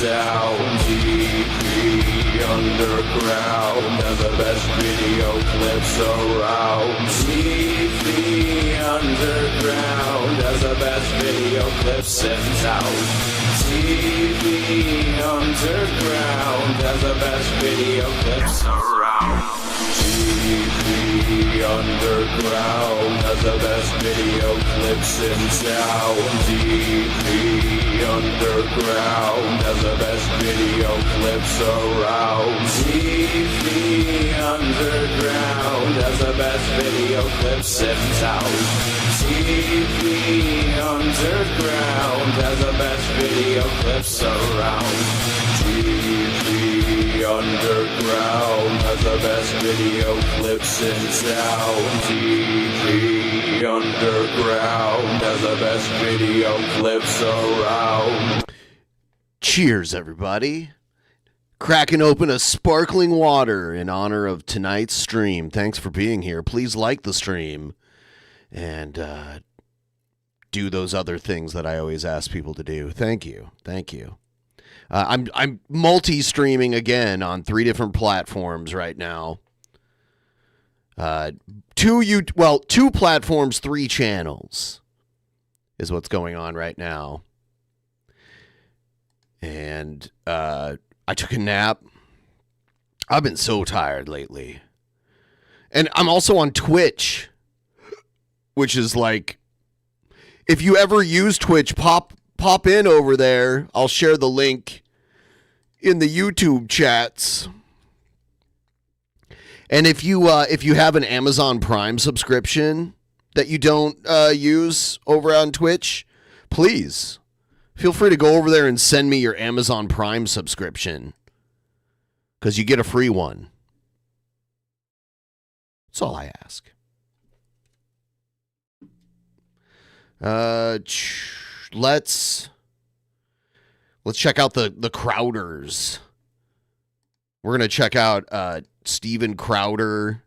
sound. TV Underground has the best video clips around. TV Underground has the best video clips in town. TV Underground has the best video clips around. TV Underground has the best video clips in town. TV Underground has the best video clips around. TV Underground has the best video clips in town. TV Underground has the best video clips around. TV Underground has the best video clips in town. TV Underground has the best video clips around. Cheers, everybody. Cracking open a sparkling water in honor of tonight's stream. Thanks for being here. Please like the stream and do those other things that I always ask people to do. Thank you. Thank you. I'm multi-streaming again on 3 different platforms right now. 2 platforms, 3 channels is what's going on right now. And I took a nap. I've been so tired lately. And I'm also on Twitch, which is like, if you ever use Twitch, pop in over there. I'll share the link in the YouTube chats. And if you have an Amazon Prime subscription that you don't use over on Twitch, please feel free to go over there and send me your Amazon Prime subscription, because you get a free one. That's all I ask. Let's check out the Crowders. We're gonna check out Steven Crowder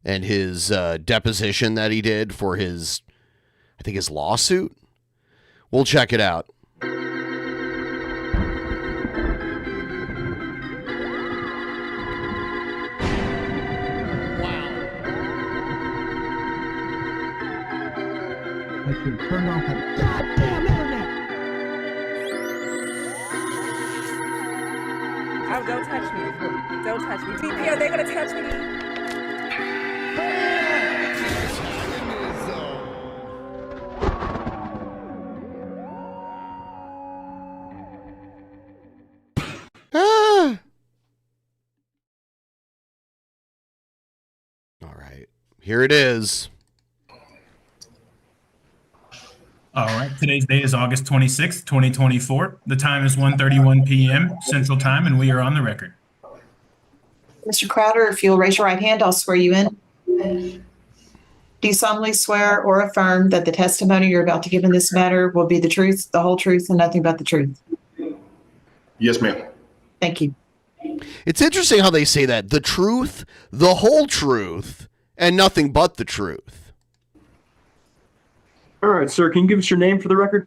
and his deposition that he did for his lawsuit. We'll check it out. I should turn off that goddamn internet. Oh, don't touch me. Don't touch me. TP, are they going to touch me? All right. Here it is. All right, today's date is August 26th, 2024. The time is 1:31 p.m. Central Time, and we are on the record. Mr. Crowder, if you'll raise your right hand, I'll swear you in. Do you solemnly swear or affirm that the testimony you're about to give in this matter will be the truth, the whole truth, and nothing but the truth? Yes, ma'am. Thank you. It's interesting how they say that. The truth, the whole truth, and nothing but the truth. All right, sir, can you give us your name for the record?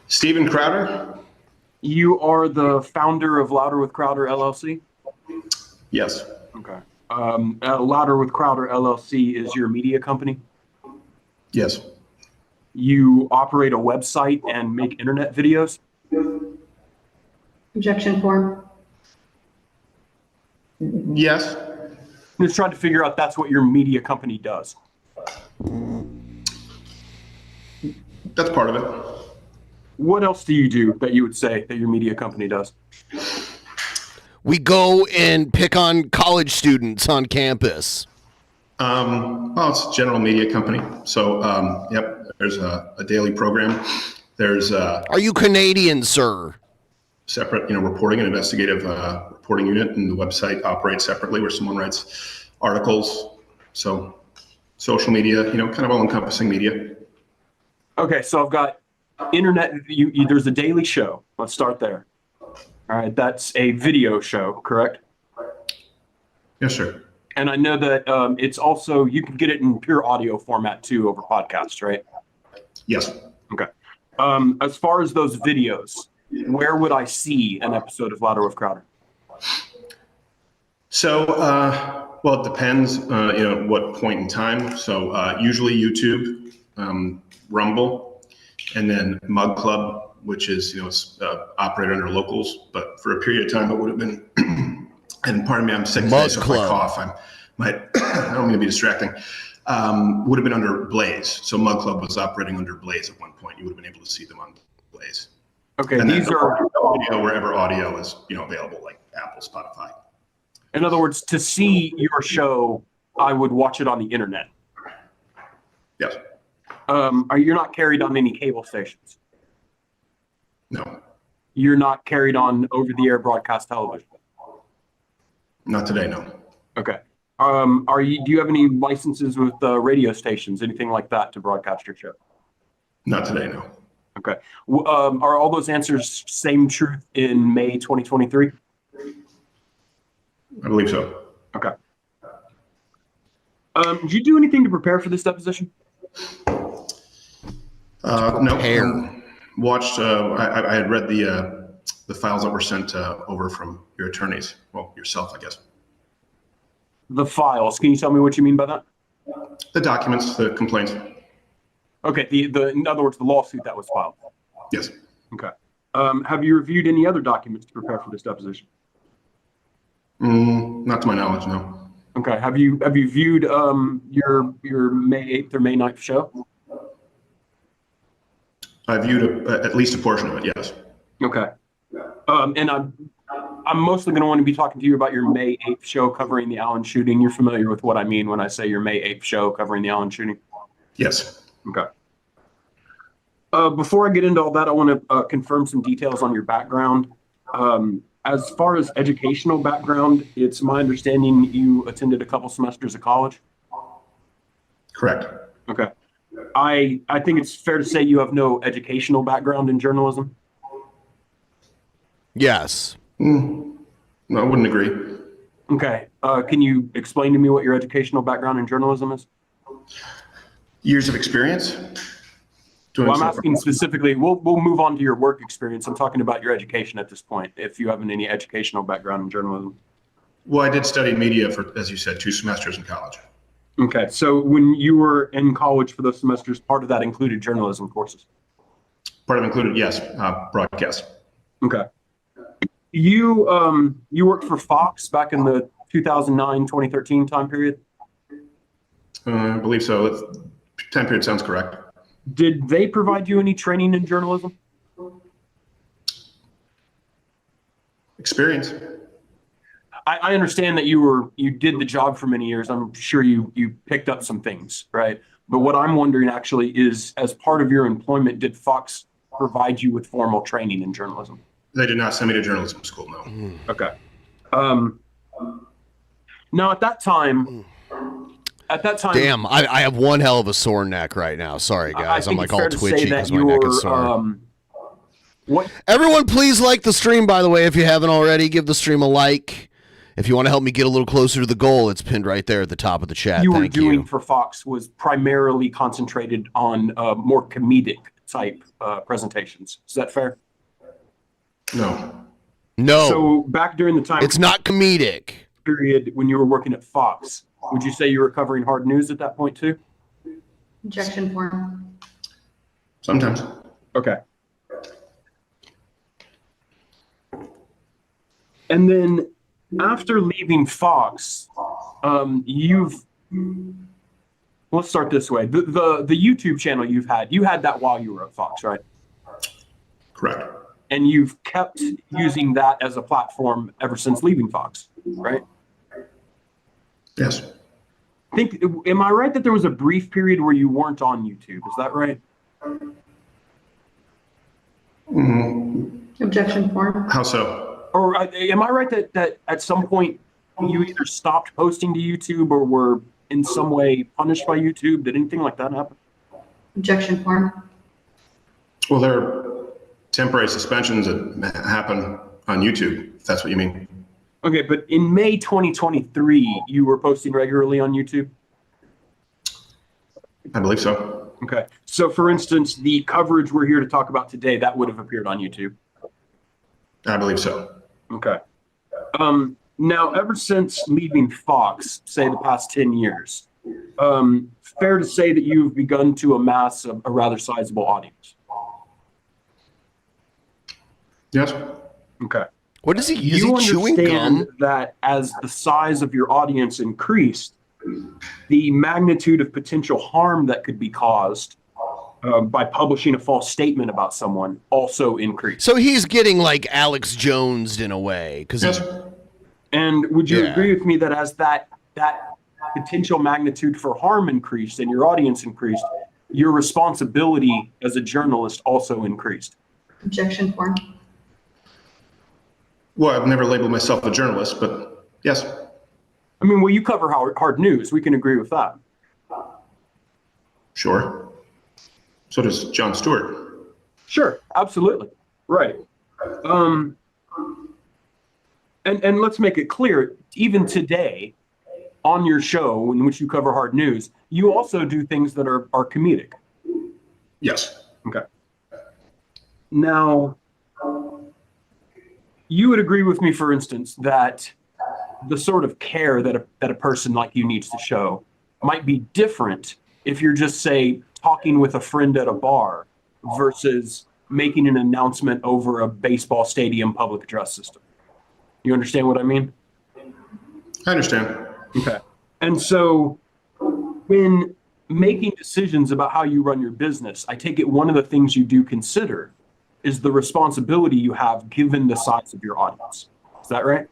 Steven Crowder? You are the founder of Louder with Crowder, LLC? Yes. Okay. Louder with Crowder, LLC is your media company? Yes. You operate a website and make internet videos? Objection form. Yes. I'm just trying to figure out that's what your media company does. That's part of it. What else do you do that you would say that your media company does? We go and pick on college students on campus. Well, it's a general media company. So, yep, there's a daily program. There's Are you Canadian, sir? Separate, reporting and investigative reporting unit, and the website operates separately where someone writes articles. So, social media, kind of all-encompassing media. Okay, so I've got internet. There's a daily show. Let's start there. All right, that's a video show, correct? Yes, sir. And I know that it's also, you can get it in pure audio format too over podcasts, right? Yes. Okay. As far as those videos, where would I see an episode of Louder with Crowder? So, well, it depends, what point in time. So usually YouTube, Rumble, and then Mug Club, which is, operated under locals. But for a period of time, it would have been, and pardon me, I'm sick today, so if I cough, I don't mean to be distracting. Would have been under Blaze. So Mug Club was operating under Blaze at one point. You would have been able to see them on Blaze. Okay, And these are audio wherever audio is, available, like Apple, Spotify. in other words, to see your show, I would watch it on the internet. Yes. You're not carried on any cable stations? No. You're not carried on over-the-air broadcast television? Not today, no. Okay. Do you have any licenses with radio stations, anything like that, to broadcast your show? Not today, no. Okay. Are all those answers same truth in May 2023? I believe so. Okay. Did you do anything to prepare for this deposition? No. Watched. I had read the files that were sent over from your attorneys. Well, yourself, I guess. The files. Can you tell me what you mean by that? The documents, the complaints. Okay. In other words, the lawsuit that was filed. Yes. Okay. Have you reviewed any other documents to prepare for this deposition? Not to my knowledge, no. Okay. Have you viewed your May 8th or May 9th show? I viewed at least a portion of it, yes. Okay. And I'm mostly going to want to be talking to you about your May 8th show covering the Allen shooting. You're familiar with what I mean when I say your May 8th show covering the Allen shooting? Yes. Okay. Before I get into all that, I want to confirm some details on your background. As far as educational background, it's my understanding you attended a couple semesters of college? Correct. Okay. I think it's fair to say you have no educational background in journalism? Yes. No, I wouldn't agree. Okay. Can you explain to me what your educational background in journalism is? Years of experience? Well, I'm asking specifically, we'll move on to your work experience. I'm talking about your education at this point, if you have any educational background in journalism. Well, I did study media for, as you said, 2 semesters in college. Okay. So when you were in college for those semesters, part of that included journalism courses? Part of it included, yes, broadcast. Okay. You worked for Fox back in the 2009, 2013 time period? I believe so. Time period sounds correct. Did they provide you any training in journalism? Experience. I understand that you did the job for many years. I'm sure you picked up some things, right? But what I'm wondering actually is, as part of your employment, did Fox provide you with formal training in journalism? They did not send me to journalism school, no. Okay. Now at that time. Damn, I have one hell of a sore neck right now. Sorry, guys. I'm like all twitchy because my neck is sore. Everyone, please like the stream, by the way, if you haven't already. Give the stream a like. If you want to help me get a little closer to the goal, it's pinned right there at the top of the chat. You were doing for Fox was primarily concentrated on more comedic type presentations. Is that fair? No. So back during the time, it's not comedic period when you were working at Fox, would you say you were covering hard news at that point too? Objection form. Sometimes. Okay. And then after leaving Fox, let's start this way. The YouTube channel you had that while you were at Fox, right? Correct. And you've kept using that as a platform ever since leaving Fox, right? Yes. Am I right that there was a brief period where you weren't on YouTube? Is that right? Objection form. How so? Or am I right that at some point you either stopped posting to YouTube or were in some way punished by YouTube? Did anything like that happen? Objection form. Well, there are temporary suspensions that happen on YouTube, if that's what you mean. Okay, but in May 2023, you were posting regularly on YouTube? I believe so. Okay. So, for instance, the coverage we're here to talk about today, that would have appeared on YouTube? I believe so. Okay. Now, ever since leaving Fox, say the past 10 years, fair to say that you've begun to amass a rather sizable audience. Yes. Okay. What is he? Is You he chewing understand gum? that as the size of your audience increased, the magnitude of potential harm that could be caused by publishing a false statement about someone also increased. So he's getting like Alex Jonesed in a way, because Yes. And would you Yeah. agree with me that as that potential magnitude for harm increased and your audience increased, your responsibility as a journalist also increased? Objection form. Well, I've never labeled myself a journalist, but yes. I mean, well, you cover hard news. We can agree with that. Sure. So does Jon Stewart. Sure, absolutely. Right. And let's make it clear, even today, on your show in which you cover hard news, you also do things that are comedic. Yes. Okay. Now, you would agree with me, for instance, that the sort of care that a person like you needs to show might be different if you're just, say, talking with a friend at a bar versus making an announcement over a baseball stadium public address system. You understand what I mean? I understand. Okay. And so when making decisions about how you run your business, I take it one of the things you do consider is the responsibility you have given the size of your audience. Is that right?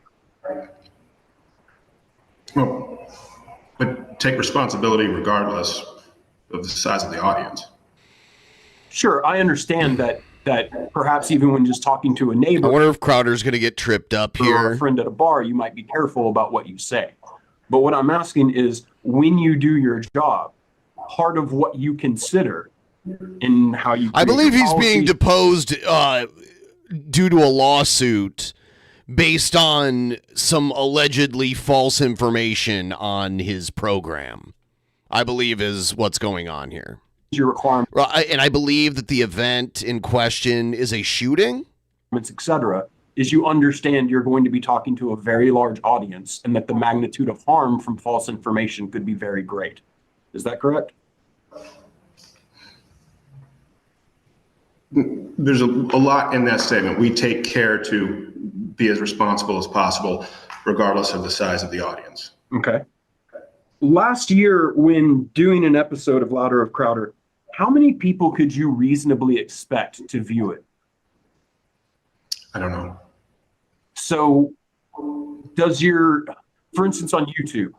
Well, but take responsibility regardless of the size of the audience. Sure, I understand that perhaps even when just talking to a I neighbor wonder if Crowder's going to get tripped up or a here. friend at a bar, you might be careful about what you say. But what I'm asking is, when you do your job, part of what you consider in how you I create believe your he's being policies- deposed due to a lawsuit based on some allegedly false information on his program. I believe is what's going on here. your requirements, And I believe that the event in question is a shooting. etc., is you understand you're going to be talking to a very large audience and that the magnitude of harm from false information could be very great. Is that correct? There's a lot in that statement. We take care to be as responsible as possible, regardless of the size of the audience. Okay. Last year, when doing an episode of Louder of Crowder, how many people could you reasonably expect to view it? I don't know. So does your, for instance, on YouTube,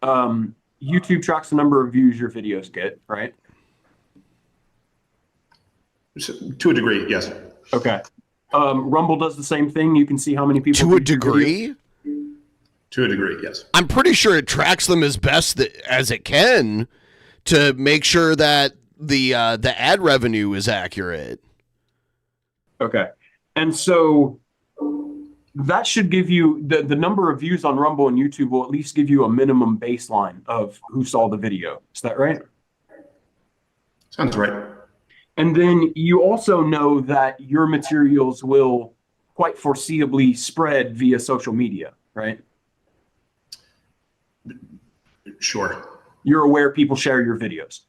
YouTube tracks the number of views your videos get, right? So, to a degree, yes. Okay. Rumble does the same thing. You can see how many people. To a view your degree? To a degree, yes. I'm pretty sure it tracks them as best as it can to make sure that the ad revenue is accurate. Okay. And so that should give you the number of views on Rumble and YouTube will at least give you a minimum baseline of who saw the video. Is that right? Sounds right. And then you also know that your materials will quite foreseeably spread via social media, right? Sure. You're aware people share your videos.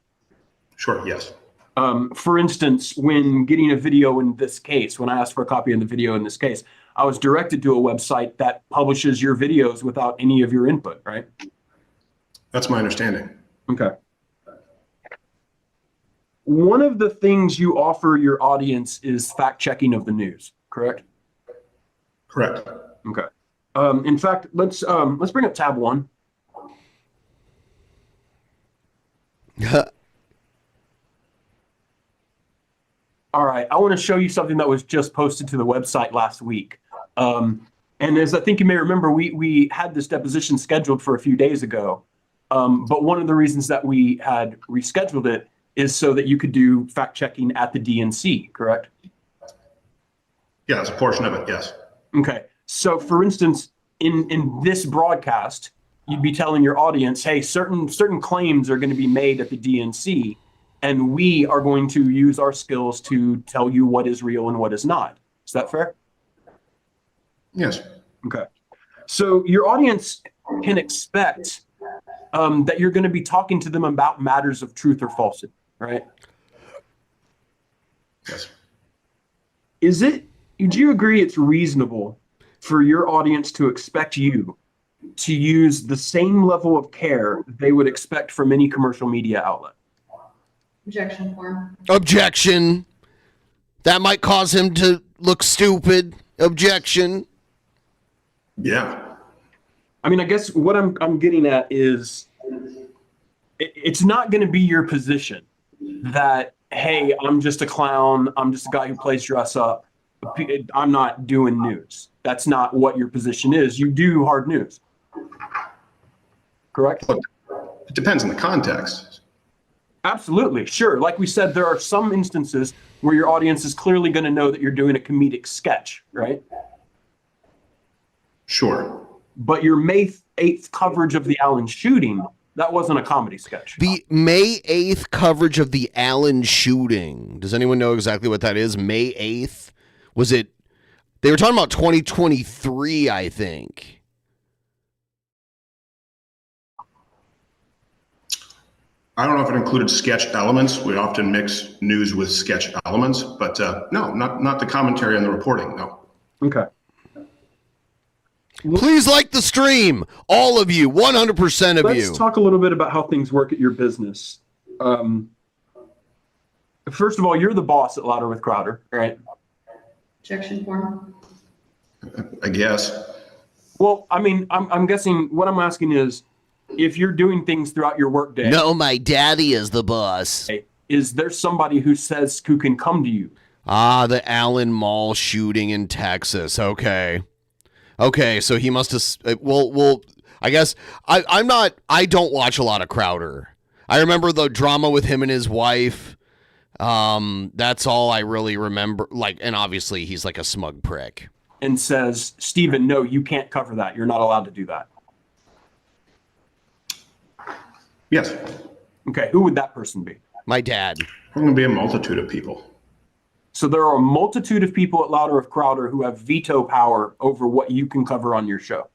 Sure, yes. For instance, when getting a video in this case, when I asked for a copy of the video in this case, I was directed to a website that publishes your videos without any of your input, right? That's my understanding. Okay. One of the things you offer your audience is fact checking of the news, correct? Correct. Okay. In fact, let's bring up tab 1. All right, I want to show you something that was just posted to the website last week. And as I think you may remember, we had this deposition scheduled for a few days ago. But one of the reasons that we had rescheduled it is so that you could do fact checking at the DNC, correct? Yeah, it's a portion of it, yes. Okay. So for instance, in this broadcast, you'd be telling your audience, hey, certain claims are going to be made at the DNC, and we are going to use our skills to tell you what is real and what is not. Is that fair? Yes. Okay. So your audience can expect that you're going to be talking to them about matters of truth or falsity, right? Yes. Do you agree it's reasonable for your audience to expect you to use the same level of care they would expect from any commercial media outlet? Objection form. Objection. That might cause him to look stupid. Objection. Yeah. I mean, I guess what I'm getting at is it's not going to be your position that, hey, I'm just a clown. I'm just a guy who plays dress up. I'm not doing news. That's not what your position is. You do hard news. Correct? Look, it depends on the context. Absolutely. Sure. Like we said, there are some instances where your audience is clearly going to know that you're doing a comedic sketch, right? Sure. But your May 8th coverage of the Allen shooting, that wasn't a comedy sketch. The May 8th coverage of the Allen shooting. Does anyone know exactly what that is? May 8th? Was it? They were talking about 2023, I think. I don't know if it included sketch elements. We often mix news with sketch elements, but no, not the commentary on the reporting. No. Okay. Please like the stream. All of you, 100% of you. Let's talk a little bit about how things work at your business. First of all, you're the boss at Louder with Crowder, right? Objection form. I guess. Well, I mean, I'm guessing what I'm asking is, if you're doing things throughout your workday, No, my daddy is the boss. is there somebody who can come to you? Ah, the Allen Mall shooting in Texas. Okay. Okay, so he must have. Well, I guess I don't watch a lot of Crowder. I remember the drama with him and his wife. That's all I really remember. Like, and obviously he's like a smug prick. And says, Stephen, no, you can't cover that. You're not allowed to do that. Yes. Okay, who would that person be? My dad. There's going to be a multitude of people. So there are a multitude of people at Louder with Crowder who have veto power over what you can cover on your show.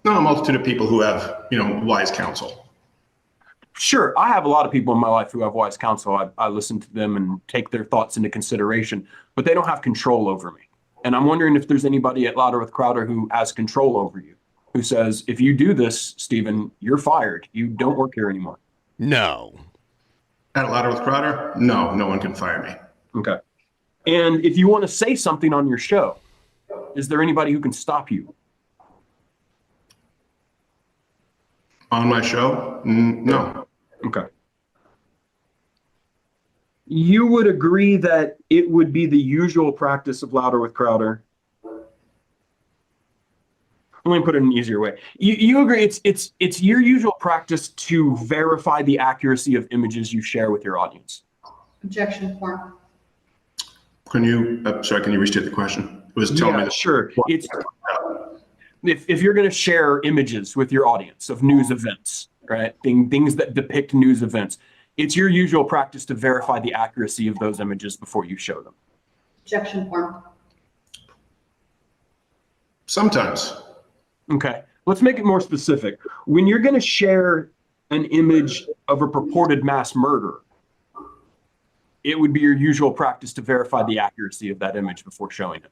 No, a multitude of people who have, wise counsel. Sure, I have a lot of people in my life who have wise counsel. I listen to them and take their thoughts into consideration, but they don't have control over me. And I'm wondering if there's anybody at Louder with Crowder who has control over you, who says, if you do this, Stephen, you're fired. You don't work here anymore. No. At Louder with Crowder? No one can fire me. Okay. And if you want to say something on your show, is there anybody who can stop you? On my show? No. Okay. You would agree that it would be the usual practice of Louder with Crowder. Let me put it in an easier way. You agree it's your usual practice to verify the accuracy of images you share with your audience. Objection form. Can you restate the question? It was telling me that. Sure. It's if you're going to share images with your audience of news events, right? Things that depict news events, it's your usual practice to verify the accuracy of those images before you show them. Objection form. Sometimes. Okay. Let's make it more specific. When you're going to share an image of a purported mass murder, it would be your usual practice to verify the accuracy of that image before showing it.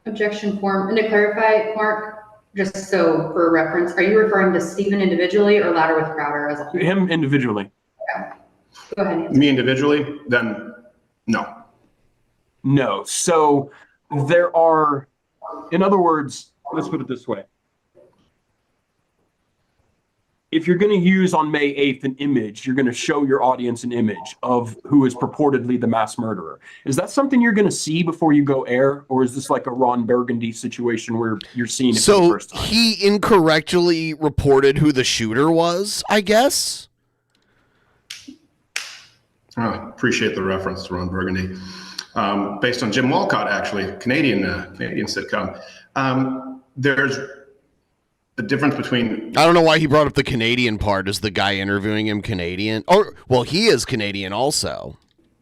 Objection form. And to clarify, Mark, just so for reference, are you referring to Stephen individually or Louder with Crowder as a whole? Him individually. Okay. Go ahead, Nancy. Me individually? Then no. No. So there are, in other words, let's put it this way. If you're going to use on May 8th an image, you're going to show your audience an image of who is purportedly the mass murderer. Is that something you're going to see before you go air? Or is this like a Ron Burgundy situation where you're seeing it for the first time? He incorrectly reported who the shooter was, I guess? Appreciate the reference to Ron Burgundy. Based on Jim Walcott, actually, Canadian sitcom. There's the difference between... I don't know why he brought up the Canadian part. Is the guy interviewing him Canadian? Or, well, he is Canadian also.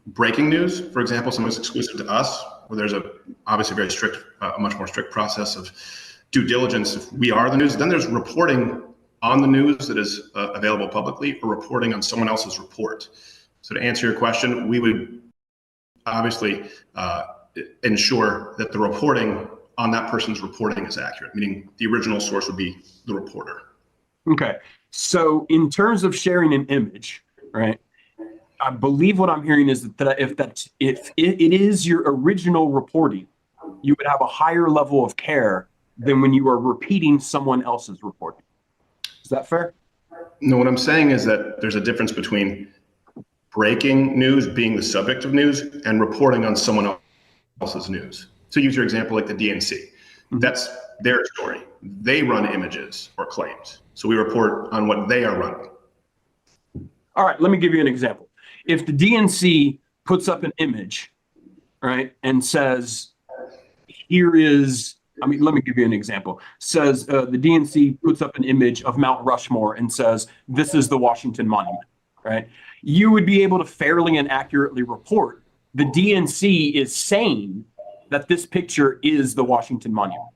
Breaking news, for example, something that's exclusive to us, where there's obviously very strict, a much more strict process of due diligence. If we are the news, then there's reporting on the news that is available publicly, or reporting on someone else's report. So to answer your question, we would obviously ensure that the reporting on that person's reporting is accurate, meaning the original source would be the reporter. Okay. So in terms of sharing an image, right? I believe what I'm hearing is that if it is your original reporting, you would have a higher level of care than when you are repeating someone else's reporting. Is that fair? No, what I'm saying is that there's a difference between breaking news, being the subject of news, and reporting on someone else's news. So use your example like the DNC. That's their story. They run images or claims. So we report on what they are running. All right, let me give you an example. If the DNC puts up an image, right, and says, here is, let me give you an example. Says the DNC puts up an image of Mount Rushmore and says, this is the Washington Monument, right? You would be able to fairly and accurately report the DNC is saying that this picture is the Washington Monument.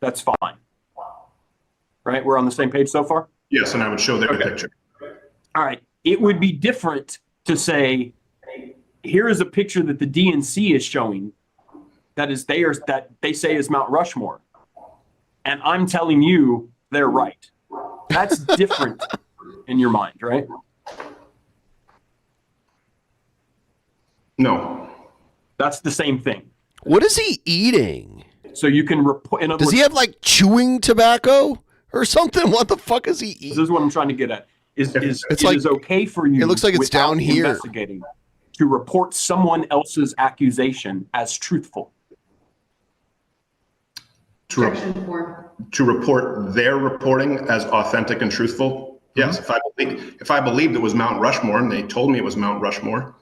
That's fine. Right? We're on the same page so far? Yes, and I would show their picture. All right. It would be different to say, here is a picture that the DNC is showing that they say is Mount Rushmore. And I'm telling you they're right. That's different in your mind, right? No. That's the same thing. What is he eating? So you can report. Does he have like chewing tobacco or something? What the fuck is he eating? This is what I'm trying to get at. Is okay for you? It looks like it's down here. Investigating to report someone else's accusation as truthful. To report their reporting as authentic and truthful. Yes, if I believed it was Mount Rushmore and they told me it was Mount Rushmore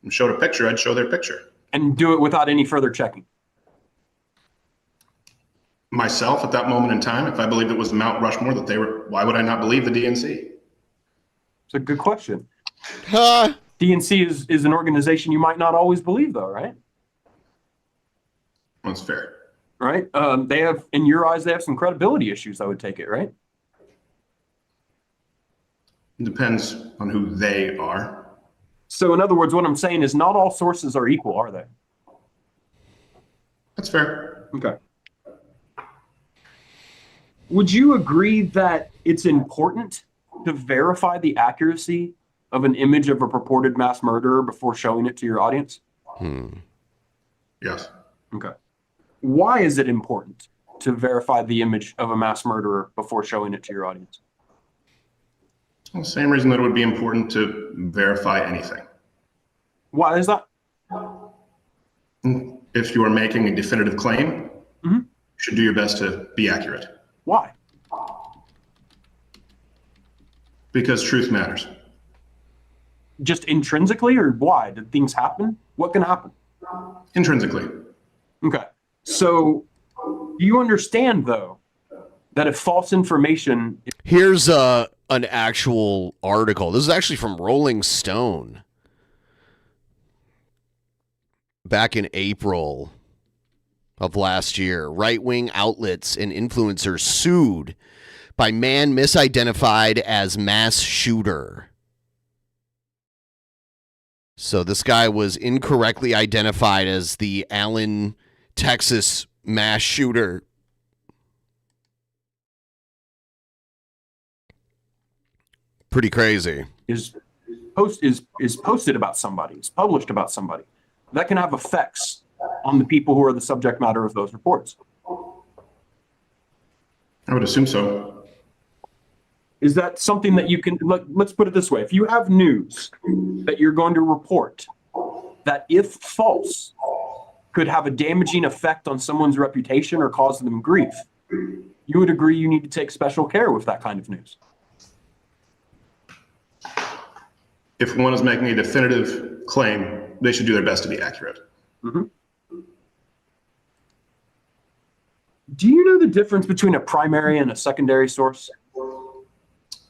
and showed a picture, I'd show their picture. And do it without any further checking. Myself at that moment in time, if I believed it was Mount Rushmore that they were, why would I not believe the DNC? It's a good question. DNC is an organization you might not always believe, though, right? That's fair. Right? They have, in your eyes, they have some credibility issues, I would take it, right? It depends on who they are. So in other words, what I'm saying is not all sources are equal, are they? That's fair. Okay. Would you agree that it's important to verify the accuracy of an image of a purported mass murderer before showing it to your audience? Yes. Okay. Why is it important to verify the image of a mass murderer before showing it to your audience? Well, same reason that it would be important to verify anything. Why is that? If you are making a definitive claim, you should do your best to be accurate. Why? Because truth matters. Just intrinsically, or why? Did things happen? What can happen? Intrinsically. Okay. So do you understand, though, that if false information... Here's an actual article. This is actually from Rolling Stone. Back in April of last year, right-wing outlets and influencers sued by man misidentified as mass shooter. So this guy was incorrectly identified as the Allen, Texas mass shooter. Pretty crazy. Is posted about somebody, is published about somebody. That can have effects on the people who are the subject matter of those reports. I would assume so. Is that something that you can, let's put it this way. If you have news that you're going to report that, if false, could have a damaging effect on someone's reputation or cause them grief, you would agree you need to take special care with that kind of news. If one is making a definitive claim, they should do their best to be accurate. Do you know the difference between a primary and a secondary source?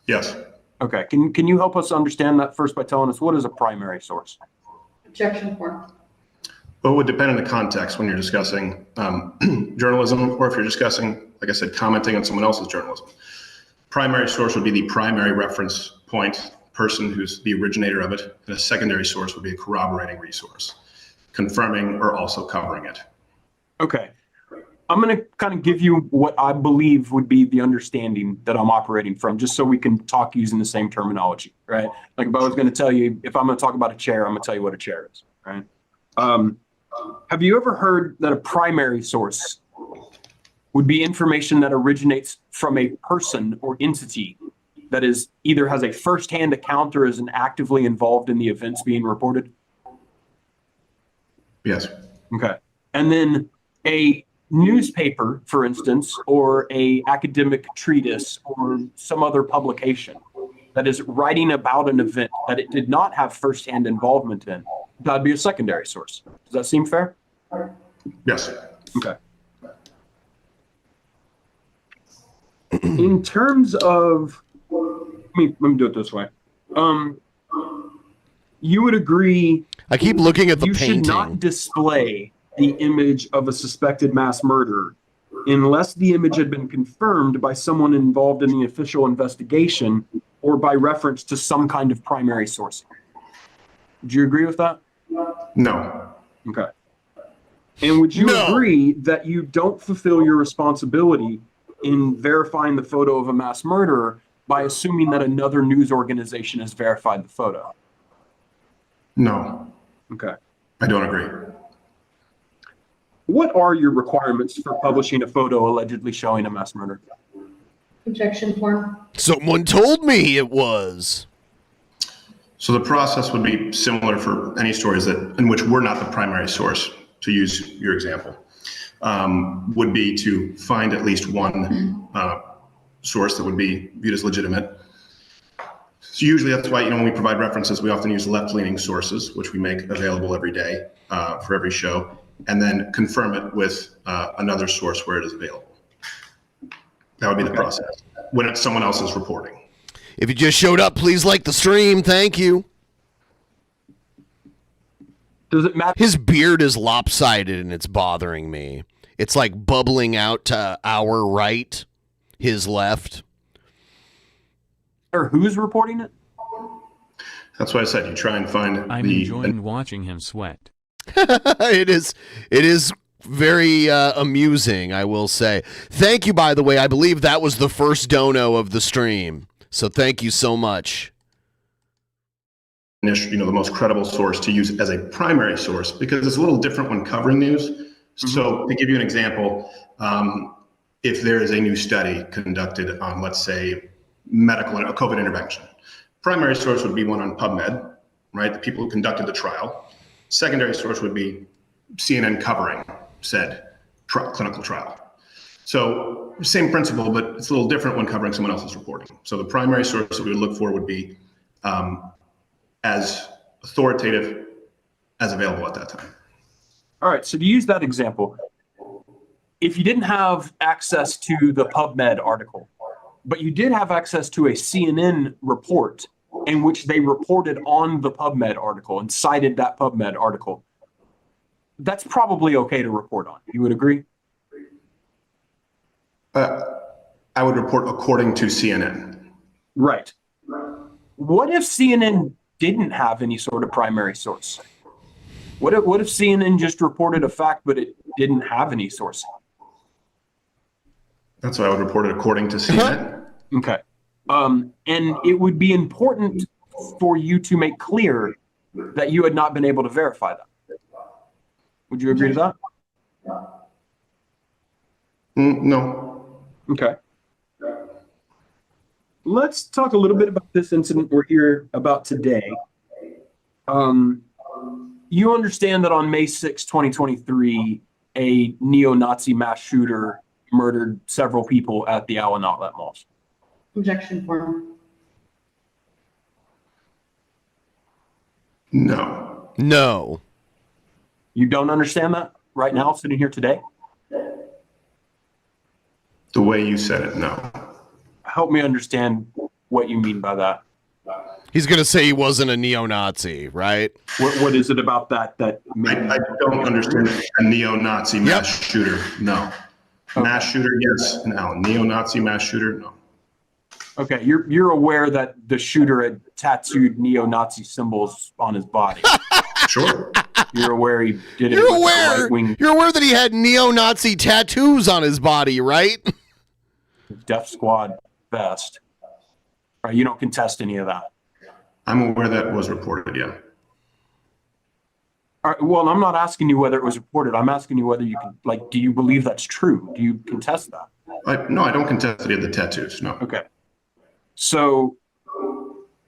Yes. Okay. Can you help us understand that first by telling us what is a primary source? Objection form. Well, it would depend on the context when you're discussing journalism, or if you're discussing, like I said, commenting on someone else's journalism. Primary source would be the primary reference point, person who's the originator of it, and a secondary source would be a corroborating resource, confirming or also covering it. Okay. I'm going to kind of give you what I believe would be the understanding that I'm operating from, just so we can talk using the same terminology, right? Like if I was going to tell you, if I'm going to talk about a chair, I'm going to tell you what a chair is, right? Have you ever heard that a primary source would be information that originates from a person or entity that is either has a firsthand account or is actively involved in the events being reported? Yes. Okay. And then a newspaper, for instance, or a academic treatise or some other publication that is writing about an event that it did not have firsthand involvement in, that'd be a secondary source. Does that seem fair? Yes. Okay. In terms of, let me do it this way. You would agree. I keep looking at the you painting. should not display the image of a suspected mass murderer unless the image had been confirmed by someone involved in the official investigation or by reference to some kind of primary source. Do you agree with that? No. Okay. And would you agree that you don't fulfill your responsibility in verifying the photo of a mass murderer by assuming that another news organization has verified the photo? No. Okay. I don't agree. What are your requirements for publishing a photo allegedly showing a mass murder? Objection form. Someone told me it was. So the process would be similar for any stories in which we're not the primary source, to use your example, would be to find at least one source that would be viewed as legitimate. So usually that's why, when we provide references, we often use left-leaning sources, which we make available every day for every show, and then confirm it with another source where it is available. That would be the process when it's someone else's reporting. If you just showed up, please like the stream. Thank you. Does it matter? His beard is lopsided and it's bothering me. It's like bubbling out to our right, his left. Or who's reporting it? That's why I said you try and find I'm enjoying watching him sweat. It is very amusing, I will say. Thank you, by the way. I believe that was the first dono of the stream. So thank you so much. The most credible source to use as a primary source, because it's a little different when covering news. Mm-hmm. So to give you an example, if there is a new study conducted on, let's say, a COVID intervention, primary source would be one on PubMed, right? The people who conducted the trial. Secondary source would be CNN covering said clinical trial. So same principle, but it's a little different when covering someone else's reporting. So the primary source that we would look for would be as authoritative as available at that time. All right, so to use that example, if you didn't have access to the PubMed article, but you did have access to a CNN report in which they reported on the PubMed article and cited that PubMed article, that's probably okay to report on. You would agree? I would report according to CNN. Right. What if CNN didn't have any sort of primary source? What if CNN just reported a fact, but it didn't have any source? That's why I would report it according to CNN. Okay. And it would be important for you to make clear that you had not been able to verify that. Would you agree to that? No. Okay. Let's talk a little bit about this incident we're here about today. You understand that on May 6, 2023, a neo-Nazi mass shooter murdered several people at the Allen Outlet Malls. Objection form. No. No. You don't understand that right now, sitting here today? The way you said it, no. Help me understand what you mean by that. He's going to say he wasn't a neo-Nazi, right? What is it about that I don't understand a neo-Nazi mass shooter. No. Okay. Mass shooter, yes. No. Neo-Nazi mass shooter, no. Okay, you're aware that the shooter had tattooed neo-Nazi symbols on his body. Sure. You're aware he did it. You're with aware. the right-wing You're aware that he had neo-Nazi tattoos on his body, right? Death Squad vest. Right, you don't contest any of that. I'm aware that was reported, yeah. All right, well, I'm not asking you whether it was reported. I'm asking you whether you can, like, do you believe that's true? Do you contest that? No, I don't contest any of the tattoos, no. Okay. So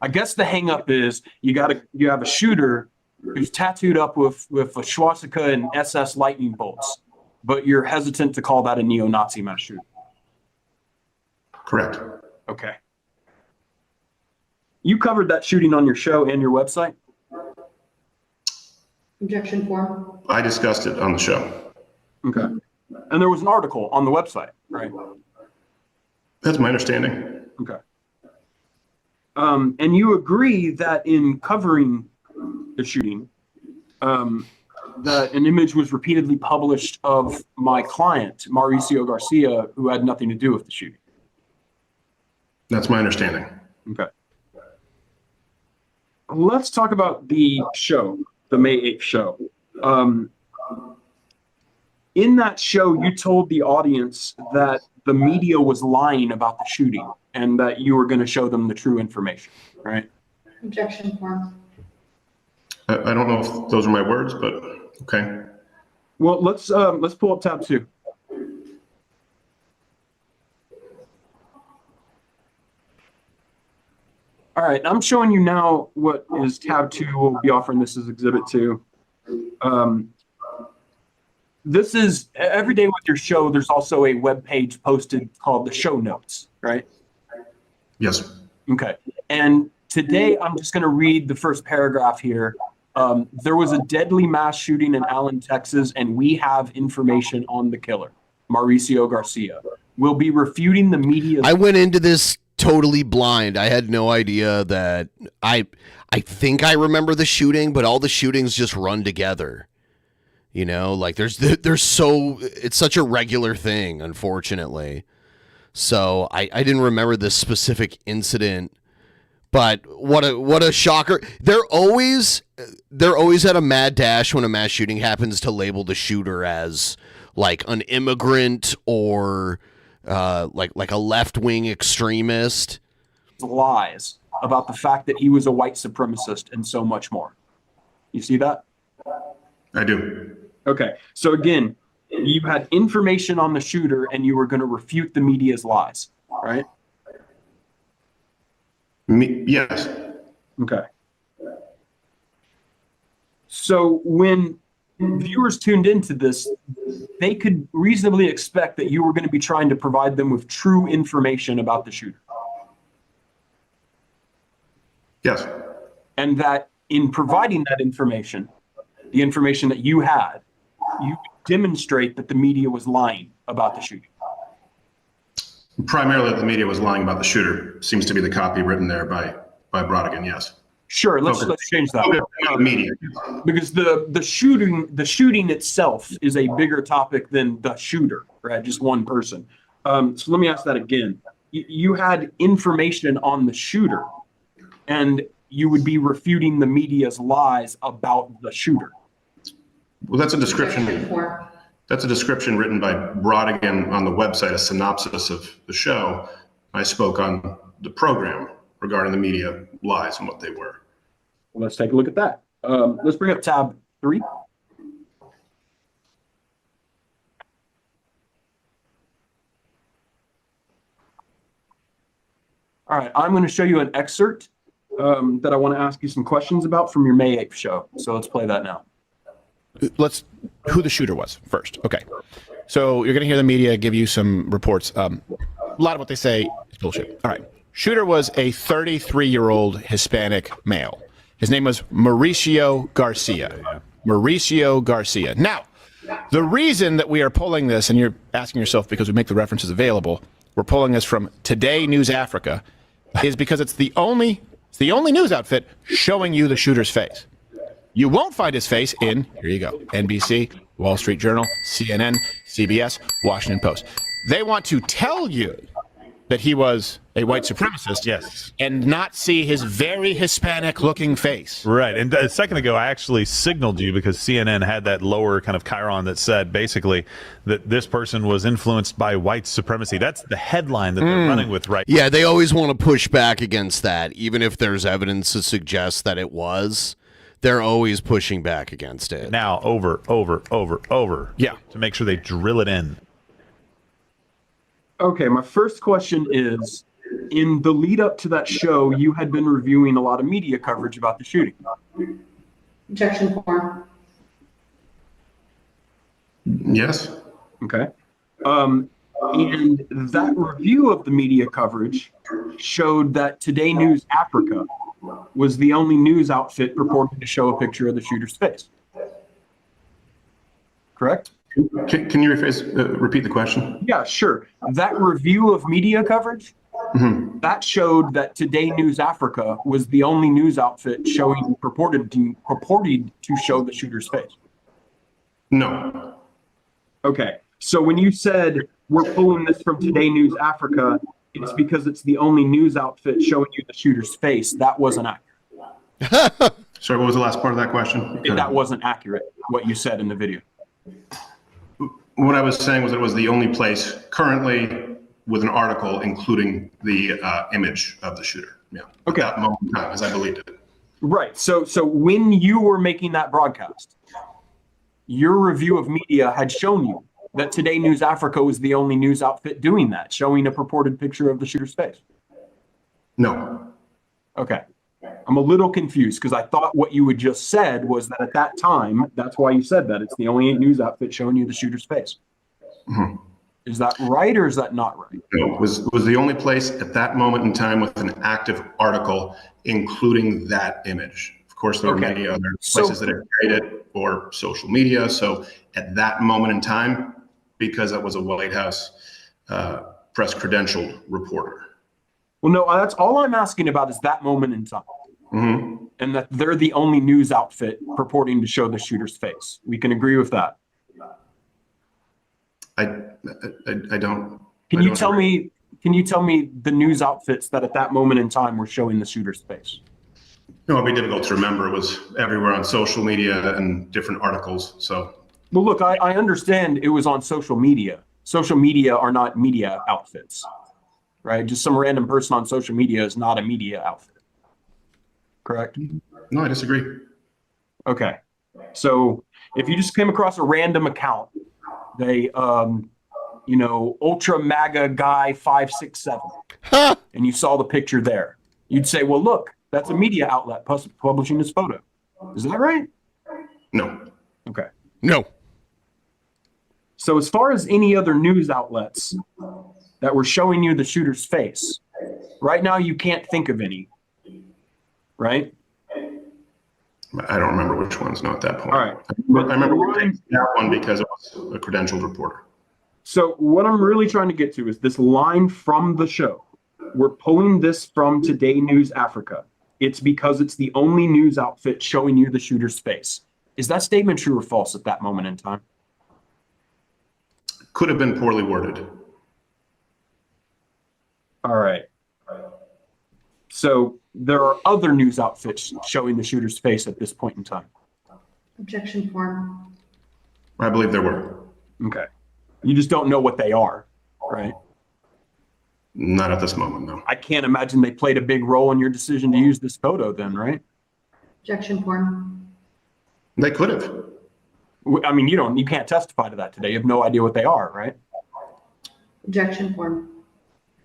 I guess the hang up is you have a shooter who's tattooed up with a swastika and SS lightning bolts, but you're hesitant to call that a neo-Nazi mass shooter. Correct. Okay. You covered that shooting on your show and your website? Objection form. I discussed it on the show. Okay. And there was an article on the website, right? That's my understanding. Okay. And you agree that in covering the shooting, that an image was repeatedly published of my client, Mauricio Garcia, who had nothing to do with the shooting. That's my understanding. Okay. Let's talk about the show, the May 8th show. In that show, you told the audience that the media was lying about the shooting and that you were going to show them the true information, right? Objection form. I don't know if those are my words, but okay. Well, let's pull up tab 2. All right, I'm showing you now what is tab 2. We'll be offering this as exhibit 2. This is every day with your show. There's also a web page posted called the show notes, right? Yes. Okay. And today I'm just going to read the first paragraph here. There was a deadly mass shooting in Allen, Texas, and we have information on the killer, Mauricio Garcia. We'll be refuting the media. I went into this totally blind. I had no idea that I think I remember the shooting, but all the shootings just run together. You know, like it's such a regular thing, unfortunately. So I didn't remember this specific incident, but what a shocker. They're always at a mad dash when a mass shooting happens to label the shooter as like an immigrant or like a left-wing extremist. Lies about the fact that he was a white supremacist and so much more. You see that? I do. Okay. So again, you had information on the shooter and you were going to refute the media's lies, right? Yes. Okay. So when viewers tuned into this, they could reasonably expect that you were going to be trying to provide them with true information about the shooter. Yes. And that in providing that information, the information that you had, you demonstrate that the media was lying about the shooting. Primarily, that the media was lying about the shooter seems to be the copy written there by Brodigan. Yes. Sure. Let's change that. Media. Because the shooting itself is a bigger topic than the shooter, right? Just one person. So let me ask that again. You had information on the shooter, and you would be refuting the media's lies about the shooter. Well, that's a description. That's a description written by Brodigan on the website, a synopsis of the show. I spoke on the program regarding the media lies and what they were. Well, let's take a look at that. Let's bring up tab 3. All right, I'm going to show you an excerpt that I want to ask you some questions about from your May 8th show. So let's play that now. Who the shooter was first. Okay. So you're going to hear the media give you some reports. A lot of what they say is bullshit. All right. Shooter was a 33-year-old Hispanic male. His name was Mauricio Garcia. Mauricio Garcia. Now, the reason that we are pulling this, and you're asking yourself because we make the references available, we're pulling this from Today News Africa, is because it's the only It's the only news outfit showing you the shooter's face. You won't find his face in, here you go, NBC, Wall Street Journal, CNN, CBS, Washington Post. They want to tell you that he was a white supremacist, yes, and not see his very Hispanic-looking face. Right. And a second ago, I actually signaled you because CNN had that lower kind of chyron that said basically that this person was influenced by white supremacy. That's the headline that they're running with right now. Yeah, they always want to push back against that, even if there's evidence to suggest that it was. They're always pushing back against it. Now, over. Yeah. To make sure they drill it in. Okay, my first question is, in the lead up to that show, you had been reviewing a lot of media coverage about the shooting. Objection form. Yes. Okay. And that review of the media coverage showed that Today News Africa was the only news outfit purporting to show a picture of the shooter's face. Correct? Can you repeat the question? Yeah, sure. That review of media coverage, that showed that Today News Africa was the only news outfit purported to show the shooter's face. No. Okay. So when you said we're pulling this from Today News Africa, it's because it's the only news outfit showing you the shooter's face. That wasn't accurate. Sorry, what was the last part of that question? That wasn't accurate, what you said in the video. What I was saying was it was the only place currently with an article including the image of the shooter. Yeah. Okay. At that moment in time, as I believed it. Right. So when you were making that broadcast, your review of media had shown you that Today News Africa was the only news outfit doing that, showing a purported picture of the shooter's face. No. Okay. I'm a little confused because I thought what you had just said was that at that time, that's why you said that it's the only news outfit showing you the shooter's face. Mm-hmm. Is that right or is that not right? No, it was the only place at that moment in time with an active article, including that image. Of course, there were many other places that had carried it or social media. So at that moment in time, because that was a White House press credentialed reporter. Well, no, that's all I'm asking about is that moment in time. Mm-hmm. And that they're the only news outfit purporting to show the shooter's face. We can agree with that. I don't. Can you tell me the news outfits that at that moment in time were showing the shooter's face? No, it'd be difficult to remember. It was everywhere on social media and different articles. So. Well, look, I understand it was on social media. Social media are not media outfits, right? Just some random person on social media is not a media outfit. Correct? No, I disagree. Okay. So if you just came across a random account, they, Ultra MAGA guy 567, and you saw the picture there, you'd say, well, look, that's a media outlet publishing this photo. Is that right? No. Okay. No. So as far as any other news outlets that were showing you the shooter's face, right now you can't think of any, right? I don't remember which ones, no, at that point. All right. I remember that one because it was a credentialed reporter. So what I'm really trying to get to is this line from the show. We're pulling this from Today News Africa. It's because it's the only news outfit showing you the shooter's face. Is that statement true or false at that moment in time? Could have been poorly worded. All right. So there are other news outfits showing the shooter's face at this point in time. Objection form. I believe there were. Okay. You just don't know what they are, right? Not at this moment, no. I can't imagine they played a big role in your decision to use this photo then, right? Objection form. They could have. I mean, you can't testify to that today. You have no idea what they are, right? Objection form.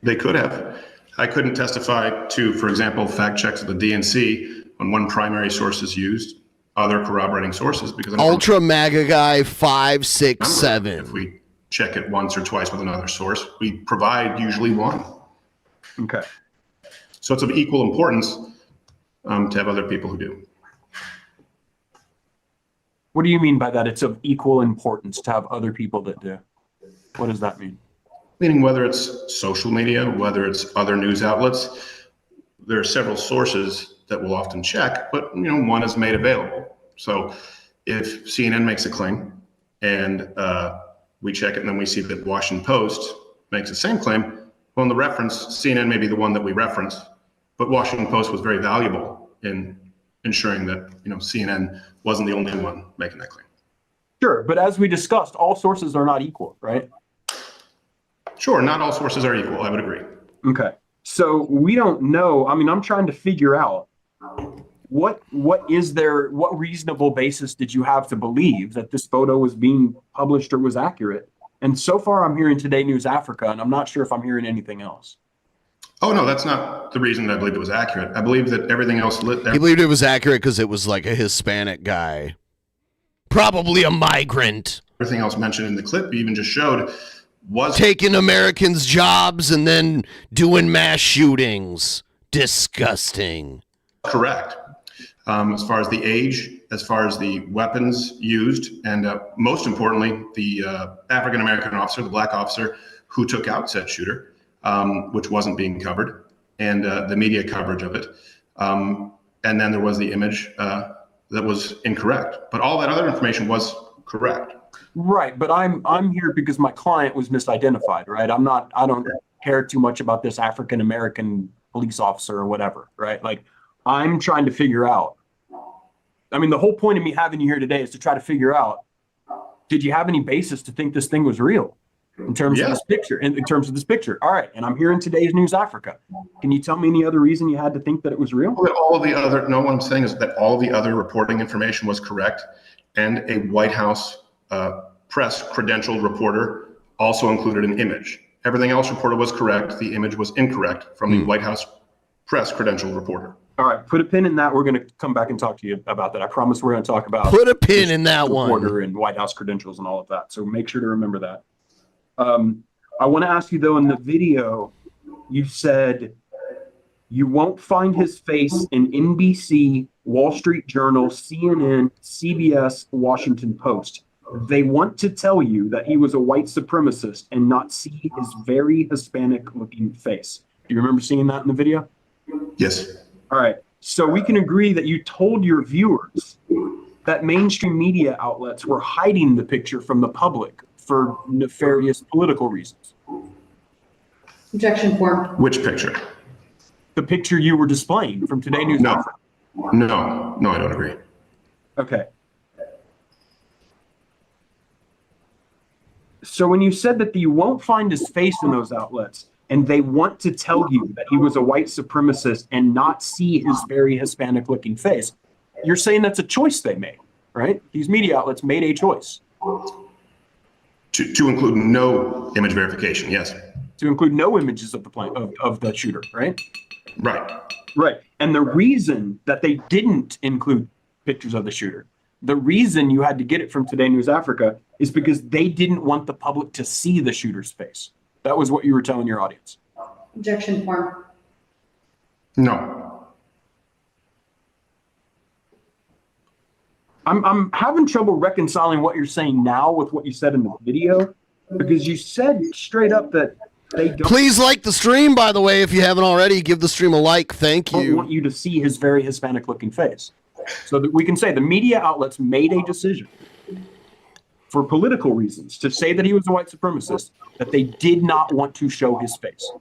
They could have. I couldn't testify to, for example, fact checks of the DNC when one primary source is used, other corroborating sources, because Ultra MAGA guy 567. If we check it once or twice with another source, we provide usually one. Okay. So it's of equal importance to have other people who do. What do you mean by that? It's of equal importance to have other people that do. What does that mean? Meaning whether it's social media, whether it's other news outlets, there are several sources that we'll often check, but one is made available. So if CNN makes a claim and we check it and then we see that Washington Post makes the same claim, well, in the reference, CNN may be the one that we reference, but Washington Post was very valuable in ensuring that CNN wasn't the only one making that claim. Sure, but as we discussed, all sources are not equal, right? Sure, not all sources are equal. I would agree. Okay, so we don't know. I mean, I'm trying to figure out what reasonable basis did you have to believe that this photo was being published or was accurate? And so far, I'm hearing Today News Africa, and I'm not sure if I'm hearing anything else. Oh, no, that's not the reason that I believe it was accurate. I believe that everything else He believed it was accurate because it was like a Hispanic guy. Probably a migrant. Everything else mentioned in the clip you even just showed was taking Americans' jobs and then doing mass shootings. Disgusting. Correct. As far as the age, as far as the weapons used, and most importantly, the African-American officer, the black officer who took out said shooter, which wasn't being covered, and the media coverage of it. And then there was the image that was incorrect, but all that other information was correct. Right, but I'm here because my client was misidentified, right? I don't care too much about this African-American police officer or whatever, right? Like, I'm trying to figure out. I mean, the whole point of me having you here today is to try to figure out, did you have any basis to think this thing was real in terms of this picture? In terms of this picture, all right. And I'm here in Today's News Africa. Can you tell me any other reason you had to think that it was real? No, what I'm saying is that all the other reporting information was correct, and a White House press credentialed reporter also included an image. Everything else reported was correct. The image was incorrect from the White House press credentialed reporter. All right, put a pin in that. We're going to come back and talk to you about that. I promise we're going to talk about put a pin in that one. Reporter and White House credentials and all of that. So make sure to remember that. I want to ask you though, in the video, you said you won't find his face in NBC, Wall Street Journal, CNN, CBS, Washington Post. They want to tell you that he was a white supremacist and not see his very Hispanic looking face. Do you remember seeing that in the video? Yes. All right. So we can agree that you told your viewers that mainstream media outlets were hiding the picture from the public for nefarious political reasons. Objection form. Which picture? The picture you were displaying from Today News. No, I don't agree. Okay. So when you said that you won't find his face in those outlets, and they want to tell you that he was a white supremacist and not see his very Hispanic looking face, you're saying that's a choice they made, right? These media outlets made a choice. To include no image verification, yes. To include no images of the plane of the shooter, right? Right. Right. And the reason that they didn't include pictures of the shooter, the reason you had to get it from Today News Africa is because they didn't want the public to see the shooter's face. That was what you were telling your audience. Objection form. No. I'm having trouble reconciling what you're saying now with what you said in the video, because you said straight up that they don't. Please like the stream, by the way, if you haven't already. Give the stream a like. Thank you. I want you to see his very Hispanic looking face. So that we can say the media outlets made a decision for political reasons to say that he was a white supremacist, that they did not want to show his face,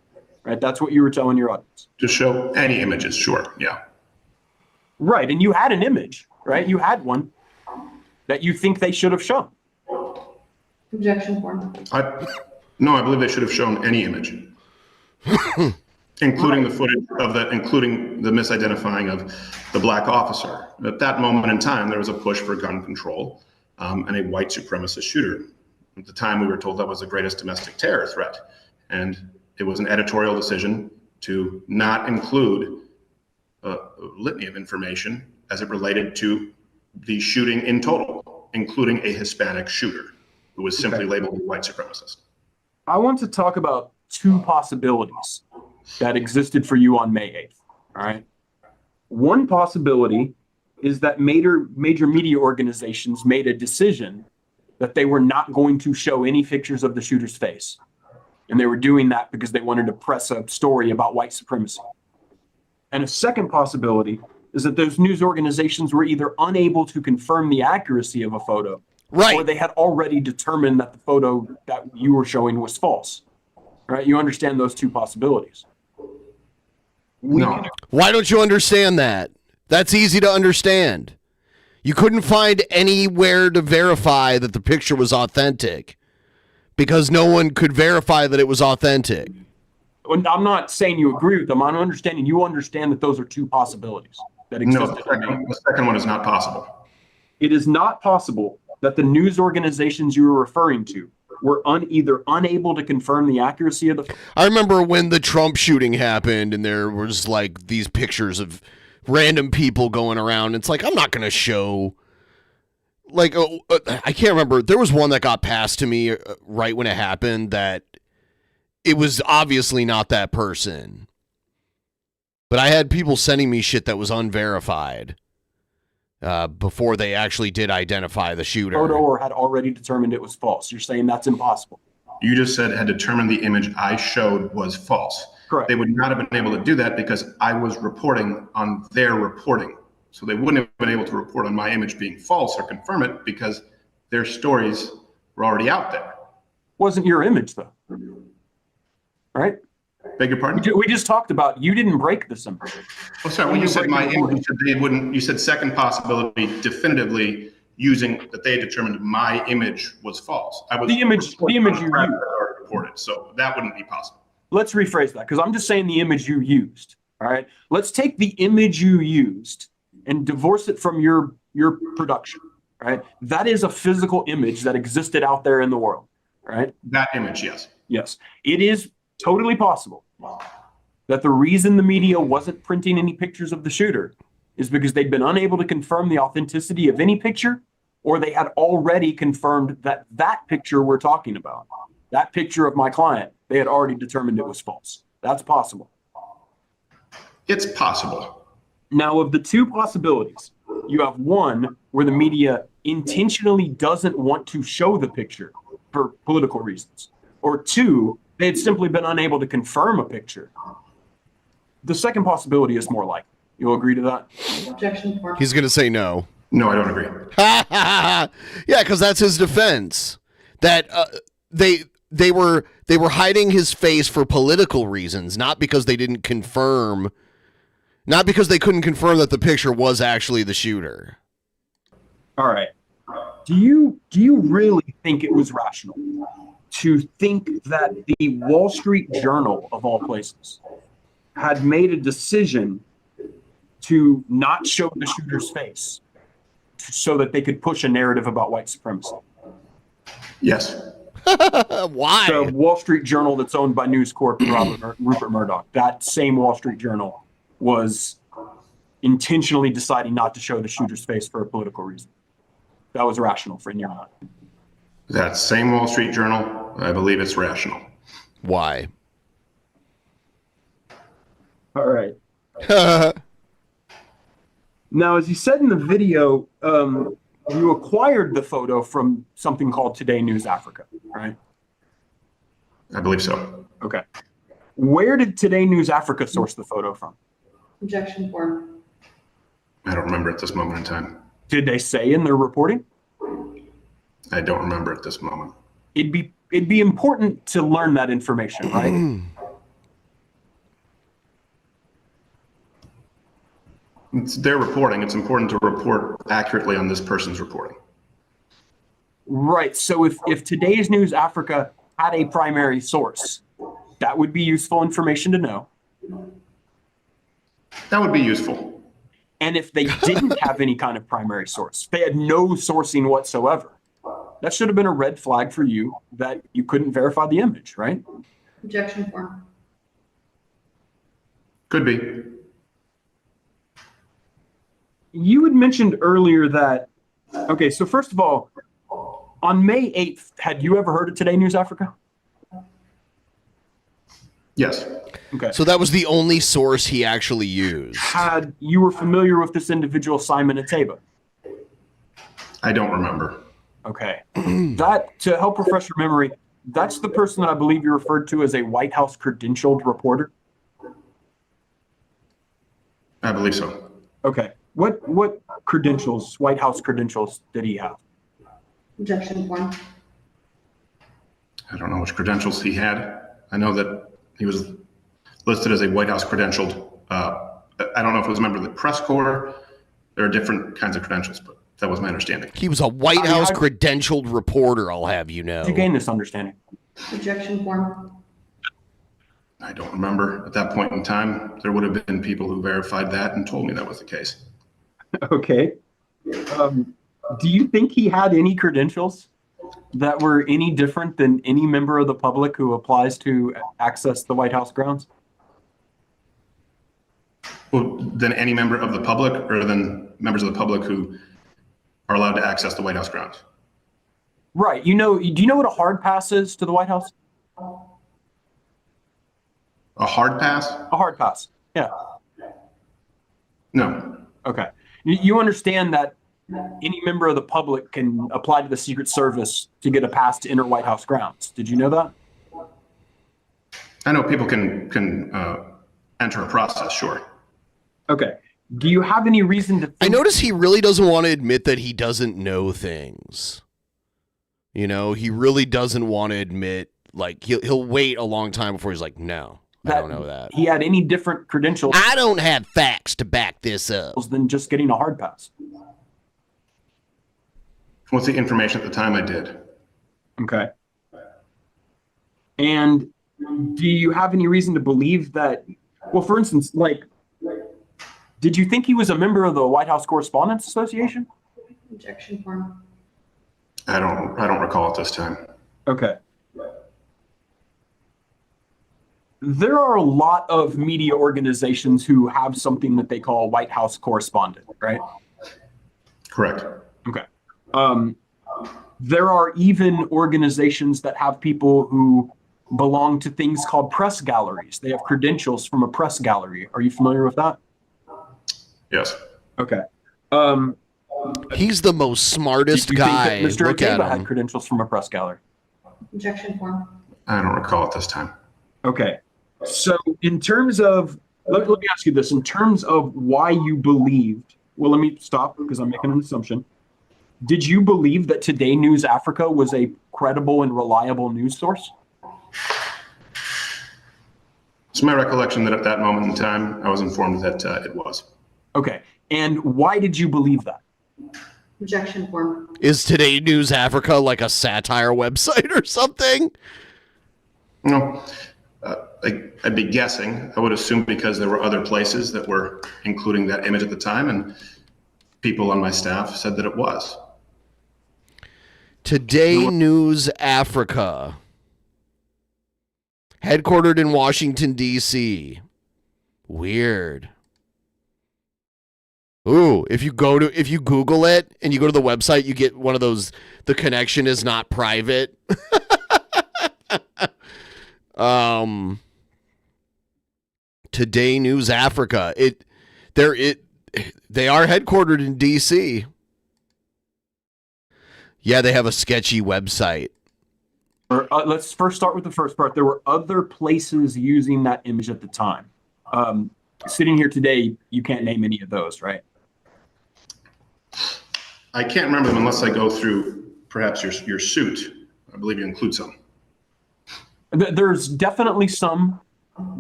right? That's what you were telling your audience. To show any images, sure, yeah. Right, and you had an image, right? You had one that you think they should have shown. Objection form. No, I believe they should have shown any image, including the footage of including the misidentifying of the black officer. At that moment in time, there was a push for gun control. And a white supremacist shooter. At the time, we were told that was the greatest domestic terror threat. And it was an editorial decision to not include a litany of information as it related to the shooting in total, including a Hispanic shooter who was simply labeled a white supremacist. I want to talk about two possibilities that existed for you on May 8th, all right? One possibility is that major media organizations made a decision that they were not going to show any pictures of the shooter's face. And they were doing that because they wanted to press a story about white supremacy. And a second possibility is that those news organizations were either unable to confirm the accuracy of a photo, right, or they had already determined that the photo that you were showing was false. Right? You understand those two possibilities. No. Why don't you understand that? That's easy to understand. You couldn't find anywhere to verify that the picture was authentic because no one could verify that it was authentic. I'm not saying you agree with them. I'm understanding you understand that those are two possibilities that exist. No, the second one is not possible. It is not possible that the news organizations you were referring to were either unable to confirm the accuracy of the. I remember when the Trump shooting happened and there was like these pictures of random people going around. It's like, I'm not going to show. Like, I can't remember. There was one that got passed to me right when it happened that it was obviously not that person. But I had people sending me shit that was unverified before they actually did identify the shooter. Photo or had already determined it was false. You're saying that's impossible. You just said had determined the image I showed was false. Correct. They would not have been able to do that because I was reporting on their reporting. So they wouldn't have been able to report on my image being false or confirm it because their stories were already out there. Wasn't your image though. Right? Beg your pardon? We just talked about you didn't break this image. Oh, sorry. When you said my image, you said they wouldn't. You said second possibility, definitively using that they determined my image was false. I was the image you reported, so that wouldn't be possible. Let's rephrase that because I'm just saying the image you used. All right. Let's take the image you used and divorce it from your production. Right. That is a physical image that existed out there in the world. Right. That image, yes. Yes. It is totally possible that the reason the media wasn't printing any pictures of the shooter is because they'd been unable to confirm the authenticity of any picture, or they had already confirmed that that picture we're talking about, that picture of my client, they had already determined it was false. That's possible. It's possible. Now, of the two possibilities, you have one where the media intentionally doesn't want to show the picture for political reasons, or two, they had simply been unable to confirm a picture. The second possibility is more likely. You'll agree to that? Objection for. He's going to say no. No, I don't agree. Yeah, because that's his defense. That they were hiding his face for political reasons, not because they didn't confirm, not because they couldn't confirm that the picture was actually the shooter. All right. Do you really think it was rational to think that the Wall Street Journal, of all places, had made a decision to not show the shooter's face so that they could push a narrative about white supremacy? Yes. Why? The Wall Street Journal that's owned by News Corp and Rupert Murdoch, that same Wall Street Journal was intentionally deciding not to show the shooter's face for a political reason. That was rational in your mind. That same Wall Street Journal, I believe it's rational. Why? All right. Now, as you said in the video, you acquired the photo from something called Today News Africa, right? I believe so. Okay. Where did Today News Africa source the photo from? Objection for. I don't remember at this moment in time. Did they say in their reporting? I don't remember at this moment. It'd be important to learn that information, right? It's their reporting. It's important to report accurately on this person's reporting. Right. So if Today's News Africa had a primary source, that would be useful information to know. That would be useful. And if they didn't have any kind of primary source, they had no sourcing whatsoever, that should have been a red flag for you that you couldn't verify the image, right? Objection for. Could be. You had mentioned earlier that, okay, so first of all, on May 8th, had you ever heard of Today News Africa? Yes. Okay. So that was the only source he actually used. You were familiar with this individual, Simon Ateba? I don't remember. Okay. That, to help refresh your memory, that's the person that I believe you referred to as a White House credentialed reporter. I believe so. Okay. What credentials, White House credentials, did he have? Objection form. I don't know which credentials he had. I know that he was listed as a White House credentialed. I don't know if it was a member of the press corps. There are different kinds of credentials, but that was my understanding. He was a White House credentialed reporter, I'll have you know. Did you gain this understanding? Objection form. I don't remember at that point in time. There would have been people who verified that and told me that was the case. Okay. Do you think he had any credentials that were any different than any member of the public who applies to access the White House grounds? Well, than any member of the public, or than members of the public who are allowed to access the White House grounds? Right. Do you know what a hard pass is to the White House? A hard pass? A hard pass. Yeah. No. Okay. You understand that any member of the public can apply to the Secret Service to get a pass to enter White House grounds. Did you know that? I know people can enter a process, sure. Okay. Do you have any reason to think— I notice he really doesn't want to admit that he doesn't know things. You know, he really doesn't want to admit, like, he'll wait a long time before he's like, no, I don't know that. He had any different credentials— I don't have facts to back this up— than just getting a hard pass? What's the information at the time I did? Okay. And do you have any reason to believe that, well, for instance, like, did you think he was a member of the White House Correspondents Association? Objection form. I don't recall at this time. Okay. There are a lot of media organizations who have something that they call White House correspondent, right? Correct. Okay. There are even organizations that have people who belong to things called press galleries. They have credentials from a press gallery. Are you familiar with that? Yes. Okay. He's the most smartest guy. Think that Mr. Look at Akeba him. had credentials from a press gallery? Objection form. I don't recall at this time. Okay. So in terms of, let me ask you this, in terms of why you believed, well, let me stop because I'm making an assumption. Did you believe that Today News Africa was a credible and reliable news source? It's my recollection that at that moment in time, I was informed that it was. Okay. And why did you believe that? Objection form. Is Today News Africa like a satire website or something? No. I'd be guessing. I would assume because there were other places that were including that image at the time, and people on my staff said that it was. Today News Africa, headquartered in Washington, D.C. Weird. Ooh, if you Google it and you go to the website, you get one of those, the connection is not private. Today News Africa. They are headquartered in DC. Yeah, they have a sketchy website. Let's first start with the first part. There were other places using that image at the time. Sitting here today, you can't name any of those, right? I can't remember them unless I go through perhaps your suit. I believe you include some. There's definitely some.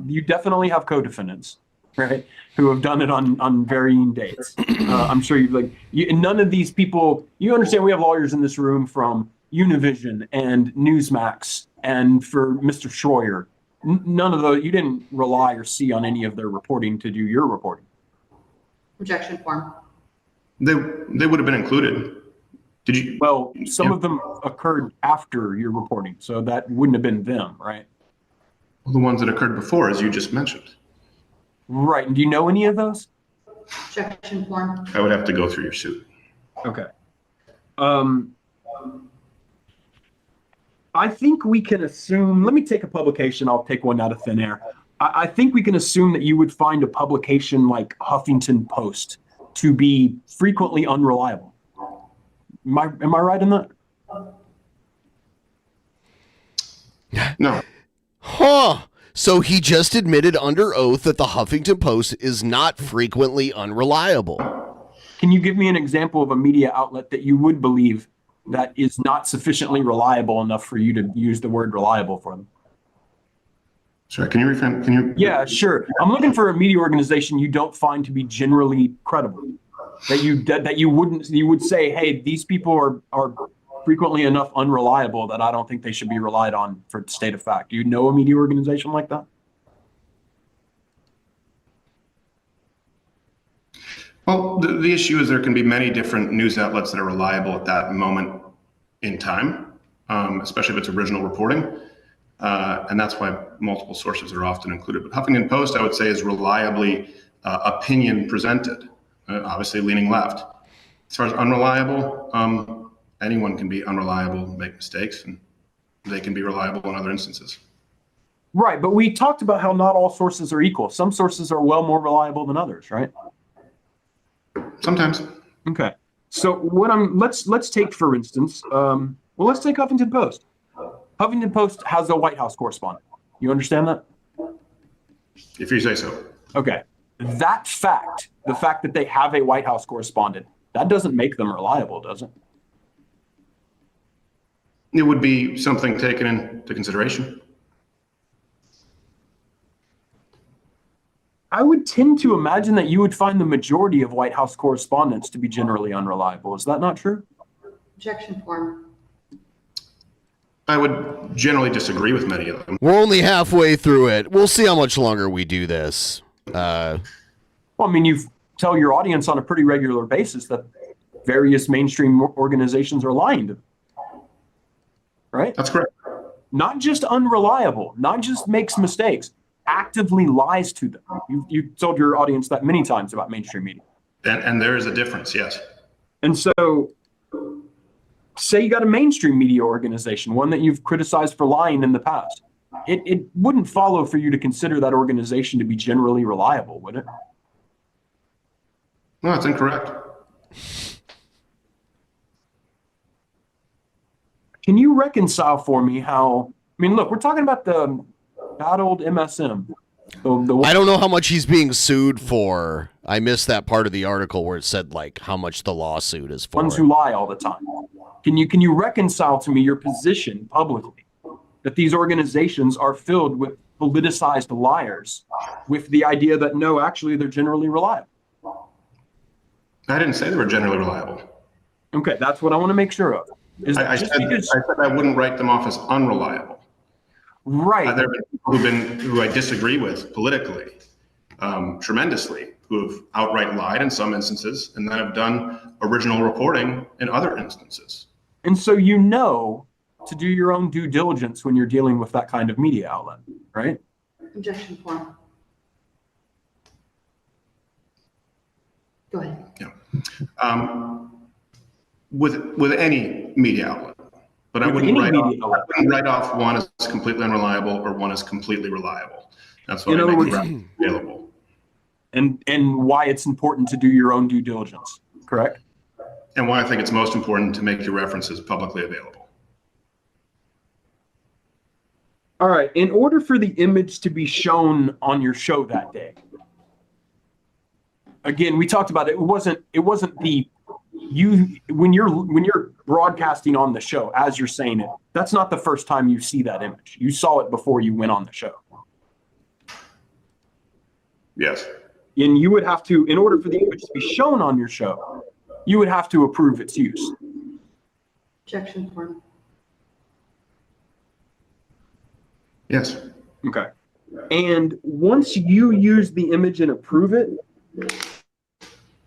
You definitely have co-defendants, right, who have done it on varying dates. I'm sure none of these people, you understand we have lawyers in this room from Univision and Newsmax and for Mr. Schroyer. None of those, you didn't rely or see on any of their reporting to do your reporting. Objection form. They would have been included. Did you? Well, some of them occurred after your reporting, so that wouldn't have been them, right? Well, the ones that occurred before, as you just mentioned. Right. And do you know any of those? Objection form. I would have to go through your suit. Okay. I think we can assume, let me take a publication, I'll take one out of thin air. I think we can assume that you would find a publication like Huffington Post to be frequently unreliable. Am I right in that? No. Huh. So he just admitted under oath that the Huffington Post is not frequently unreliable. Can you give me an example of a media outlet that you would believe that is not sufficiently reliable enough for you to use the word reliable for them? Sorry, can you reframe? Can you? Yeah, sure. I'm looking for a media organization you don't find to be generally credible. That you would say, hey, these people are frequently enough unreliable that I don't think they should be relied on for the state of fact. Do you know a media organization like that? Well, the issue is there can be many different news outlets that are reliable at that moment in time, especially if it's original reporting. And that's why multiple sources are often included. But Huffington Post, I would say, is reliably opinion presented, obviously leaning left. As far as unreliable, anyone can be unreliable, make mistakes, and they can be reliable in other instances. Right, but we talked about how not all sources are equal. Some sources are well more reliable than others, right? Sometimes. Okay. So let's take, for instance, let's take Huffington Post. Huffington Post has a White House correspondent. You understand that? If you say so. Okay. That fact, the fact that they have a White House correspondent, that doesn't make them reliable, does it? It would be something taken into consideration. I would tend to imagine that you would find the majority of White House correspondents to be generally unreliable. Is that not true? Objection form. I would generally disagree with many of them. We're only halfway through it. We'll see how much longer we do this. Well, I mean, you tell your audience on a pretty regular basis that various mainstream organizations are lying to them. Right? That's correct. Not just unreliable, not just makes mistakes, actively lies to them. You've told your audience that many times about mainstream media. And there is a difference, yes. And so, say you got a mainstream media organization, one that you've criticized for lying in the past. It wouldn't follow for you to consider that organization to be generally reliable, would it? No, it's incorrect. Can you reconcile for me how, I mean, look, we're talking about the bad old MSM. I don't know how much he's being sued for. I missed that part of the article where it said like how much the lawsuit is for. Ones who lie all the time. Can you reconcile to me your position publicly that these organizations are filled with politicized liars with the idea that no, actually they're generally reliable? I didn't say they were generally reliable. Okay, that's what I want to make sure of. I said I wouldn't write them off as unreliable. Right. There have been people who I disagree with politically tremendously, who have outright lied in some instances and then have done original reporting in other instances. And so you know to do your own due diligence when you're dealing with that kind of media outlet, right? Objection form. Go ahead. Yeah. With any media outlet, but I wouldn't write off one as completely unreliable or one as completely reliable. That's what I make it available. And why it's important to do your own due diligence, correct? And why I think it's most important to make your references publicly available. All right. In order for the image to be shown on your show that day, again, we talked about it. It wasn't the when you're broadcasting on the show as you're saying it. That's not the first time you see that image. You saw it before you went on the show. Yes. And you would have to, in order for the image to be shown on your show, you would have to approve its use. Objection form. Yes. Okay. And once you use the image and approve it,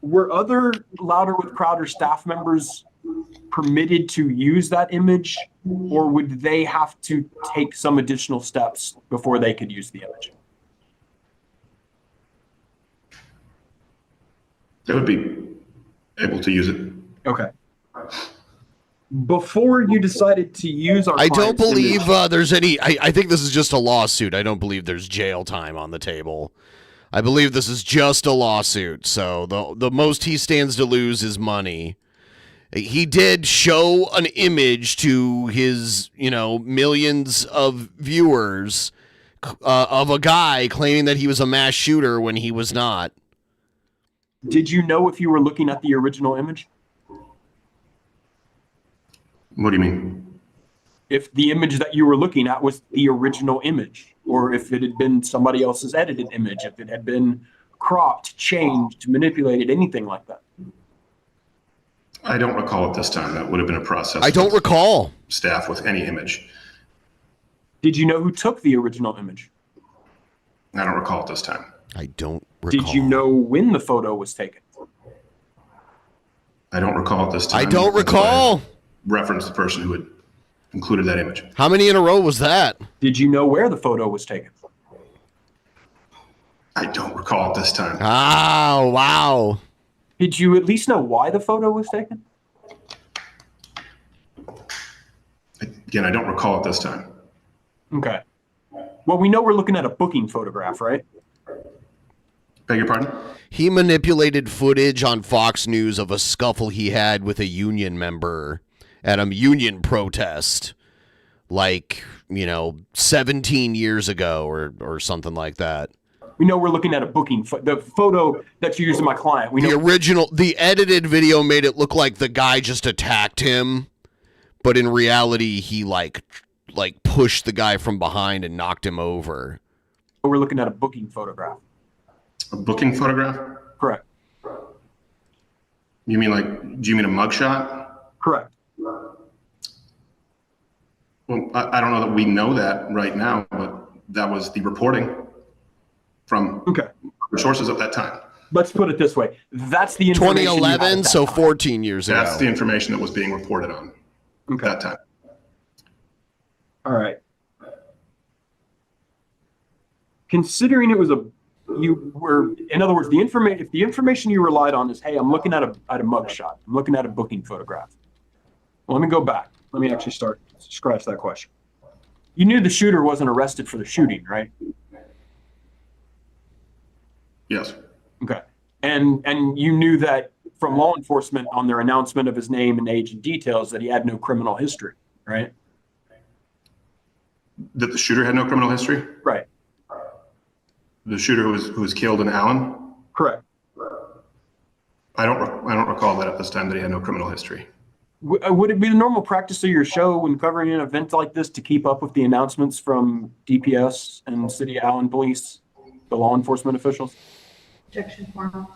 were other Louder with Crowder staff members permitted to use that image, or would they have to take some additional steps before they could use the image? They would be able to use it. Okay. Before you decided to use our I don't believe image, there's any, I think this is just a lawsuit. I don't believe there's jail time on the table. I believe this is just a lawsuit, so the most he stands to lose is money. He did show an image to his, millions of viewers of a guy claiming that he was a mass shooter when he was not. Did you know if you were looking at the original image? What do you mean? If the image that you were looking at was the original image, or if it had been somebody else's edited image, if it had been cropped, changed, manipulated, anything like that. I don't recall at this time. That would have been a process. I don't recall. Staff with any image. Did you know who took the original image? I don't recall at this time. I don't recall. Did you know when the photo was taken? I don't recall at this time. I don't recall. Reference the person who had included that image. How many in a row was that? Did you know where the photo was taken? I don't recall at this time. Ah, wow. Did you at least know why the photo was taken? Again, I don't recall at this time. Okay. Well, we know we're looking at a booking photograph, right? Beg your pardon? He manipulated footage on Fox News of a scuffle he had with a union member at a union protest, like, 17 years ago or something like that. We know we're looking at a booking the photo that you used in my client. We know The edited video made it look like the guy just attacked him, but in reality, he like pushed the guy from behind and knocked him over. We're looking at a booking photograph. A booking photograph? Correct. Do you mean a mugshot? Correct. Well, I don't know that we know that right now, but that was the reporting from sources at that time. Let's put it this way. That's the information. 2011, so 14 years ago. That's the information that was being reported on at that time. All right. Considering it was in other words, if the information you relied on is, hey, I'm looking at a mugshot, I'm looking at a booking photograph. Well, let me go back. Let me actually scratch that question. You knew the shooter wasn't arrested for the shooting, right? Yes. Okay. And you knew that from law enforcement on their announcement of his name and age and details that he had no criminal history, right? That the shooter had no criminal history? Right. The shooter who was killed in Allen? Correct. I don't recall that at this time that he had no criminal history. Would it be the normal practice of your show when covering an event like this to keep up with the announcements from DPS and City of Allen Police, the law enforcement officials? Objection form.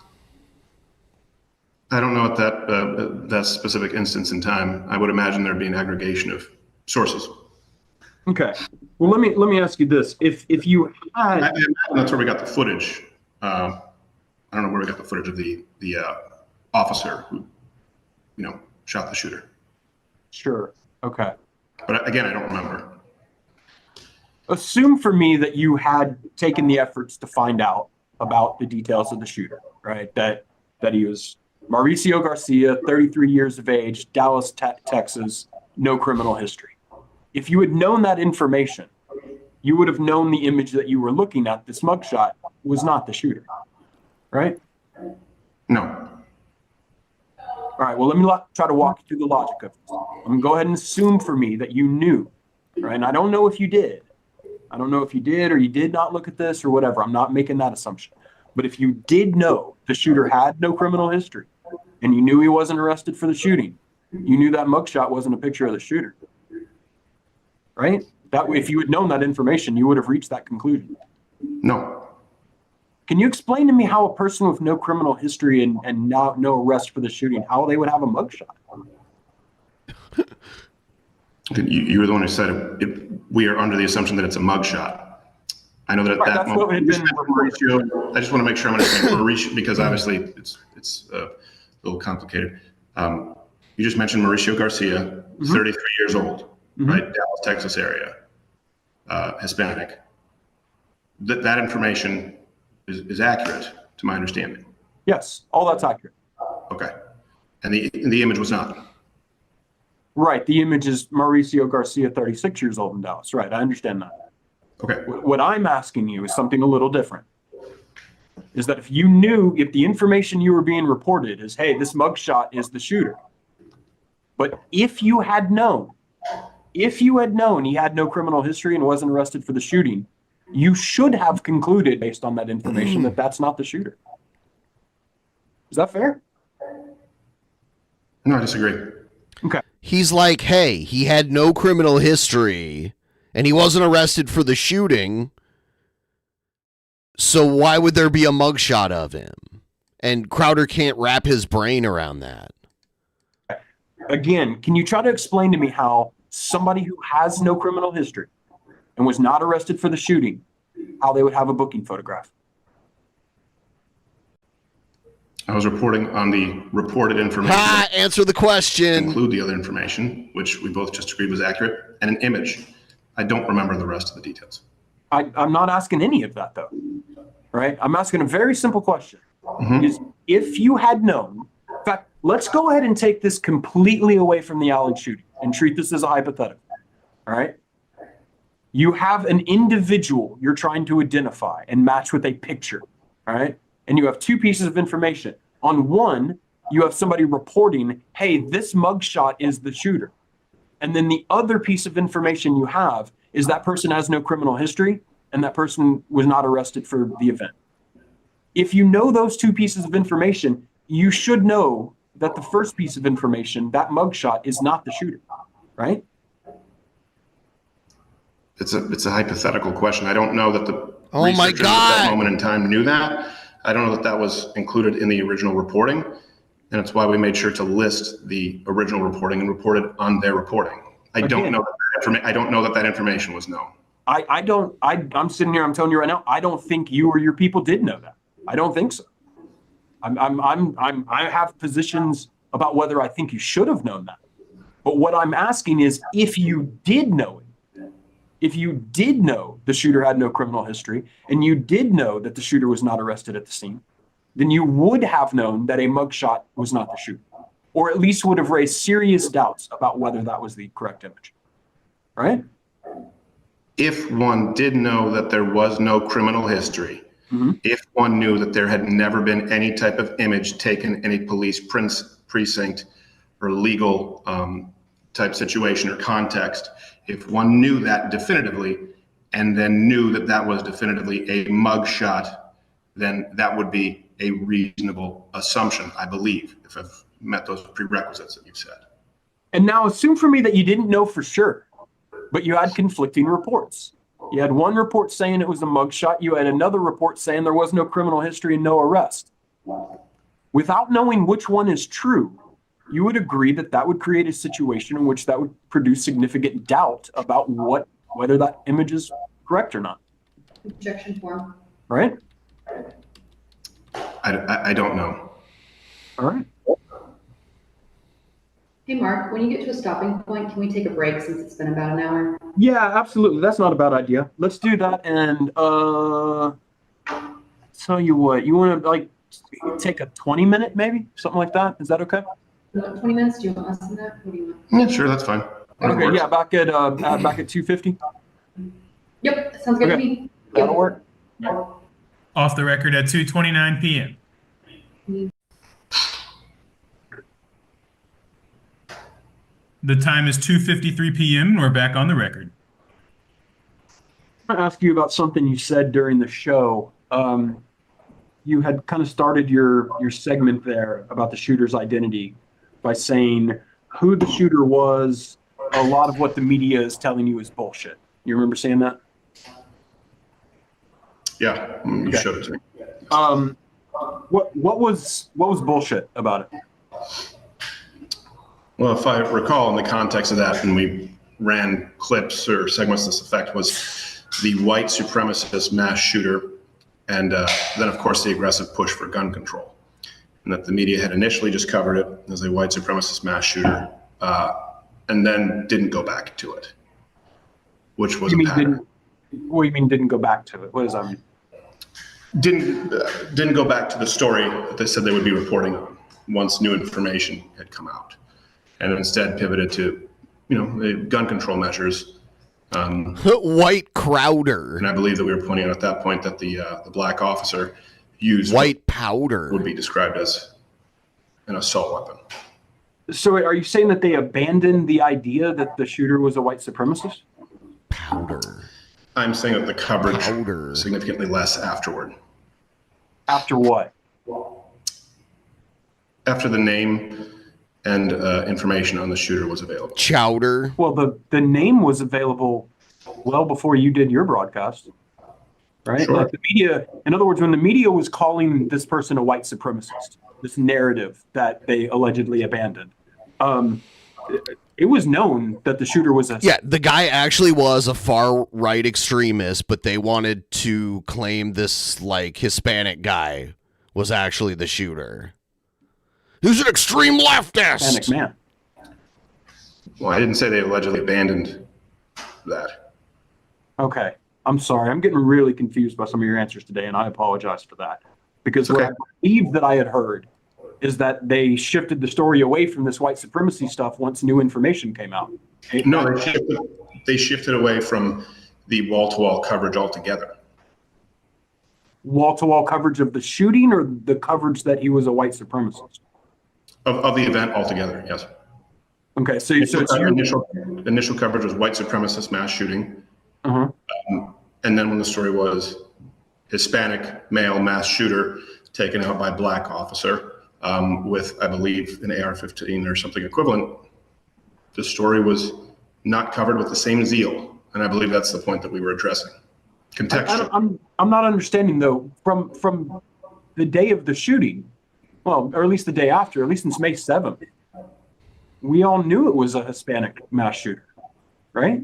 I don't know at that specific instance in time. I would imagine there'd be an aggregation of sources. Okay. Well, let me ask you this: if you had, I imagine that's where we got the footage. I don't know where we got the footage of the officer who, shot the shooter. Sure. Okay. But again, I don't remember. Assume for me that you had taken the efforts to find out about the details of the shooter, right? That he was Mauricio Garcia, 33 years of age, Dallas, Texas, no criminal history. If you had known that information, you would have known the image that you were looking at, this mugshot, was not the shooter, right? No. All right, well, let me try to walk you through the logic of this. I'm going to go ahead and assume for me that you knew, right? And I don't know if you did. I don't know if you did or you did not look at this or whatever. I'm not making that assumption. But if you did know the shooter had no criminal history and you knew he wasn't arrested for the shooting, you knew that mugshot wasn't a picture of the shooter, right? That way, if you had known that information, you would have reached that conclusion. No. Can you explain to me how a person with no criminal history and no arrest for the shooting, how they would have a mugshot? You were the one who said we are under the assumption that it's a mugshot. I know that at that moment, Mauricio, I just want to make sure I'm understanding Mauricio, because obviously it's a little complicated. You just mentioned Mauricio Garcia, 33 years old, right? Dallas, Texas area, Hispanic. That information is accurate to my understanding. Yes, all that's accurate. Okay. And the image was not. Right. The image is Mauricio Garcia, 36 years old in Dallas. Right. I understand that. Okay. What I'm asking you is something a little different. Is that if the information you were being reported is, hey, this mugshot is the shooter. But if you had known he had no criminal history and wasn't arrested for the shooting, you should have concluded based on that information that that's not the shooter. Is that fair? No, I disagree. Okay. He's like, hey, he had no criminal history and he wasn't arrested for the shooting. So why would there be a mugshot of him? And Crowder can't wrap his brain around that. Again, can you try to explain to me how somebody who has no criminal history and was not arrested for the shooting, how they would have a booking photograph? I was reporting on the reported information. Answer the question. Include the other information, which we both just agreed was accurate, and an image. I don't remember the rest of the details. I'm not asking any of that, though, right? I'm asking a very simple question. Is if you had known, in fact, let's go ahead and take this completely away from the Allen shooting and treat this as a hypothetical, all right? You have an individual you're trying to identify and match with a picture, all right? And you have two pieces of information. On one, you have somebody reporting, hey, this mugshot is the shooter. And then the other piece of information you have is that person has no criminal history and that person was not arrested for the event. If you know those two pieces of information, you should know that the first piece of information, that mugshot, is not the shooter, right? It's a hypothetical question. I don't know that the researchers at that moment in time knew that. I don't know that that was included in the original reporting, and it's why we made sure to list the original reporting and report it on their reporting. I don't know that information was known. I'm sitting here, I'm telling you right now, I don't think you or your people did know that. I don't think so. I have positions about whether I think you should have known that. But what I'm asking is, if you did know it, if you did know the shooter had no criminal history and you did know that the shooter was not arrested at the scene, then you would have known that a mugshot was not the shooter, or at least would have raised serious doubts about whether that was the correct image, right? If one did know that there was no criminal history, if one knew that there had never been any type of image taken in a police precinct or legal type situation or context, if one knew that definitively and then knew that that was definitively a mugshot, then that would be a reasonable assumption, I believe, if I've met those prerequisites that you've said. And now assume for me that you didn't know for sure, but you had conflicting reports. You had one report saying it was a mugshot. You had another report saying there was no criminal history and no arrest. Without knowing which one is true, you would agree that that would create a situation in which that would produce significant doubt about whether that image is correct or not. Objection form. Right? I don't know. All right. Hey, Mark, when you get to a stopping point, can we take a break since it's been about an hour? Yeah, absolutely. That's not a bad idea. Let's do that. And tell you what, you want to like take a 20-minute maybe? Something like that? Is that okay? 20 minutes? Do you want less than that? What do you want? Yeah, sure, that's fine. Okay, yeah, back at 2:50. Yep, that sounds good to me. That'll work. Off the record at 2:29 p.m. The time is 2:53 p.m. We're back on the record. I want to ask you about something you said during the show. You had kind of started your segment there about the shooter's identity by saying who the shooter was. A lot of what the media is telling you is bullshit. You remember saying that? Yeah, you showed it to me. What was bullshit about it? Well, if I recall in the context of that, and we ran clips or segments to this effect, was the white supremacist mass shooter, and then of course the aggressive push for gun control. And that the media had initially just covered it as a white supremacist mass shooter, and then didn't go back to it, which was a pattern. What do you mean didn't go back to it? What does that mean? Didn't go back to the story that they said they would be reporting on once new information had come out, and instead pivoted to, the gun control measures. White Crowder. And I believe that we were pointing out at that point that the black officer used white powder would be described as an assault weapon. So are you saying that they abandoned the idea that the shooter was a white supremacist? Powder. I'm saying that the coverage Powder. significantly less afterward. After what? After the name and information on the shooter was available. Chowder. Well, the name was available well before you did your broadcast, right? Sure. Like the media, in other words, when the media was calling this person a white supremacist, this narrative that they allegedly abandoned, it was known that the shooter was a... Yeah, the guy actually was a far-right extremist, but they wanted to claim this, like, Hispanic guy was actually the shooter. Who's an extreme leftist? Hispanic man. Well, I didn't say they allegedly abandoned that. Okay. I'm sorry. I'm getting really confused by some of your answers today, and I apologize for that. Because what I believe that I had heard is that they shifted the story away from this white supremacy stuff once new information came out. No, they shifted away from the wall-to-wall coverage altogether. Wall-to-wall coverage of the shooting, or the coverage that he was a white supremacist? Of the event altogether, yes. Okay, so it's your initial coverage was white supremacist mass shooting. Uh-huh. And then when the story was Hispanic male mass shooter taken out by black officer with, I believe, an AR-15 or something equivalent, the story was not covered with the same zeal. And I believe that's the point that we were addressing. Contextual. I'm not understanding, though, from the day of the shooting, well, or at least the day after, at least since May 7th, we all knew it was a Hispanic mass shooter, right?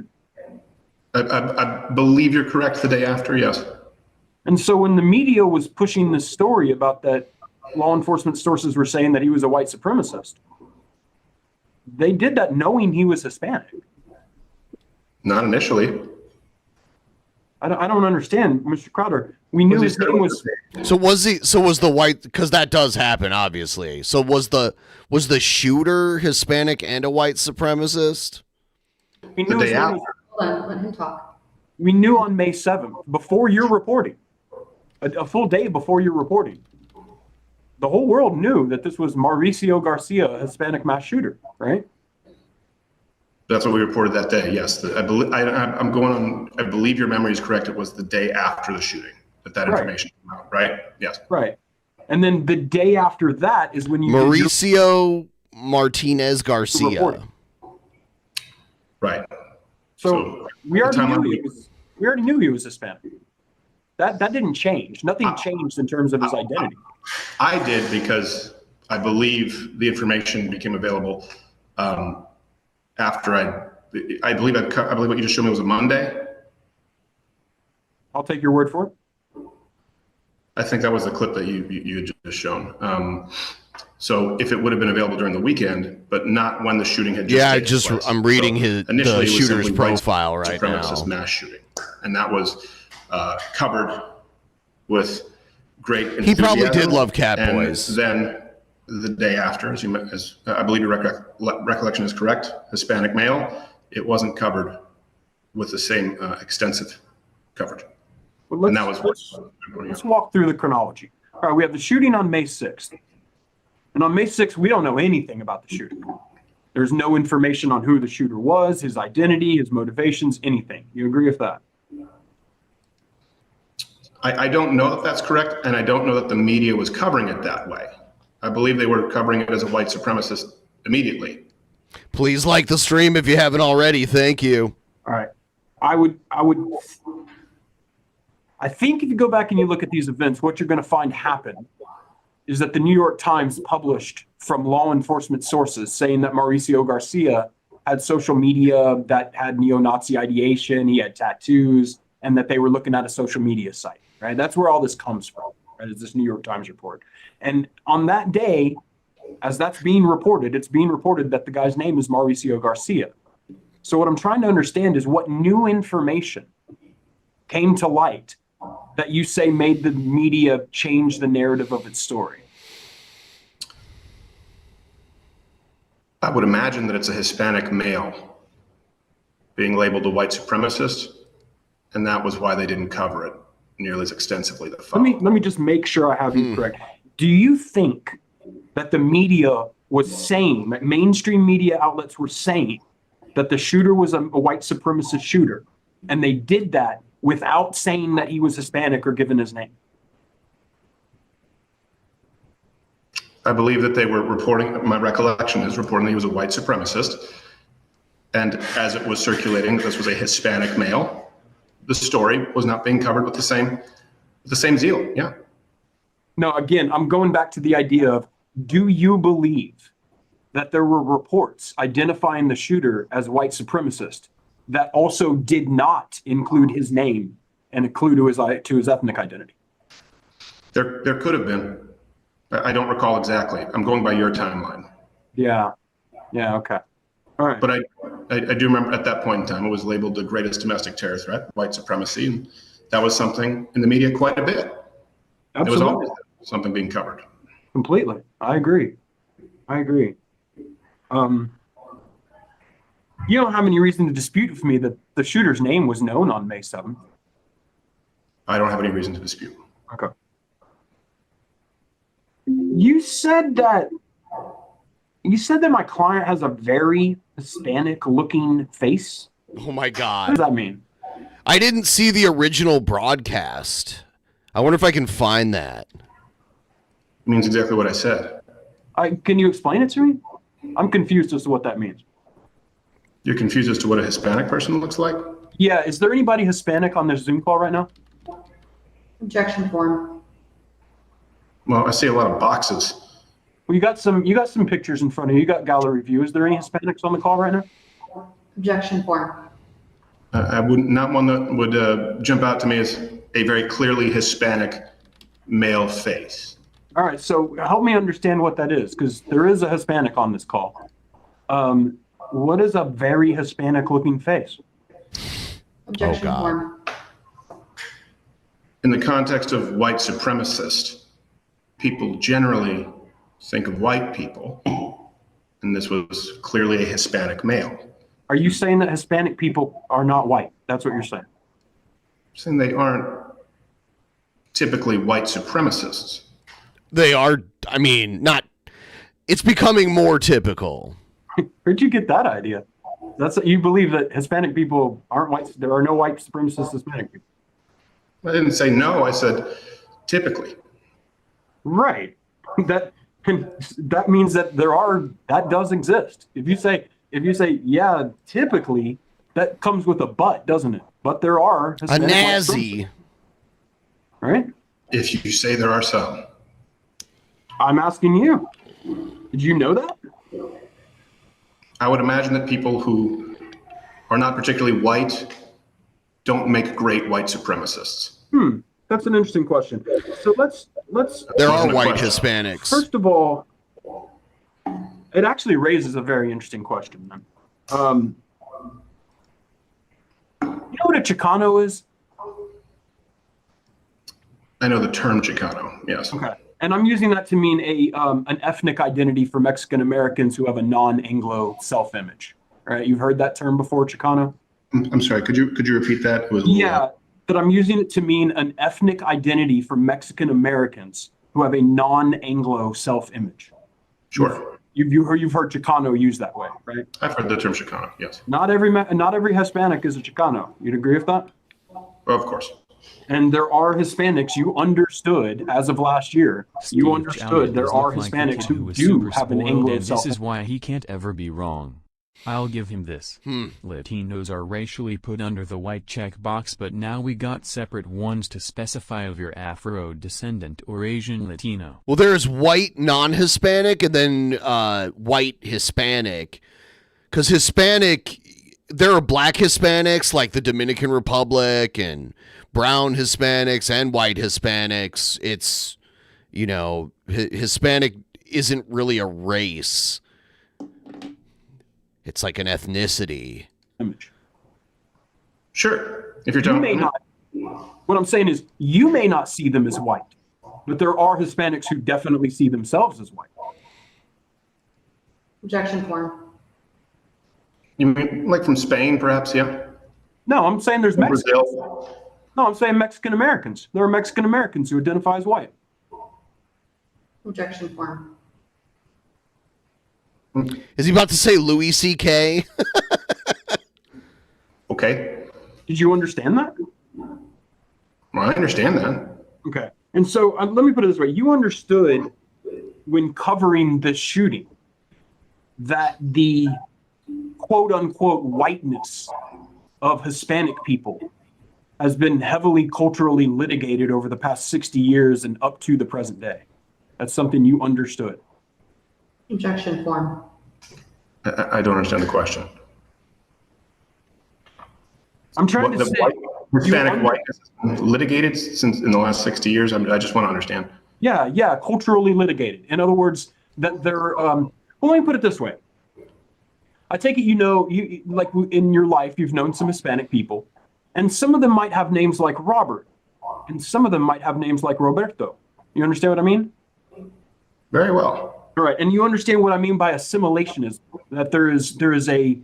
I believe you're correct the day after, yes. And so when the media was pushing this story about that law enforcement sources were saying that he was a white supremacist, they did that knowing he was Hispanic. Not initially. I don't understand, Mr. Crowder. We knew his name was... So was the white, because that does happen, obviously. So was the shooter Hispanic and a white supremacist? We knew his name was... Hold on, let him talk. We knew on May 7th, before your reporting, a full day before your reporting, the whole world knew that this was Mauricio Garcia, a Hispanic mass shooter, right? That's what we reported that day. Yes, I believe your memory is correct. It was the day after the shooting that information came out, right? Yes. Right. And then the day after that is when you Mauricio Martinez Garcia. Right. So we already knew he was Hispanic. That didn't change. Nothing changed in terms of his identity. I did, because I believe the information became available after I believe what you just showed me was a Monday. I'll take your word for it. I think that was the clip that you had just shown. So if it would have been available during the weekend, but not when the shooting had just taken place. I'm reading the shooter's profile right now. Supremacist mass shooting, and that was covered with great enthusiasm. He probably did love Cat Boys. Then the day after, as I believe your recollection is correct, Hispanic male, it wasn't covered with the same extensive coverage. Well, let's walk through the chronology. All right, we have the shooting on May 6th. And on May 6th, we don't know anything about the shooter. There's no information on who the shooter was, his identity, his motivations, anything. You agree with that? I don't know that that's correct, and I don't know that the media was covering it that way. I believe they were covering it as a white supremacist immediately. Please like the stream if you haven't already. Thank you. All right. I think if you go back and you look at these events, what you're going to find happen is that the New York Times published from law enforcement sources saying that Mauricio Garcia had social media that had neo-Nazi ideation, he had tattoos, and that they were looking at a social media site, right? That's where all this comes from, right? Is this New York Times report. And on that day, as that's being reported, it's being reported that the guy's name is Mauricio Garcia. So what I'm trying to understand is what new information came to light that you say made the media change the narrative of its story? I would imagine that it's a Hispanic male being labeled a white supremacist, and that was why they didn't cover it nearly as extensively. Let me just make sure I have you correct. Do you think that the media was saying, that mainstream media outlets were saying that the shooter was a white supremacist shooter, and they did that without saying that he was Hispanic or given his name? I believe that they were reporting, my recollection is reporting that he was a white supremacist. And as it was circulating, this was a Hispanic male. The story was not being covered with the same zeal. Yeah. No, again, I'm going back to the idea of, do you believe that there were reports identifying the shooter as white supremacist that also did not include his name and a clue to his ethnic identity? There could have been. I don't recall exactly. I'm going by your timeline. Yeah. Yeah. Okay. All right. But I do remember at that point in time, it was labeled the greatest domestic terror threat, white supremacy. And that was something in the media quite a bit. Absolutely. It was always something being covered. Completely. I agree. You don't have any reason to dispute with me that the shooter's name was known on May 7th. I don't have any reason to dispute. Okay. You said that my client has a very Hispanic looking face. Oh my God. What does that mean? I didn't see the original broadcast. I wonder if I can find that. It means exactly what I said. Can you explain it to me? I'm confused as to what that means. You're confused as to what a Hispanic person looks like? Yeah. Is there anybody Hispanic on this Zoom call right now? Objection form. Well, I see a lot of boxes. Well, you got some pictures in front of you. You got gallery view. Is there any Hispanics on the call right now? Objection form. I wouldn't, not one that would jump out to me as a very clearly Hispanic male face. All right, so help me understand what that is, because there is a Hispanic on this call. What is a very Hispanic-looking face? Objection form. In the context of white supremacist, people generally think of white people, and this was clearly a Hispanic male. Are you saying that Hispanic people are not white? That's what you're saying? I'm saying they aren't typically white supremacists. They are, I mean, not, it's becoming more typical. Where'd you get that idea? You believe that Hispanic people aren't white, there are no white supremacist Hispanic people? I didn't say no, I said typically. Right. That means that that does exist. If you say, yeah, typically, that comes with a but, doesn't it? But there are Hispanic a Nazi. Right? If you say there are some. I'm asking you. Did you know that? I would imagine that people who are not particularly white don't make great white supremacists. That's an interesting question. So let's. There are white Hispanics. First of all, it actually raises a very interesting question. You know what a Chicano is? I know the term Chicano, yes. Okay. And I'm using that to mean an ethnic identity for Mexican Americans who have a non-Anglo self-image. Right? You've heard that term before, Chicano? I'm sorry. Could you repeat that? It was that I'm using it to mean an ethnic identity for Mexican Americans who have a non-Anglo self-image. Sure. You've heard Chicano used that way, right? I've heard the term Chicano. Yes. Not every Hispanic is a Chicano. You'd agree with that? Well, of course. And there are Hispanics, you understood as of last year, you understood there are Hispanics who do have an Anglo self. This is why he can't ever be wrong. I'll give him this. Latinos are racially put under the white check box, but now we got separate ones to specify if you're Afro-descendant or Asian Latino. Well, there's white non-Hispanic and then white Hispanic. Because Hispanic, there are black Hispanics like the Dominican Republic and brown Hispanics and white Hispanics. It's, Hispanic isn't really a race. It's like an ethnicity. Sure. If you're talking, what I'm saying is you may not see them as white, but there are Hispanics who definitely see themselves as white. Objection form. You mean like from Spain, perhaps? Yeah. No, I'm saying there's Mexicans. Brazil. No, I'm saying Mexican Americans. There are Mexican Americans who identify as white. Objection form. Is he about to say Louis C.K.? Okay. Did you understand that? Well, I understand that. Okay. And so let me put it this way. You understood when covering the shooting that the quote unquote whiteness of Hispanic people has been heavily culturally litigated over the past 60 years and up to the present day. That's something you understood. Objection form. I don't understand the question. I'm trying to say Hispanic whiteness has been litigated since in the last 60 years. I just want to understand. Yeah, culturally litigated. In other words, that they're well, let me put it this way. I take it you like in your life you've known some Hispanic people, and some of them might have names like Robert, and some of them might have names like Roberto. You understand what I mean? Very well. All right, and you understand what I mean by assimilationism, that there is a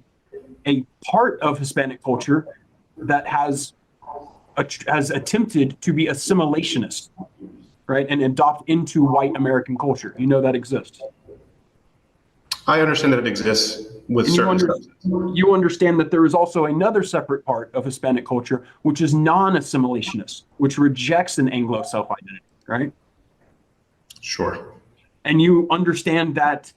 part of Hispanic culture that has attempted to be assimilationist, right, and adopt into white American culture. You know that exists. I understand that it exists with certain substances. You understand that there is also another separate part of Hispanic culture, which is non-assimilationist, which rejects an Anglo self-identity, right? Sure. And you understand that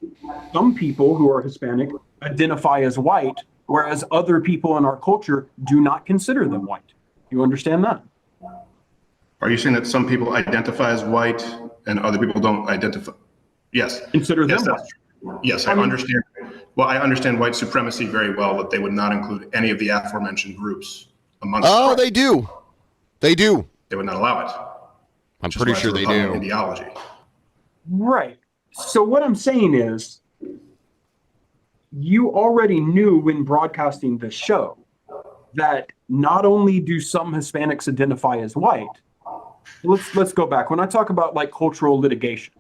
some people who are Hispanic identify as white, whereas other people in our culture do not consider them white. You understand that? Are you saying that some people identify as white and other people don't identify? Yes. Consider them white. Yes, I understand. Well, I understand white supremacy very well, that they would not include any of the aforementioned groups amongst. Oh, they do. They do. They would not allow it. I'm pretty sure they do. Ideology. Right. So what I'm saying is, you already knew when broadcasting this show that not only do some Hispanics identify as white. Let's go back. When I talk about like cultural litigation,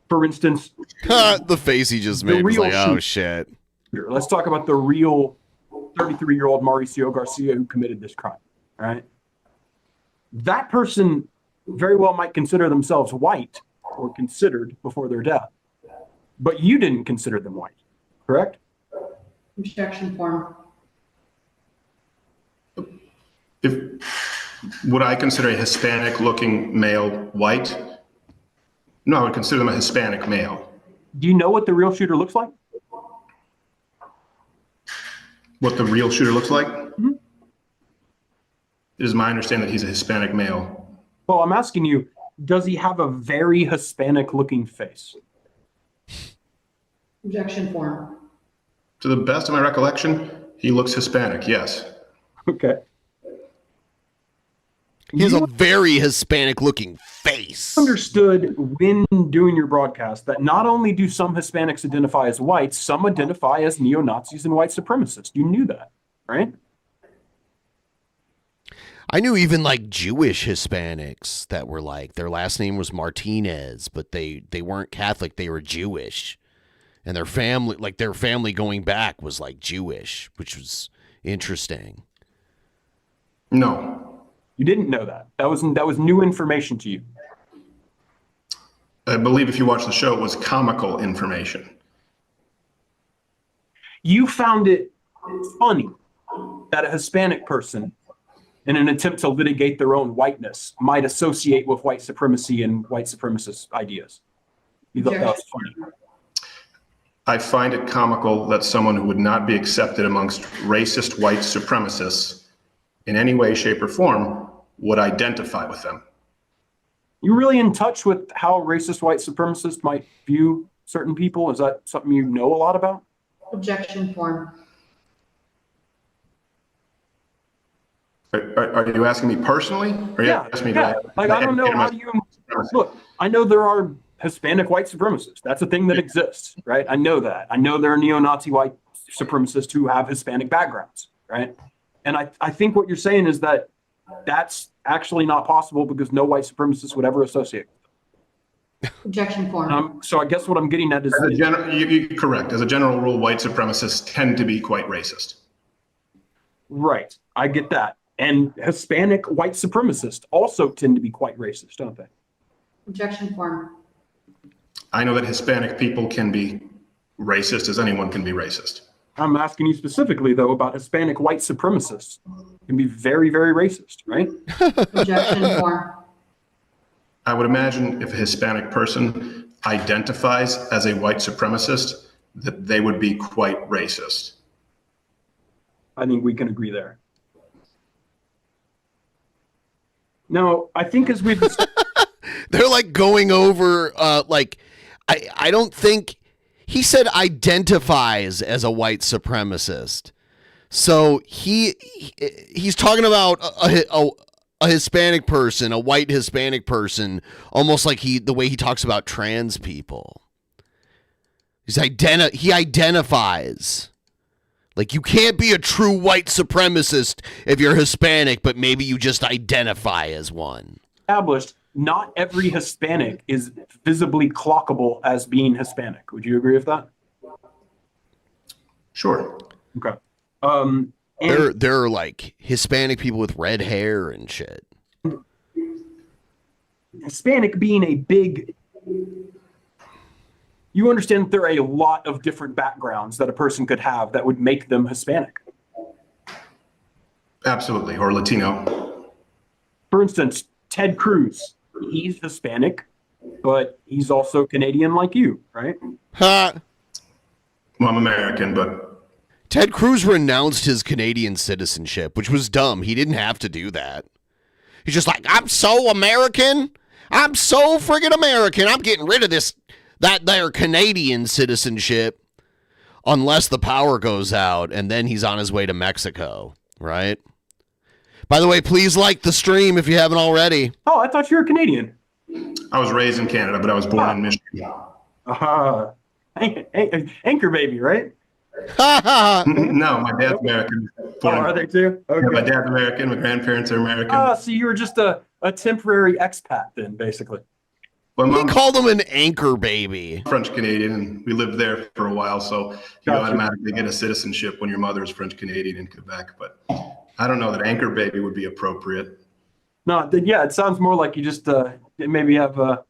for instance, the face he just made was like, oh shit. Let's talk about the real 33-year-old Mauricio Garcia who committed this crime, right? That person very well might consider themselves white or considered before their death, but you didn't consider them white, correct? Objection form. Would I consider a Hispanic-looking male white? No, I would consider them a Hispanic male. Do you know what the real shooter looks like? What the real shooter looks like? Mm-hmm. It is my understanding that he's a Hispanic male. Well, I'm asking you, does he have a very Hispanic-looking face? Objection form. To the best of my recollection, he looks Hispanic, yes. Okay. He has a very Hispanic-looking face. Understood when doing your broadcast that not only do some Hispanics identify as white, some identify as neo-Nazis and white supremacists. You knew that, right? I knew even like Jewish Hispanics that were like, their last name was Martinez, but they weren't Catholic, they were Jewish. And their family going back was like Jewish, which was interesting. No. You didn't know that. That was new information to you. I believe if you watch the show, it was comical information. You found it funny that a Hispanic person, in an attempt to litigate their own whiteness, might associate with white supremacy and white supremacist ideas. You thought that was funny. I find it comical that someone who would not be accepted amongst racist white supremacists in any way, shape, or form would identify with them. You really in touch with how racist white supremacists might view certain people? Is that something you know a lot about? Objection form. Are you asking me personally? Or Yeah. Like, I don't know how you look. I know there are Hispanic white supremacists. That's a thing that exists, right? I know that. I know there are neo-Nazi white supremacists who have Hispanic backgrounds, right? And I think what you're saying is that that's actually not possible because no white supremacist would ever associate. Objection form. So I guess what I'm getting at is you're correct. As a general rule, white supremacists tend to be quite racist. Right. I get that. And Hispanic white supremacists also tend to be quite racist, don't they? Objection form. I know that Hispanic people can be racist as anyone can be racist. I'm asking you specifically, though, about Hispanic white supremacists. It can be very, very racist, right? Objection 4. I would imagine if a Hispanic person identifies as a white supremacist, that they would be quite racist. I think we can agree there. No, I think as we've They're like going over, I don't think he said identifies as a white supremacist. So he's talking about a Hispanic person, a white Hispanic person, almost like the way he talks about trans people. He identifies. Like, you can't be a true white supremacist if you're Hispanic, but maybe you just identify as one. Established, not every Hispanic is visibly clockable as being Hispanic. Would you agree with that? Sure. Okay. There are like Hispanic people with red hair and shit. Hispanic being a big, you understand that there are a lot of different backgrounds that a person could have that would make them Hispanic. Absolutely. Or Latino. For instance, Ted Cruz, he's Hispanic, but he's also Canadian like you, right? Ha! Well, I'm American, but Ted Cruz renounced his Canadian citizenship, which was dumb. He didn't have to do that. He's just like, I'm so American. I'm so friggin' American. I'm getting rid of that there Canadian citizenship unless the power goes out, and then he's on his way to Mexico, right? By the way, please like the stream if you haven't already. Oh, I thought you were Canadian. I was raised in Canada, but I was born in Michigan. Anchor baby, right? No, my dad's American. Are they too? Okay. Yeah, my dad's American. My grandparents are American. Oh, so you were just a temporary expat then, basically. He called him an anchor baby. French Canadian, and we lived there for a while, so you automatically get a citizenship when your mother is French Canadian in Quebec. But I don't know that anchor baby would be appropriate. No, yeah, it sounds more like you just maybe have a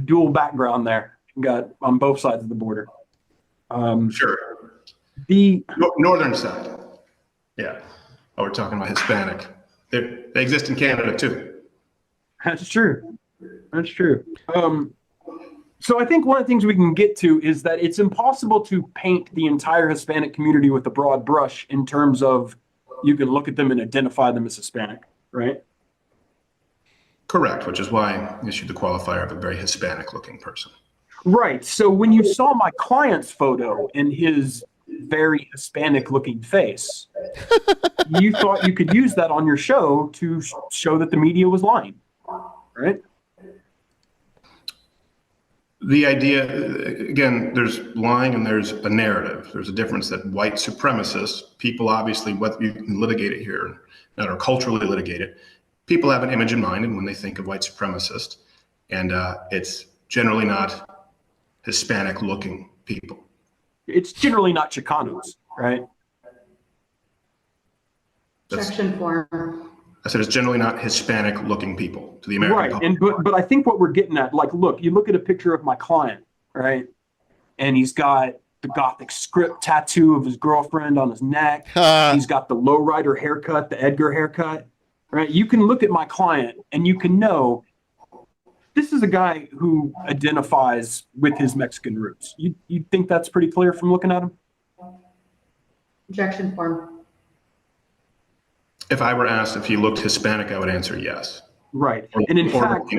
dual background there. You got on both sides of the border. Sure. The northern side. Yeah. Oh, we're talking about Hispanic. They exist in Canada too. That's true. That's true. So I think one of the things we can get to is that it's impossible to paint the entire Hispanic community with a broad brush in terms of you can look at them and identify them as Hispanic, right? Correct, which is why I issued the qualifier of a very Hispanic looking person. Right. So when you saw my client's photo and his very Hispanic looking face, you thought you could use that on your show to show that the media was lying, right? The idea, again, there's lying and there's a narrative. There's a difference that white supremacists, people obviously, whether you can litigate it here or culturally litigate it, people have an image in mind and when they think of white supremacist, and it's generally not Hispanic looking people. It's generally not Chicanos, right? Section 4. I said it's generally not Hispanic looking people to the American right. public. And but I think what we're getting at, like, look, you look at a picture of my client, right? And he's got the Gothic script tattoo of his girlfriend on his neck. He's got the lowrider haircut, the Edgar haircut, right? You can look at my client and you can know this is a guy who identifies with his Mexican roots. You think that's pretty clear from looking at him? Objection 4. If I were asked if he looked Hispanic, I would answer yes. Right. And in fact,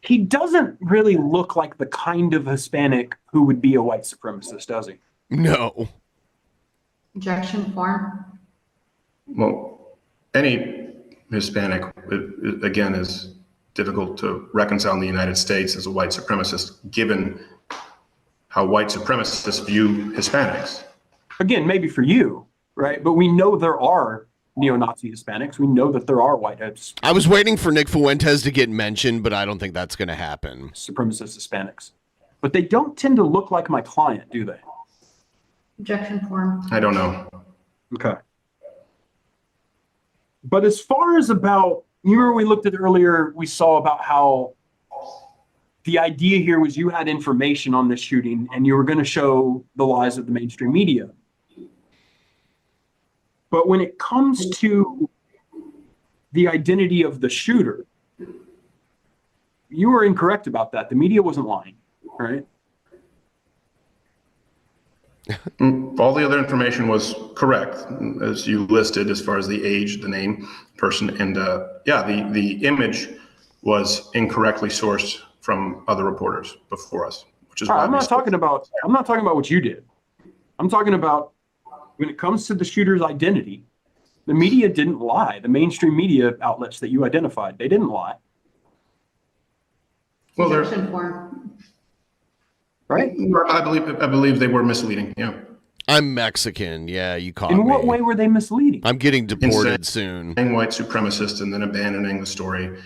he doesn't really look like the kind of Hispanic who would be a white supremacist, does he? No. Objection 4. Well, any Hispanic, again, is difficult to reconcile in the United States as a white supremacist, given how white supremacists view Hispanics. Again, maybe for you, right? But we know there are neo-Nazi Hispanics. We know that there are whiteheads. I was waiting for Nick Fuentes to get mentioned, but I don't think that's going to happen. Supremacist Hispanics. But they don't tend to look like my client, do they? Objection 4. I don't know. Okay. But as far as about, you remember we looked at earlier, we saw about how the idea here was you had information on this shooting and you were going to show the lies of the mainstream media. But when it comes to the identity of the shooter, you were incorrect about that. The media wasn't lying, right? All the other information was correct, as you listed, as far as the age, the name, person, and the image was incorrectly sourced from other reporters before us, which is why I'm not talking about what you did. I'm talking about when it comes to the shooter's identity, the media didn't lie. The mainstream media outlets that you identified, they didn't lie. Well, right? I believe they were misleading. Yeah. I'm Mexican. Yeah, you caught me. In what way were they misleading? I'm getting deported soon. Saying white supremacist and then abandoning the story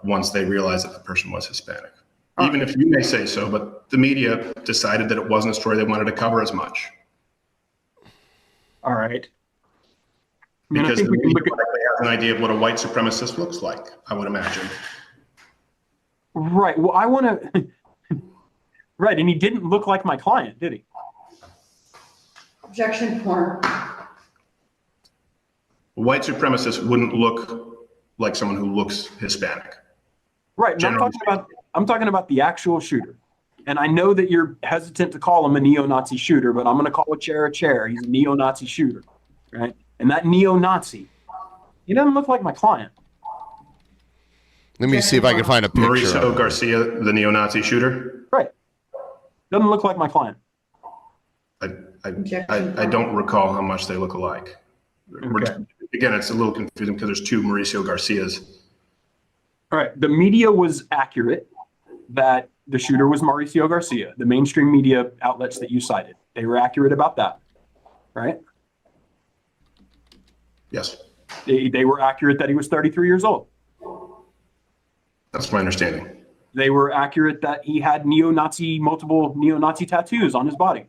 once they realized that the person was Hispanic. Even if you may say so, but the media decided that it wasn't a story they wanted to cover as much. All right. Because the media likely has an idea of what a white supremacist looks like, I would imagine. Right. Well, I want to. Right. And he didn't look like my client, did he? Objection form. A white supremacist wouldn't look like someone who looks Hispanic. Right. And I'm talking about the actual shooter. And I know that you're hesitant to call him a neo-Nazi shooter, but I'm going to call a chair a chair. He's a neo-Nazi shooter, right? And that neo-Nazi, he doesn't look like my client. Let me see if I can find a picture. Mauricio Garcia, the neo-Nazi shooter? Right. Doesn't look like my client. I don't recall how much they look alike. Okay. Again, it's a little confusing because there's two Mauricio Garcias. All right. The media was accurate that the shooter was Mauricio Garcia. The mainstream media outlets that you cited, they were accurate about that, right? Yes. They were accurate that he was 33 years old. That's my understanding. They were accurate that he had multiple neo-Nazi tattoos on his body.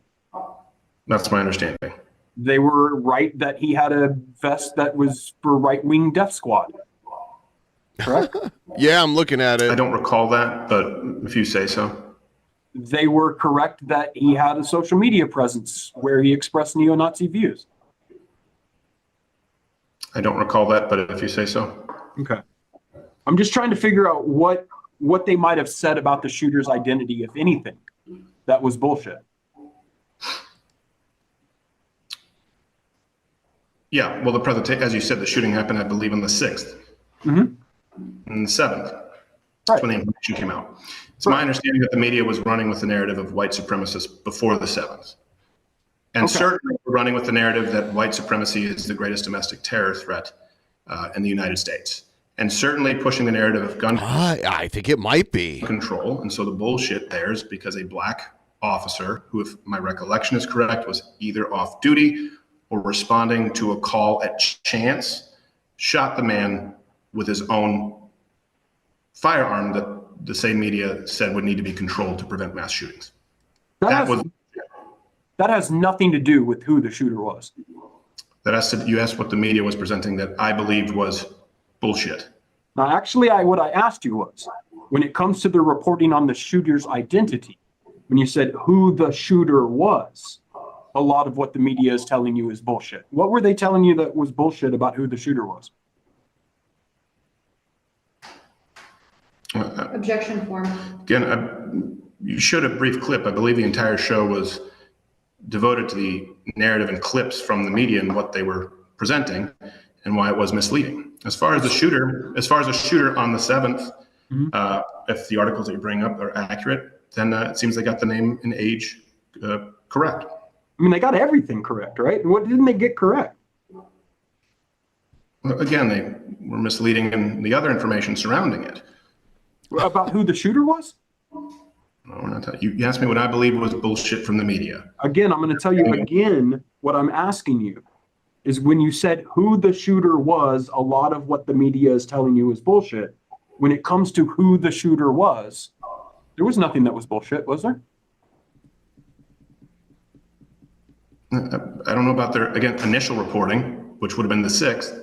That's my understanding. They were right that he had a vest that was for right-wing death squad. Correct? Yeah, I'm looking at it. I don't recall that, but if you say so. They were correct that he had a social media presence where he expressed neo-Nazi views. I don't recall that, but if you say so. Okay. I'm just trying to figure out what they might have said about the shooter's identity, if anything, that was bullshit. Yeah, well, as you said, the shooting happened, I believe, on the 6th. Mm-hmm. And the 7th. Right. That's when the information came out. It's my understanding that the media was running with the narrative of white supremacists before the 7th. And certainly running with the narrative that white supremacy is the greatest domestic terror threat in the United States. And certainly pushing the narrative of gun I think it might be control. And so the bullshit there is because a black officer, who, if my recollection is correct, was either off duty or responding to a call at chance, shot the man with his own firearm that the same media said would need to be controlled to prevent mass shootings. That has nothing to do with who the shooter was. You asked what the media was presenting that I believed was bullshit. Now, actually, what I asked you was, when it comes to the reporting on the shooter's identity, when you said who the shooter was, a lot of what the media is telling you is bullshit. What were they telling you that was bullshit about who the shooter was? Objection form. Again, you showed a brief clip. I believe the entire show was devoted to the narrative and clips from the media and what they were presenting and why it was misleading. As far as the shooter on the 7th, if the articles that you bring up are accurate, then it seems they got the name and age correct. I mean, they got everything correct, right? What didn't they get correct? Again, they were misleading in the other information surrounding it. About who the shooter was? No, we're not telling you. You asked me what I believe was bullshit from the media. Again, I'm going to tell you again what I'm asking you is when you said who the shooter was, a lot of what the media is telling you is bullshit. When it comes to who the shooter was, there was nothing that was bullshit, was there? I don't know about their, again, initial reporting, which would have been the 6th.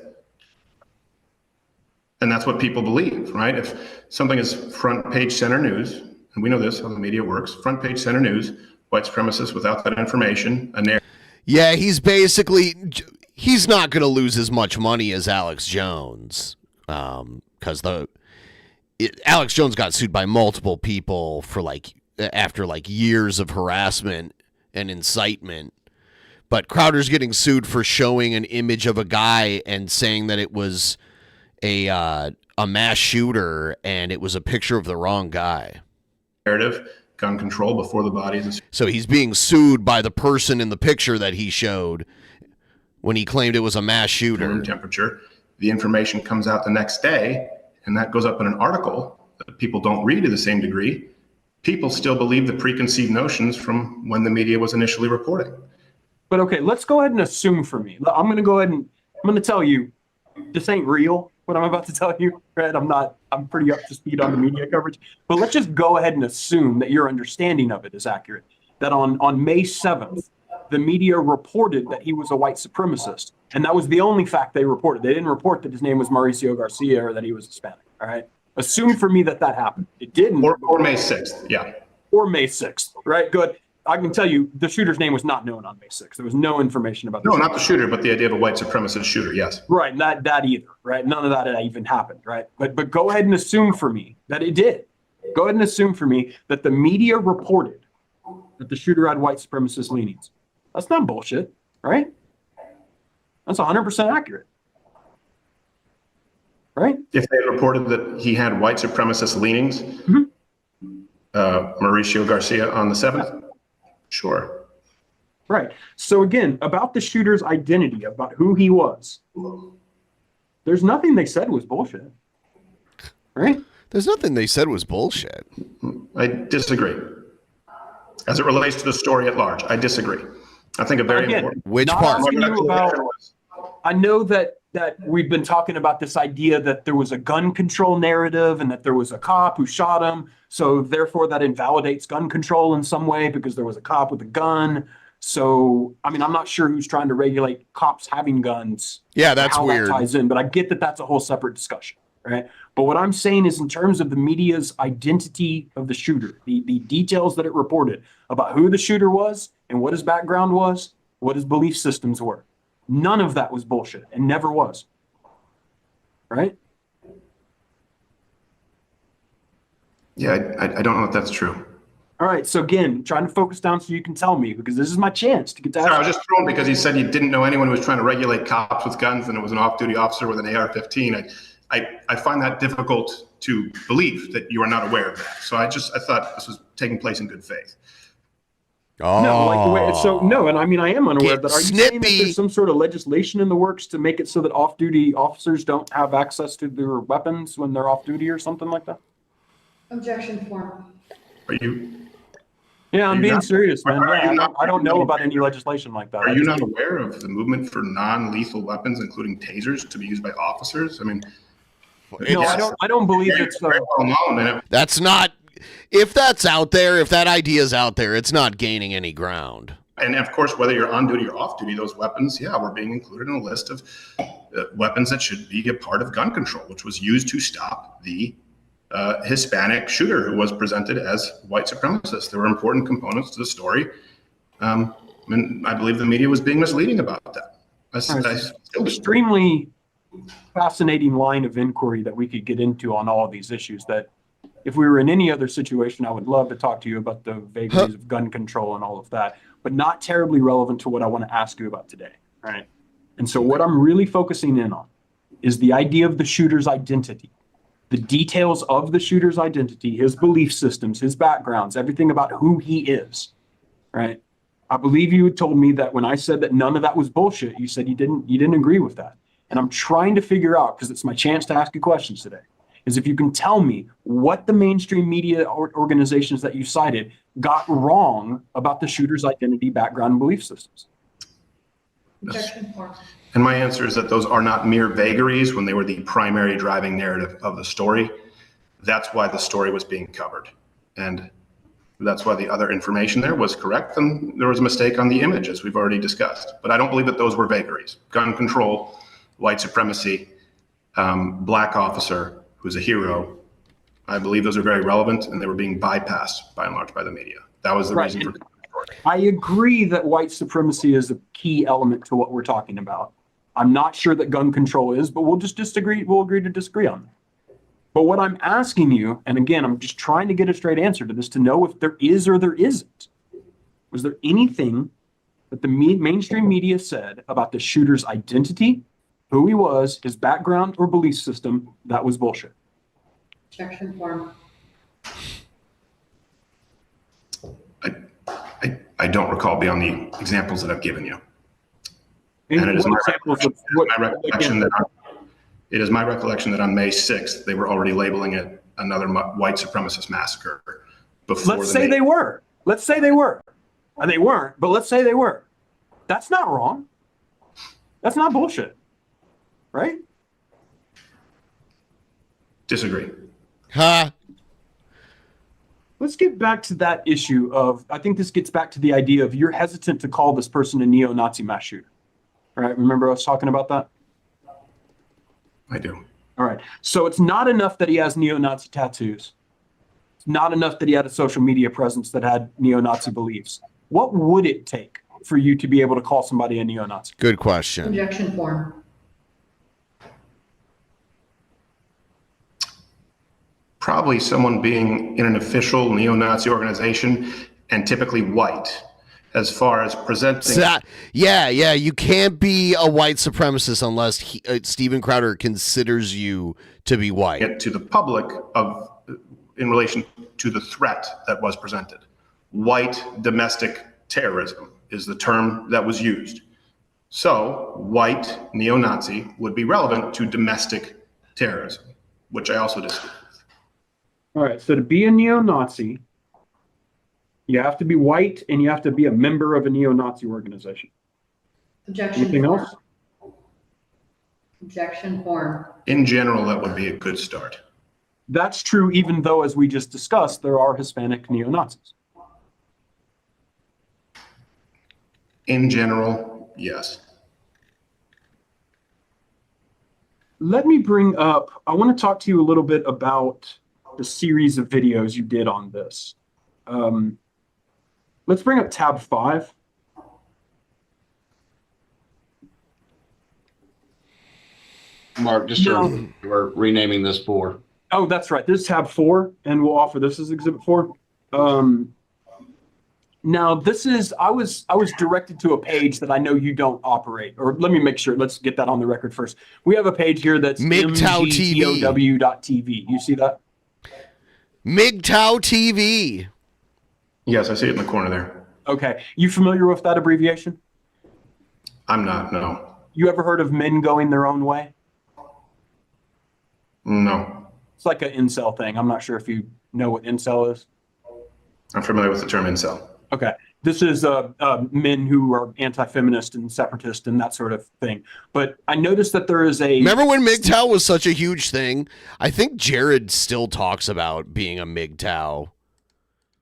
And that's what people believe, right? If something is front page center news, and we know this, how the media works, front page center news, white supremacists without that information, Yeah, he's basically, he's not going to lose as much money as Alex Jones, because Alex Jones got sued by multiple people for after years of harassment and incitement. But Crowder's getting sued for showing an image of a guy and saying that it was a mass shooter and it was a picture of the wrong guy. Narrative, gun control before the bodies. So he's being sued by the person in the picture that he showed when he claimed it was a mass shooter. Room temperature. The information comes out the next day, and that goes up in an article that people don't read to the same degree. People still believe the preconceived notions from when the media was initially reporting. But okay, let's go ahead and assume for me. I'm going to go ahead and I'm going to tell you this ain't real, what I'm about to tell you, right? I'm pretty up to speed on the media coverage, but let's just go ahead and assume that your understanding of it is accurate. That on May 7th, the media reported that he was a white supremacist. And that was the only fact they reported. They didn't report that his name was Mauricio Garcia or that he was Hispanic. All right. Assume for me that happened. It didn't. Or May 6th. Yeah. Or May 6th. Right. Good. I can tell you the shooter's name was not known on May 6th. There was no information about No, not the shooter, but the idea of a white supremacist shooter. Yes. Right. Not that either. Right. None of that even happened. Right. But go ahead and assume for me that it did. Go ahead and assume for me that the media reported that the shooter had white supremacist leanings. That's not bullshit, right? That's 100% accurate, right? If they reported that he had white supremacist leanings, Mauricio Garcia on the 7th, sure. Right. So again, about the shooter's identity, about who he was, there's nothing they said was bullshit, right? There's nothing they said was bullshit. I disagree. As it relates to the story at large, I disagree. I think a very important. Which part? I know that we've been talking about this idea that there was a gun control narrative and that there was a cop who shot him. So therefore that invalidates gun control in some way because there was a cop with a gun. So, I mean, I'm not sure who's trying to regulate cops having guns. Yeah, that's how weird. That ties in, but I get that that's a whole separate discussion, right? But what I'm saying is in terms of the media's identity of the shooter, the details that it reported about who the shooter was and what his background was, what his belief systems were. None of that was bullshit and never was. Right? Yeah, I don't know if that's true. All right. So again, trying to focus down so you can tell me because this is my chance to get to ask. I was just thrown because he said he didn't know anyone who was trying to regulate cops with guns and it was an off-duty officer with an AR-15. I find that difficult to believe that you are not aware of that. So I thought this was taking place in good faith. Oh. No, like the way, so no, and I mean I am unaware of that. Are you saying that snippy. there's some sort of legislation in the works to make it so that off-duty officers don't have access to their weapons when they're off-duty or something like that? Objection form. Are you? Yeah, I'm being serious, man. I don't know about any aware? legislation like that. Are you not aware of the movement for non-lethal weapons, including tasers, to be used by officers? I mean, no, I don't believe it's. That's not. If that's out there, if that idea is out there, it's not gaining any ground. And of course, whether you're on duty or off duty, those weapons, were being included in a list of weapons that should be a part of gun control, which was used to stop the Hispanic shooter who was presented as white supremacist. There were important components to the story. And I believe the media was being misleading about that. Extremely fascinating line of inquiry that we could get into on all of these issues that if we were in any other situation, I would love to talk to you about the vagaries of gun control and all of that, but not terribly relevant to what I want to ask you about today, right? And so what I'm really focusing in on is the idea of the shooter's identity, the details of the shooter's identity, his belief systems, his backgrounds, everything about who he is, right? I believe you told me that when I said that none of that was bullshit, you said you didn't agree with that. And I'm trying to figure out, because it's my chance to ask you questions today, is if you can tell me what the mainstream media organizations that you cited got wrong about the shooter's identity, background, and belief systems. Objection form. And my answer is that those are not mere vagaries when they were the primary driving narrative of the story. That's why the story was being covered. And that's why the other information there was correct. And there was a mistake on the image, as we've already discussed. But I don't believe that those were vagaries. Gun control, white supremacy, black officer who's a hero. I believe those are very relevant and they were being bypassed by and large by the media. That was the reason for. I agree that white supremacy is a key element to what we're talking about. I'm not sure that gun control is, but we'll just disagree. We'll agree to disagree on that. But what I'm asking you, and again, I'm just trying to get a straight answer to this to know if there is or there isn't. Was there anything that the mainstream media said about the shooter's identity, who he was, his background or belief system, that was bullshit? Objection form. I don't recall beyond the examples that I've given you. And it is my recollection that on May 6th, they were already labeling it another white supremacist massacre. Let's say they were. Let's say they were. And they weren't, but let's say they were. That's not wrong. That's not bullshit. Right? Disagree. Huh? Let's get back to that issue of, I think this gets back to the idea of you're hesitant to call this person a neo-Nazi mass shooter. All right, remember us talking about that? I do. All right, so it's not enough that he has neo-Nazi tattoos. It's not enough that he had a social media presence that had neo-Nazi beliefs. What would it take for you to be able to call somebody a neo-Nazi? Good question. Objection form. Probably someone being in an official neo-Nazi organization and typically white. As far as presenting, yeah, you can't be a white supremacist unless Steven Crowder considers you to be white. Get to the public in relation to the threat that was presented. White domestic terrorism is the term that was used. So white neo-Nazi would be relevant to domestic terrorism, which I also disagree with. All right, so to be a neo-Nazi, you have to be white and you have to be a member of a neo-Nazi organization. Objection Anything form. else? Objection form. In general, that would be a good start. That's true, even though, as we just discussed, there are Hispanic neo-Nazis. In general, yes. Let me bring up, I want to talk to you a little bit about the series of videos you did on this. Let's bring up tab 5. Mark, just we're renaming this 4. Oh, that's right. This is tab 4, and we'll offer this as exhibit 4. Now, this is, I was directed to a page that I know you don't operate, or let me make sure, let's get that on the record first. We have a page here that's mgtow.tv. You see that? MGTOW TV. Yes, I see it in the corner there. Okay. You familiar with that abbreviation? I'm not, no. You ever heard of men going their own way? No. It's like an incel thing. I'm not sure if you know what incel is. I'm familiar with the term incel. Okay. This is men who are anti-feminist and separatist and that sort of thing. But I noticed that there is a... Remember when MGTOW was such a huge thing? I think Jared still talks about being a MGTOW.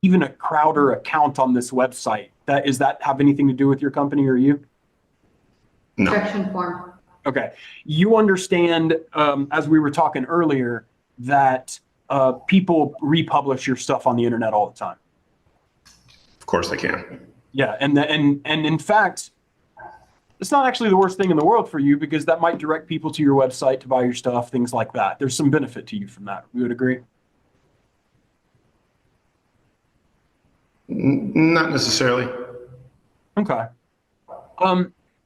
Even a Crowder account on this website. Does that have anything to do with your company or you? No. Objection form. Okay. You understand, as we were talking earlier, that people republish your stuff on the internet all the time. Of course they can. Yeah, and in fact, it's not actually the worst thing in the world for you because that might direct people to your website to buy your stuff, things like that. There's some benefit to you from that. We would agree? Not necessarily. Okay.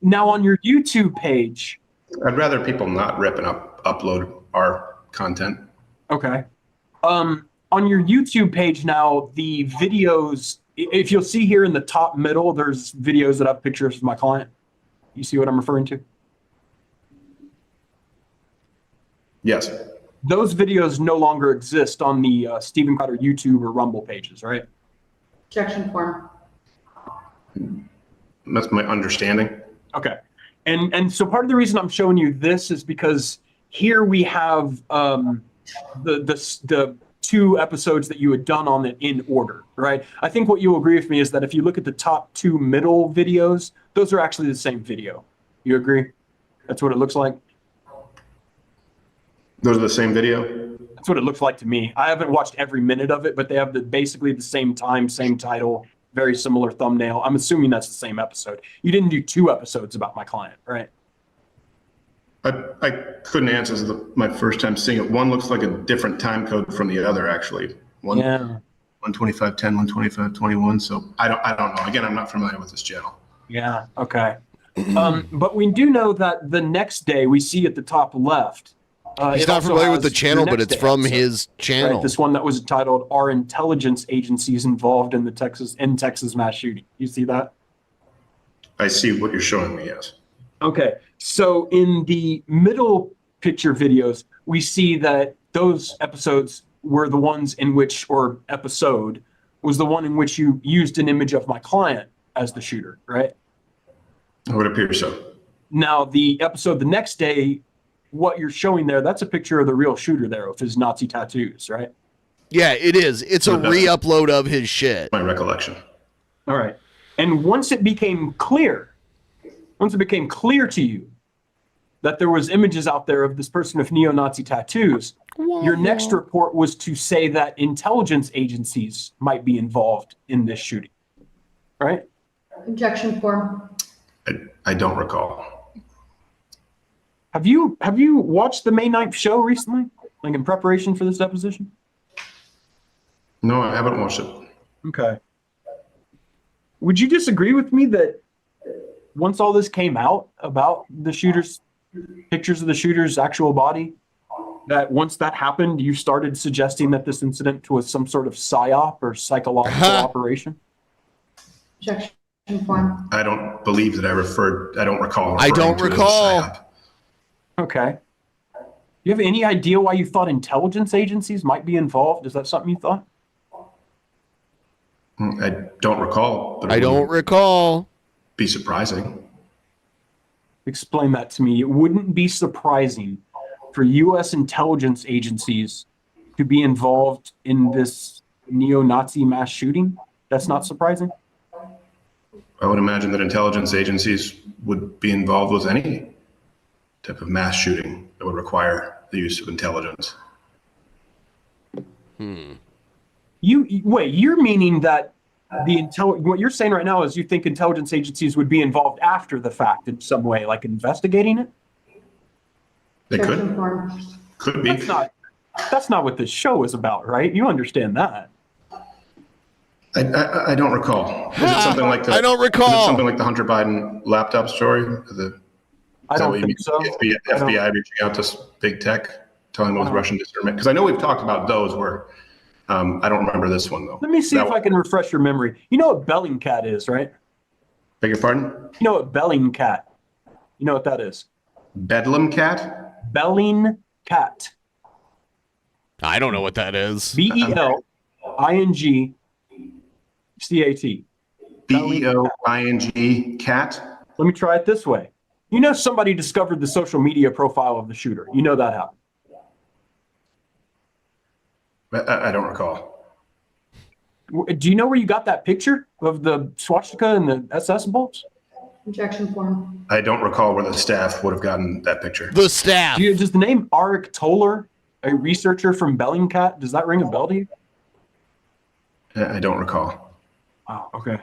Now on your YouTube page, I'd rather people not rip and upload our content. Okay. On your YouTube page now, the videos, if you'll see here in the top middle, there's videos that have pictures of my client. You see what I'm referring to? Yes. Those videos no longer exist on the Steven Crowder YouTube or Rumble pages, right? Objection form. That's my understanding. Okay. And so part of the reason I'm showing you this is because here we have the 2 episodes that you had done on it in order, right? I think what you'll agree with me is that if you look at the top 2 middle videos, those are actually the same video. You agree? That's what it looks like? Those are the same video? That's what it looks like to me. I haven't watched every minute of it, but they have basically the same time, same title, very similar thumbnail. I'm assuming that's the same episode. You didn't do 2 episodes about my client, right? I couldn't answer. This is my first time seeing it. One looks like a different time code from the other, actually. One, Yeah. 125.10, 125.21. So I don't know. Again, I'm not familiar with this channel. Yeah. Okay. But we do know that the next day we see at the top left. He's it not also familiar with has the channel, your but next it's day from episode, his channel. Right? This one that was titled "Are Intelligence Agencies Involved in the Texas Mass Shooting?" You see that? I see what you're showing me, yes. Okay. So in the middle picture videos, we see that those episodes were the ones in which, or episode was the one in which you used an image of my client as the shooter, right? It would appear so. Now, the episode the next day, what you're showing there, that's a picture of the real shooter there with his Nazi tattoos, right? Yeah, it is. It's a re-upload of his shit. My recollection. All right. And once it became clear to you that there was images out there of this person with neo-Nazi tattoos, your next report was to say that intelligence agencies might be involved in this shooting, right? Objection form. I don't recall. Have you watched the May 9th show recently, like in preparation for this deposition? No, I haven't watched it. Okay. Would you disagree with me that once all this came out about the shooter's pictures of the shooter's actual body, that once that happened, you started suggesting that this incident was some sort of psyop or psychological operation? Objection form. I don't believe that I don't recall. I don't recall. Okay. Do you have any idea why you thought intelligence agencies might be involved? Is that something you thought? I don't recall. But I don't recall. Be surprising. Explain that to me. It wouldn't be surprising for U.S. intelligence agencies to be involved in this neo-Nazi mass shooting? That's not surprising? I would imagine that intelligence agencies would be involved with any type of mass shooting that would require the use of intelligence. You're meaning that what you're saying right now is you think intelligence agencies would be involved after the fact in some way, like investigating it? They Objection form. could be. That's not what this show is about, right? You understand that. I don't recall. Is it something like the? I don't recall. Is it something like the Hunter Biden laptop story? I don't think so. FBI reaching out to big tech, telling them it was Russian discernment. Because I know we've talked about those where I don't remember this one though. Let me see if I can refresh your memory. You know what Bellingcat is, right? Beg your pardon? You know what Bellingcat? You know what that is? Bedlam cat? Bellingcat. I don't know what that is. B-E-L-I-N-G-C-A-T. B-E-O-I-N-G cat? Let me try it this way. You know somebody discovered the social media profile of the shooter. You know that happened. I don't recall. Do you know where you got that picture of the swastika and the SS bolts? Objection form. I don't recall where the staff would have gotten that picture. The staff. Does the name Arik Toller, a researcher from Bellingcat, does that ring a bell to you? I don't recall. Oh, okay.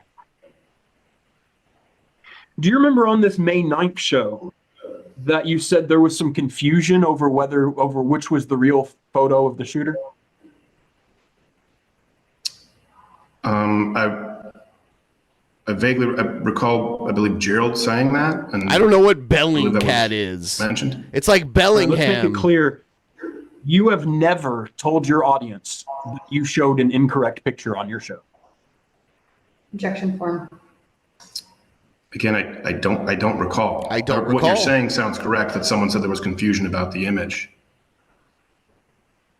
Do you remember on this May 9th show that you said there was some confusion over which was the real photo of the shooter? I vaguely recall, I believe Gerald saying that. And I don't know what Bellingcat is. Mentioned. It's like Bellingham. Let's make it clear. You have never told your audience that you showed an incorrect picture on your show. Objection form. Again, I don't recall. I don't What recall. you're saying sounds correct, that someone said there was confusion about the image.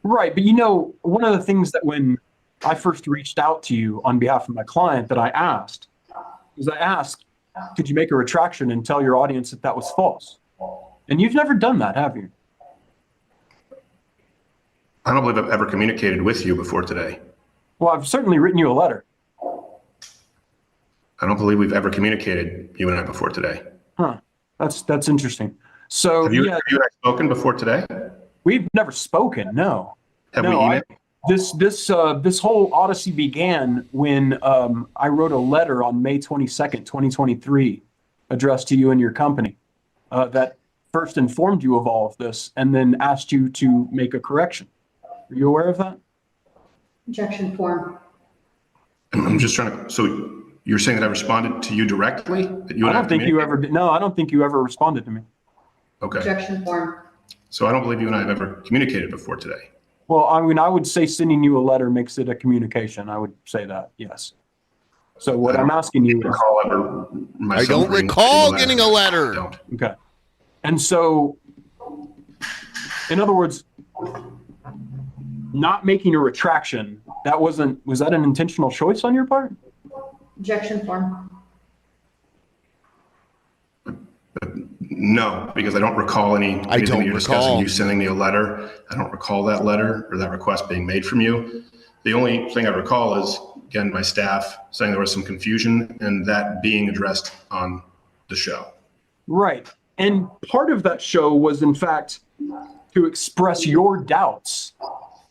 Right, but you know, one of the things that when I first reached out to you on behalf of my client that I asked, could you make a retraction and tell your audience that that was false? And you've never done that, have you? I don't believe I've ever communicated with you before today. Well, I've certainly written you a letter. I don't believe we've ever communicated, you and I, before today. Huh. That's interesting. So Have you and I spoken before today? We've never spoken, no. Have we emailed? This whole odyssey began when I wrote a letter on May 22nd, 2023, addressed to you and your company that first informed you of all of this and then asked you to make a correction. Are you aware of that? Objection form. I'm just trying to, so you're saying that I responded to you directly? That you I and don't think you ever communicated? did. No, I don't think you ever responded to me. Okay. Objection form. So I don't believe you and I have ever communicated before today. Well, I mean, I would say sending you a letter makes it a communication. I would say that, yes. So what I'm asking you is, I don't recall getting a letter. Don't. okay. And so, in other words, not making a retraction, was that an intentional choice on your part? Objection form. No, because I don't recall anything that you're discussing. You sending me a letter. I don't recall that letter or that request being made from you. The only thing I recall is, again, my staff saying there was some confusion and that being addressed on the show. Right. And part of that show was, in fact, to express your doubts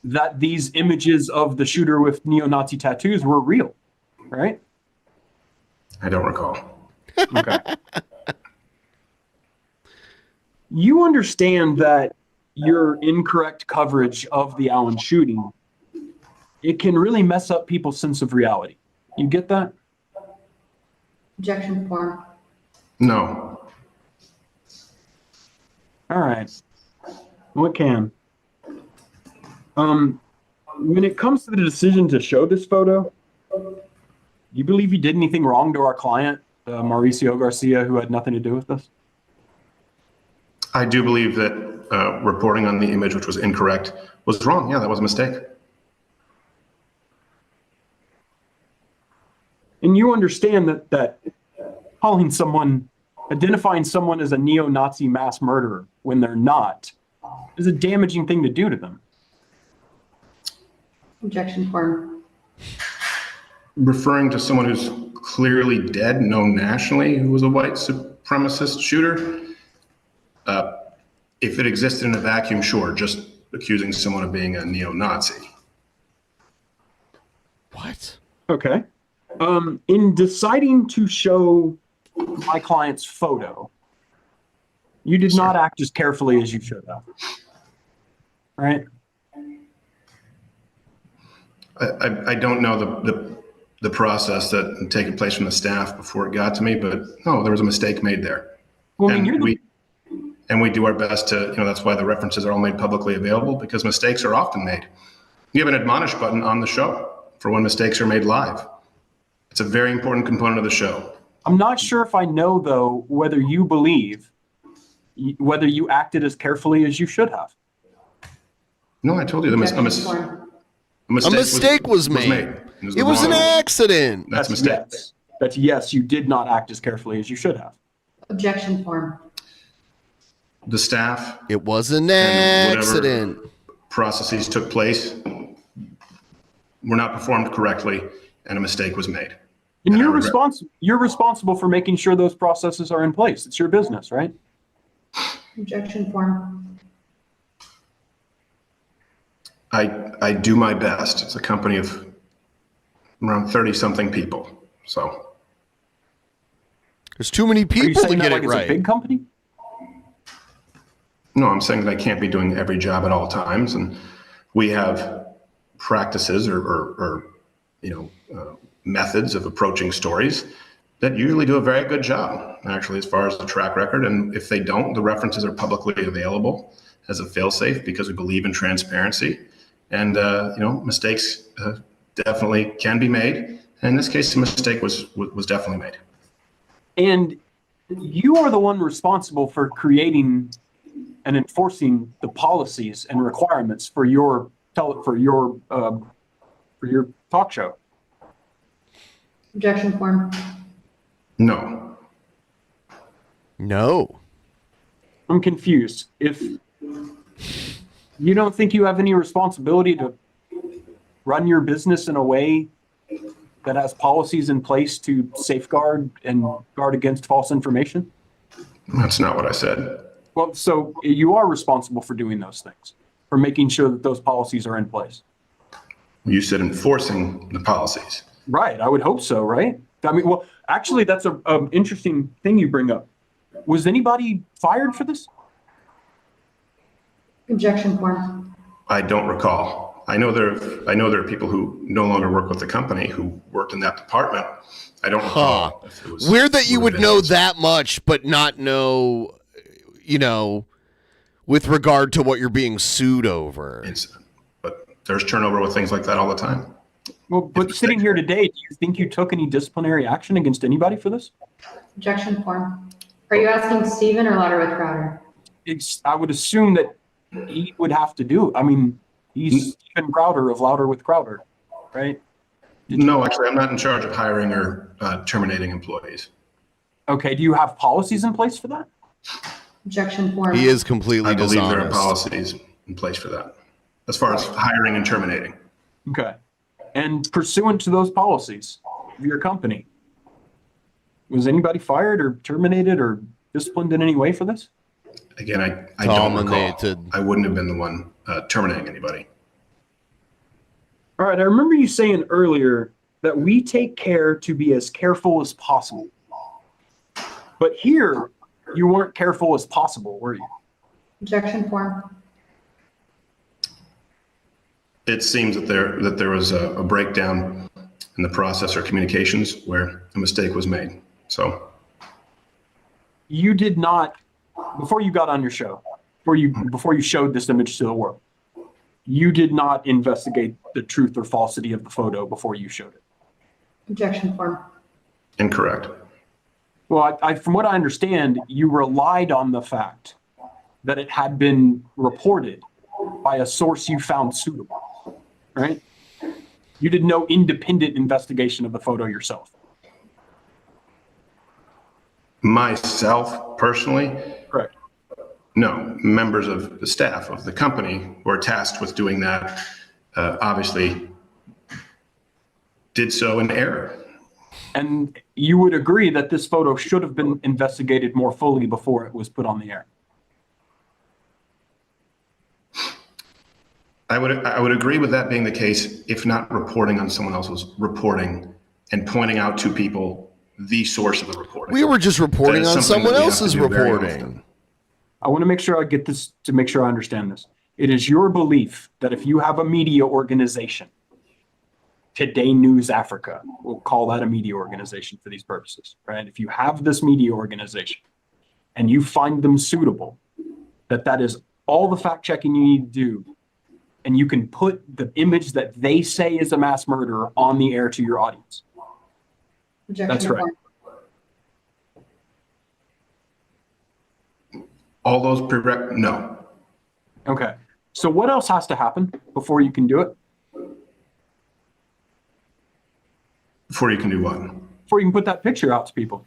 that these images of the shooter with neo-Nazi tattoos were real, right? I don't recall. Okay. You understand that your incorrect coverage of the Allen shooting, it can really mess up people's sense of reality. You get that? Objection form. No. All right. What can? When it comes to the decision to show this photo, you believe you did anything wrong to our client, Mauricio Garcia, who had nothing to do with this? I do believe that reporting on the image, which was incorrect, was wrong. Yeah, that was a mistake. And you understand that identifying someone as a neo-Nazi mass murderer when they're not is a damaging thing to do to them. Objection form. Referring to someone who's clearly dead, known nationally, who was a white supremacist shooter, if it existed in a vacuum, sure, just accusing someone of being a neo-Nazi. What? Okay. In deciding to show my client's photo, you did not act as carefully as you should have. Right? I don't know the process that had taken place from the staff before it got to me, but no, there was a mistake made there. Well, And we do our best to, that's why the references are all made publicly available, because mistakes are often made. You have an admonish button on the show for when mistakes are made live. It's a very important component of the show. I'm not sure if I know, though, whether you acted as carefully as you should have. No, I told you a mistake was made. It was an accident. That's a mistake. Yes. That's yes, you did not act as carefully as you should have. Objection form. The staff. It was an accident. Processes took place, were not performed correctly, and a mistake was made. And you're responsible for making sure those processes are in place. It's your business, right? Objection form. I do my best. It's a company of around 30-something people, so. There's too many people to get it right. It's a big company? No, I'm saying that I can't be doing every job at all times, and we have practices or methods of approaching stories that usually do a very good job, actually, as far as the track record. And if they don't, the references are publicly available as a fail-safe because we believe in transparency. And mistakes definitely can be made. And in this case, the mistake was definitely made. And you are the one responsible for creating and enforcing the policies and requirements for your talk show. Objection form. No. I'm confused. If you don't think you have any responsibility to run your business in a way that has policies in place to safeguard and guard against false information? That's not what I said. Well, so you are responsible for doing those things, for making sure that those policies are in place. You said enforcing the policies. Right. I would hope so, right? I mean, well, actually, that's an interesting thing you bring up. Was anybody fired for this? Objection form. I don't recall. I know there are people who no longer work with the company who worked in that department. I don't recall. If it was, Weird that you would know that much, but not know, with regard to what you're being sued over. But there's turnover with things like that all the time. Well, but sitting here today, do you think you took any disciplinary action against anybody for this? Objection form. Are you asking Stephen or Louder with Crowder? I would assume that he would have to do. I mean, he's Stephen Crowder of Louder with Crowder, right? No, actually, I'm not in charge of hiring or terminating employees. Okay. Do you have policies in place for that? Objection form. He is completely dishonest. I believe there are policies in place for that, as far as hiring and terminating. Okay. And pursuant to those policies of your company, was anybody fired or terminated or disciplined in any way for this? Again, I don't recall. I wouldn't have been the one terminating anybody. All right. I remember you saying earlier that we take care to be as careful as possible. But here, you weren't careful as possible, were you? Objection form. It seems that there was a breakdown in the process or communications where a mistake was made. So you did not, before you got on your show, before you showed this image to the world, you did not investigate the truth or falsity of the photo before you showed it. Objection form. Incorrect. Well, from what I understand, you relied on the fact that it had been reported by a source you found suitable, right? You did no independent investigation of the photo yourself. Myself, personally? Correct. No, members of the staff of the company who are tasked with doing that obviously did so in error. And you would agree that this photo should have been investigated more fully before it was put on the air? I would agree with that being the case if not reporting on someone else's reporting and pointing out to people the source of the reporting. We were just reporting on someone else's reporting. I want to make sure I get this, to make sure I understand this. It is your belief that if you have a media organization, Today News Africa, we'll call that a media organization for these purposes, right? If you have this media organization and you find them suitable, that is all the fact checking you need to do, and you can put the image that they say is a mass murderer on the air to your audience. Objection. That's right. All those no. Okay. So what else has to happen before you can do it? Before you can do what? Before you can put that picture out to people.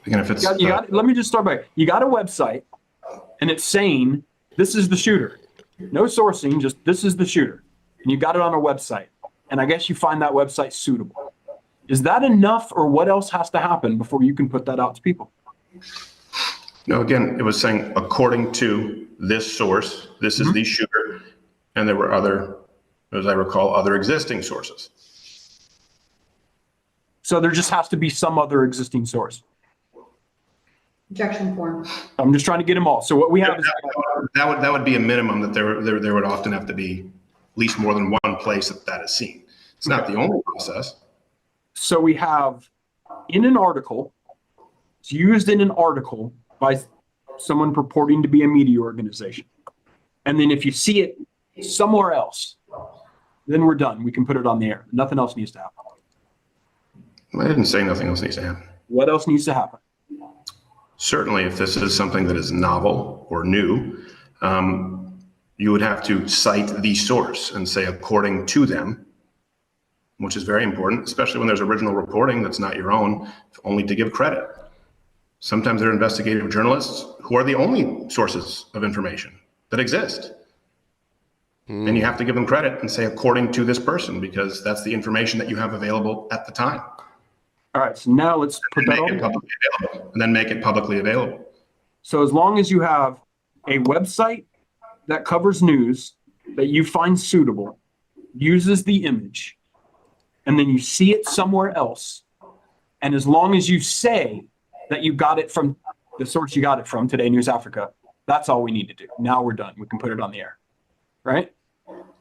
Again, if it's let me just start by, you got a website and it's saying this is the shooter. No sourcing, just this is the shooter. And you got it on a website. And I guess you find that website suitable. Is that enough, or what else has to happen before you can put that out to people? No, again, it was saying according to this source, this is the shooter, and there were other, as I recall, other existing sources. So there just has to be some other existing source. Objection form. I'm just trying to get them all. So what we have is that would be a minimum, that there would often have to be at least more than one place that is seen. It's not the only process. So we have in an article, it's used in an article by someone purporting to be a media organization. And then if you see it somewhere else, then we're done. We can put it on the air. Nothing else needs to happen. I didn't say nothing else needs to happen. What else needs to happen? Certainly, if this is something that is novel or new, you would have to cite the source and say according to them, which is very important, especially when there's original reporting that's not your own, only to give credit. Sometimes there are investigative journalists who are the only sources of information that exist. And you have to give them credit and say according to this person, because that's the information that you have available at the time. All right, so now let's put that on publicly available, and then make it publicly available. So as long as you have a website that covers news that you find suitable, uses the image, and then you see it somewhere else, and as long as you say that you got it from the source you got it from, Today News Africa, That's all we need to do. Now we're done. We can put it on the air, right?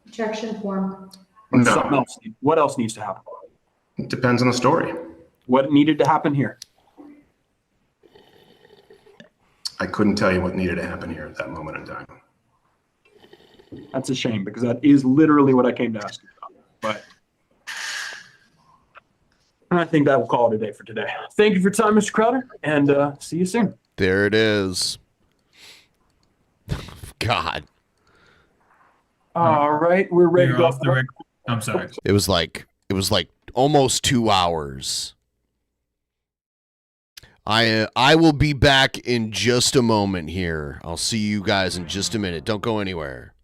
Objection form. Something else. What else needs to happen? It depends on the story. What needed to happen here? I couldn't tell you what needed to happen here at that moment in time. That's a shame because that is literally what I came to ask you about. But I think that will call it a day for today. Thank you for your time, Mr. Crowder, and see you soon. There it is. God. All right, we're ready to go off the record. I'm sorry. It was like almost 2 hours. I will be back in just a moment here. I'll see you guys in just a minute. Don't go anywhere.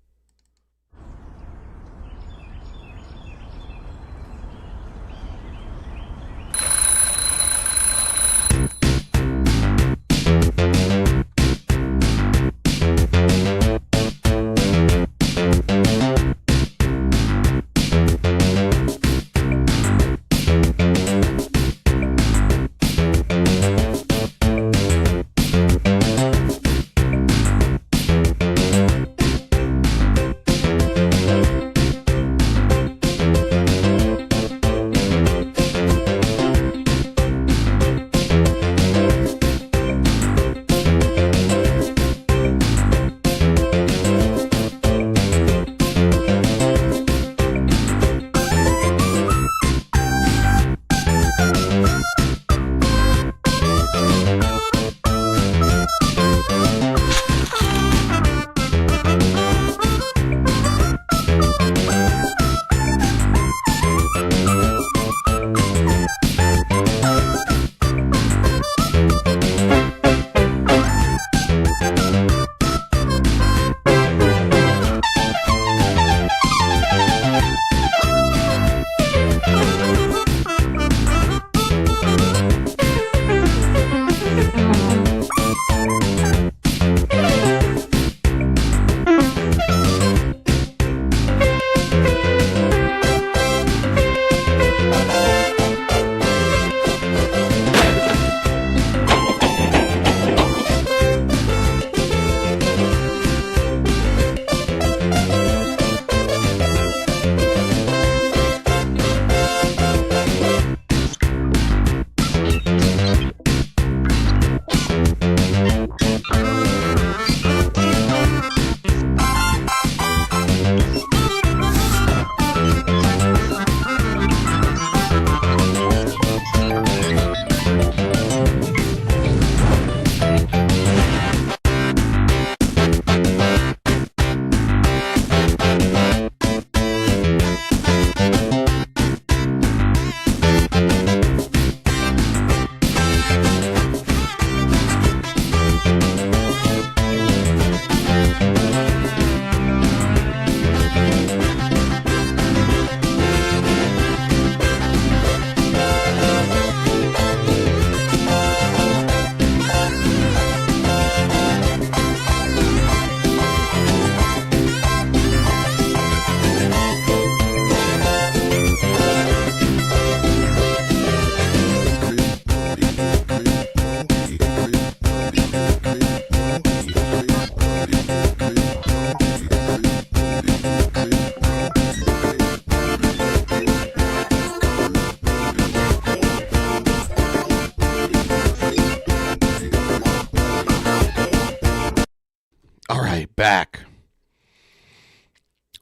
Back.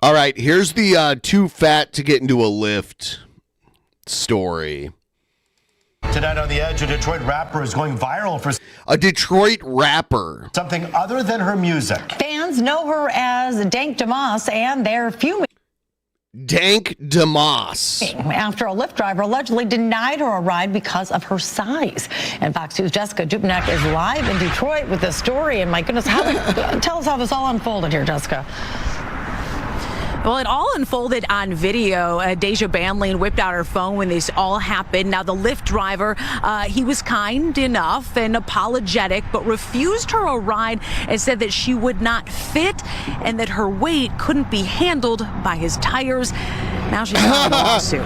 All right, here's the too fat to get into a Lyft story. Tonight on The Edge, a Detroit rapper is going viral for a Detroit rapper. Something other than her music. Fans know her as Dank Damas, and they're fuming. Dank Damas. After a Lyft driver allegedly denied her a ride because of her size. And Fox News' Jessica Dupnack is live in Detroit with this story. And my goodness, tell us how this all unfolded here, Jessica. Well, it all unfolded on video. Deja Banlane whipped out her phone when this all happened. Now, the Lyft driver, he was kind enough and apologetic, but refused her a ride and said that she would not fit and that her weight couldn't be handled by his tires. Now she's filing a lawsuit.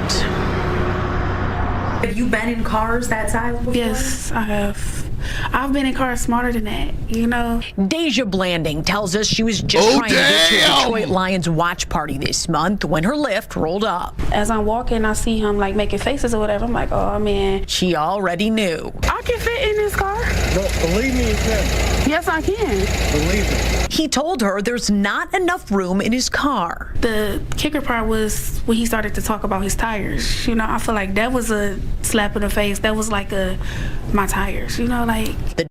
Have you been in cars that size before? Yes, I have. I've been in cars smarter than that, you know. Deja Blanding tells us she was just trying to get to a Detroit Lions watch party this month when her Lyft rolled up. As I'm walking, I see him like making faces or whatever. I'm like, oh man. She already knew. I can fit in this car. No, believe me, you can. Yes, I can. Believe me. He told her there's not enough room in his car. The kicker part was when he started to talk about his tires. You know, I feel like that was a slap in the face. That was like my tires, you know, like. The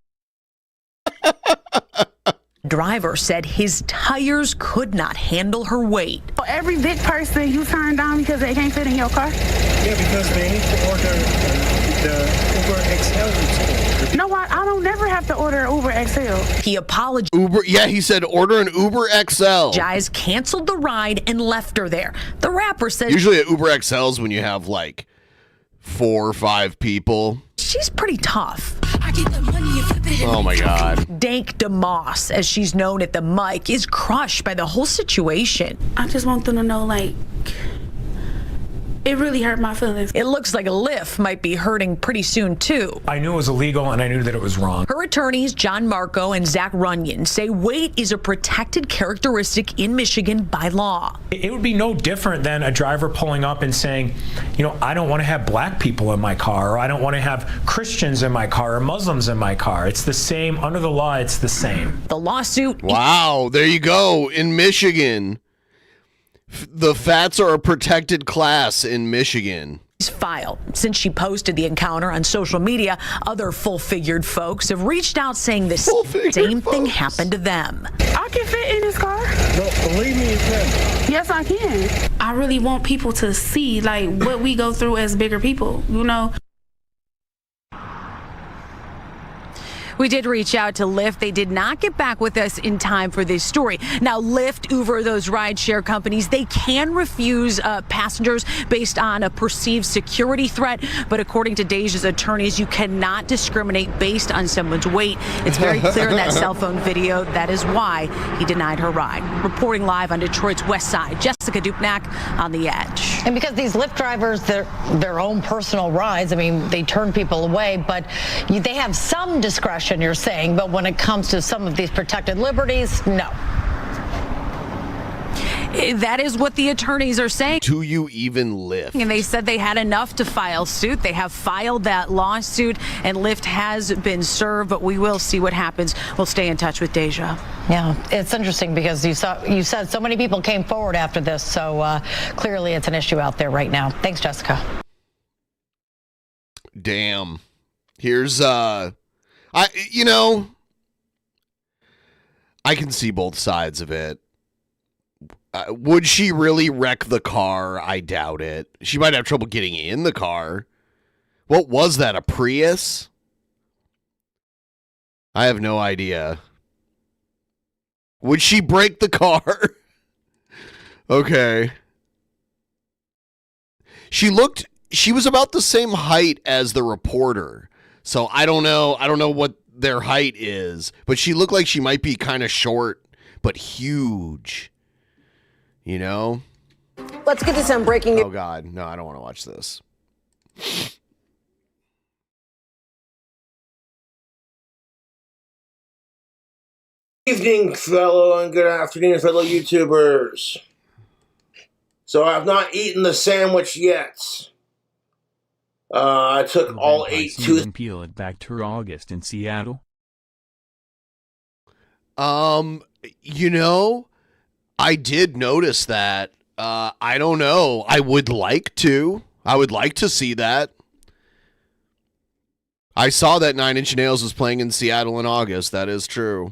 driver said his tires could not handle her weight. Every big person you turn down because they can't fit in your car? Yeah, because they need to order the Uber XL. No, I don't never have to order Uber XL. He apologized. He said order an Uber XL. Canceled the ride and left her there. The rapper said usually at Uber XLs when you have like 4 or 5 people. She's pretty tough. Oh my God. Dank DeMoss, as she's known at the mic, is crushed by the whole situation. I just want them to know, like, it really hurt my feelings. It looks like a Lyft might be hurting pretty soon, too. I knew it was illegal and I knew that it was wrong. Her attorneys, John Marco and Zach Runyon, say weight is a protected characteristic in Michigan by law. It would be no different than a driver pulling up and saying, you know, I don't want to have black people in my car, or I don't want to have Christians in my car or Muslims in my car. It's the same. Under the law, it's the same. The lawsuit. Wow, there you go. In Michigan. The fats are a protected class in Michigan. Filed. Since she posted the encounter on social media, other full-figured folks have reached out saying the same thing happened to them. I can fit in this car. No, believe me, you can. Yes, I can. I really want people to see like what we go through as bigger people, you know. We did reach out to Lyft. They did not get back with us in time for this story. Now, Lyft, Uber, those rideshare companies, they can refuse passengers based on a perceived security threat. But according to Deja's attorneys, you cannot discriminate based on someone's weight. It's very clear in that cell phone video. That is why he denied her ride. Reporting live on Detroit's west side, Jessica Dupnack on The Edge. And because these Lyft drivers, their own personal rides, I mean, they turn people away, but they have some discretion, you're saying, but when it comes to some of these protected liberties, no. That is what the attorneys are saying. Do you even Lyft? And they said they had enough to file suit. They have filed that lawsuit, and Lyft has been served, but we will see what happens. We'll stay in touch with Deja. Yeah, it's interesting because you said so many people came forward after this, so clearly it's an issue out there right now. Thanks, Jessica. Damn. Here's I can see both sides of it. Would she really wreck the car? I doubt it. She might have trouble getting in the car. What was that, a Prius? I have no idea. Would she break the car? Okay. She was about the same height as the reporter. So I don't know what their height is, but she looked like she might be kind of short, but huge. You know? Let's get to some breaking news. Oh, God. No, I don't want to watch this. Evening, fellow, and good afternoon, fellow YouTubers. So I've not eaten the sandwich yet. I took all 8 tooth. Peel it back to August in Seattle. I did notice that. I don't know. I would like to see that. I saw that 9 Inch Nails was playing in Seattle in August. That is true.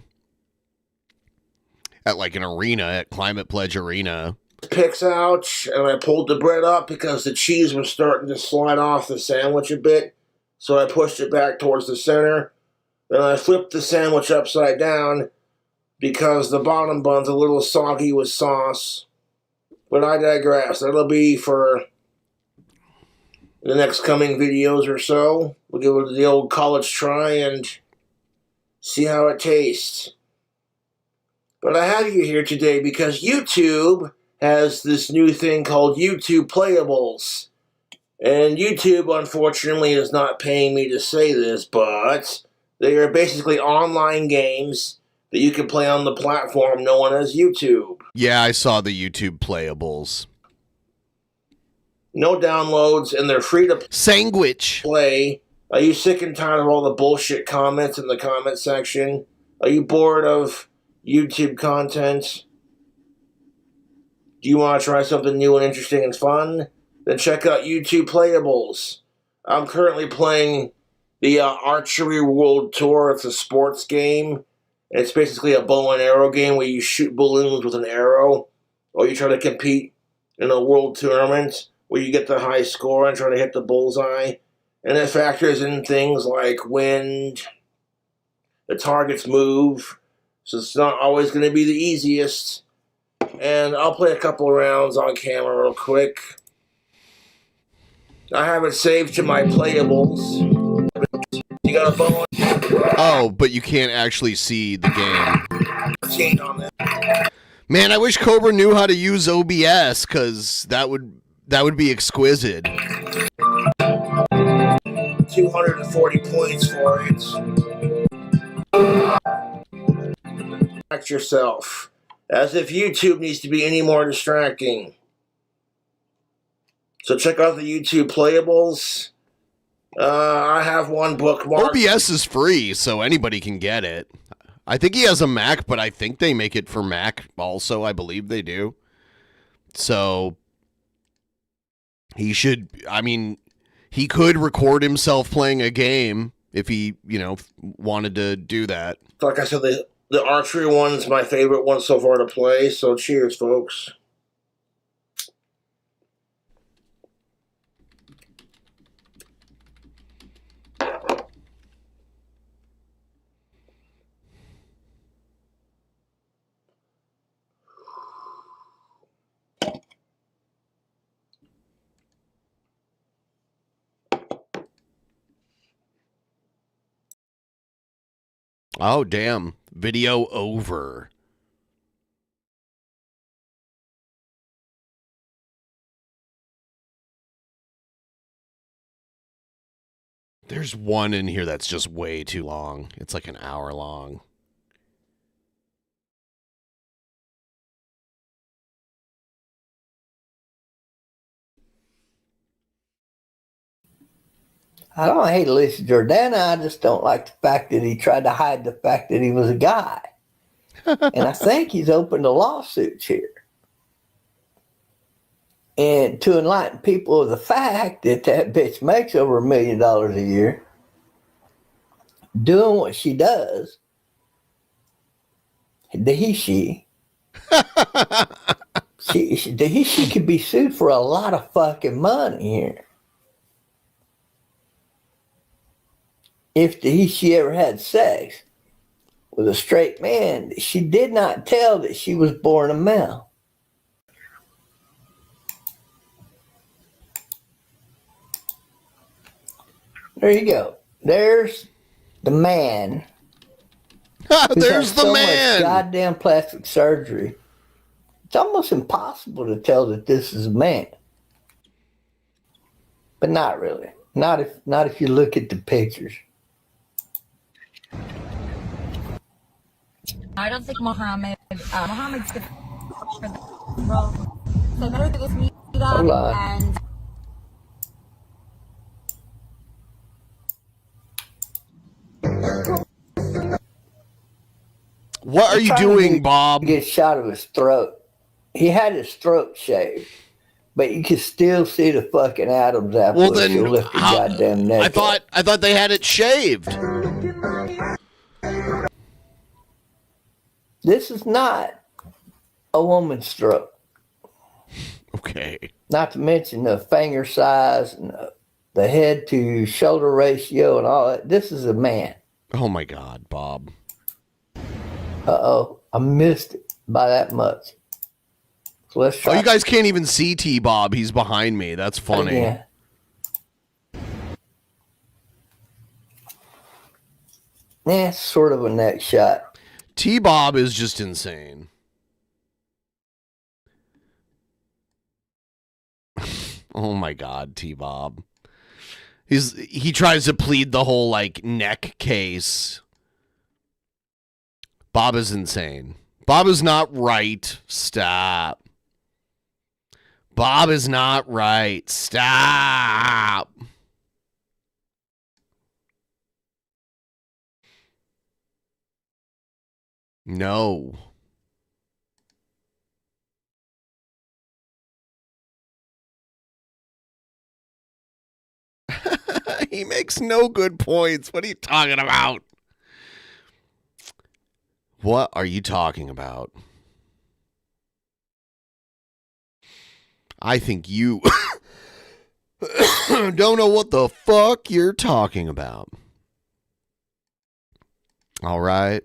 At like an arena, at Climate Pledge Arena. Picks out, and I pulled the bread up because the cheese was starting to slide off the sandwich a bit. So I pushed it back towards the center. Then I flipped the sandwich upside down because the bottom bun's a little soggy with sauce. But I digress. That'll be for the next coming videos or so. We'll give it the old college try and see how it tastes. But I have you here today because YouTube has this new thing called YouTube Playables. And YouTube, unfortunately, is not paying me to say this, but they are basically online games that you can play on the platform known as YouTube. Yeah, I saw the YouTube playables. No downloads, and they're free to play. Are you sick and tired of all the bullshit comments in the comment section? Are you bored of YouTube content? Do you want to try something new and interesting and fun? Then check out YouTube Playables. I'm currently playing the Archery World Tour. It's a sports game. It's basically a bow and arrow game where you shoot balloons with an arrow, or you try to compete in a world tournament where you get the high score and try to hit the bullseye. And it factors in things like wind, the targets move, so it's not always going to be the easiest. And I'll play a couple rounds on camera real quick. I have it saved to my playables. You got a bow? Oh, but you can't actually see the game. Man, I wish Cobra knew how to use OBS, because that would be exquisite. 240 points for it. Distract yourself. As if YouTube needs to be any more distracting. So check out the YouTube Playables. I have one bookmark. OBS is free, so anybody can get it. I think he has a Mac, but I think they make it for Mac also. I believe they do. So he should, I mean, he could record himself playing a game if he, wanted to do that. Like I said, the archery one's my favorite one so far to play, so cheers, folks. Oh, damn. Video over. There's one in here that's just way too long. It's like an hour long. I don't hate Elisa Jordana. I just don't like the fact that he tried to hide the fact that he was a guy. And I think he's opened to lawsuits here. And to enlighten people of the fact that that bitch makes over $1 million a year doing what she does, she could be sued for a lot of fucking money here. If she ever had sex with a straight man, she did not tell that she was born a male. There you go. There's the man. There's the man. Much goddamn plastic surgery. It's almost impossible to tell that this is a man. But not really. Not if you look at the pictures. I don't think Mohammed's good for the role. So I'm going to do this meet up and... What are you doing, Bob? Get shot of his throat. He had his throat shaved, but you could still see the fucking Adam's apple. Well, then, lift the goddamn neck I thought they had it shaved. This is not a woman's throat. Okay. Not to mention the finger size and the head to shoulder ratio and all that. This is a man. Oh my God, Bob. Uh-oh. I missed it by that much. So let's try. Oh, you guys can't even see T-Bob. He's behind me. That's funny. Yeah. Yeah, sort of a neck shot. T-Bob is just insane. Oh my God, T-Bob. He tries to plead the whole like neck case. Bob is insane. Bob is not right. Stop. Bob is not right. Stop. No. He makes no good points. What are you talking about? What are you talking about? I think you don't know what the fuck you're talking about. All right.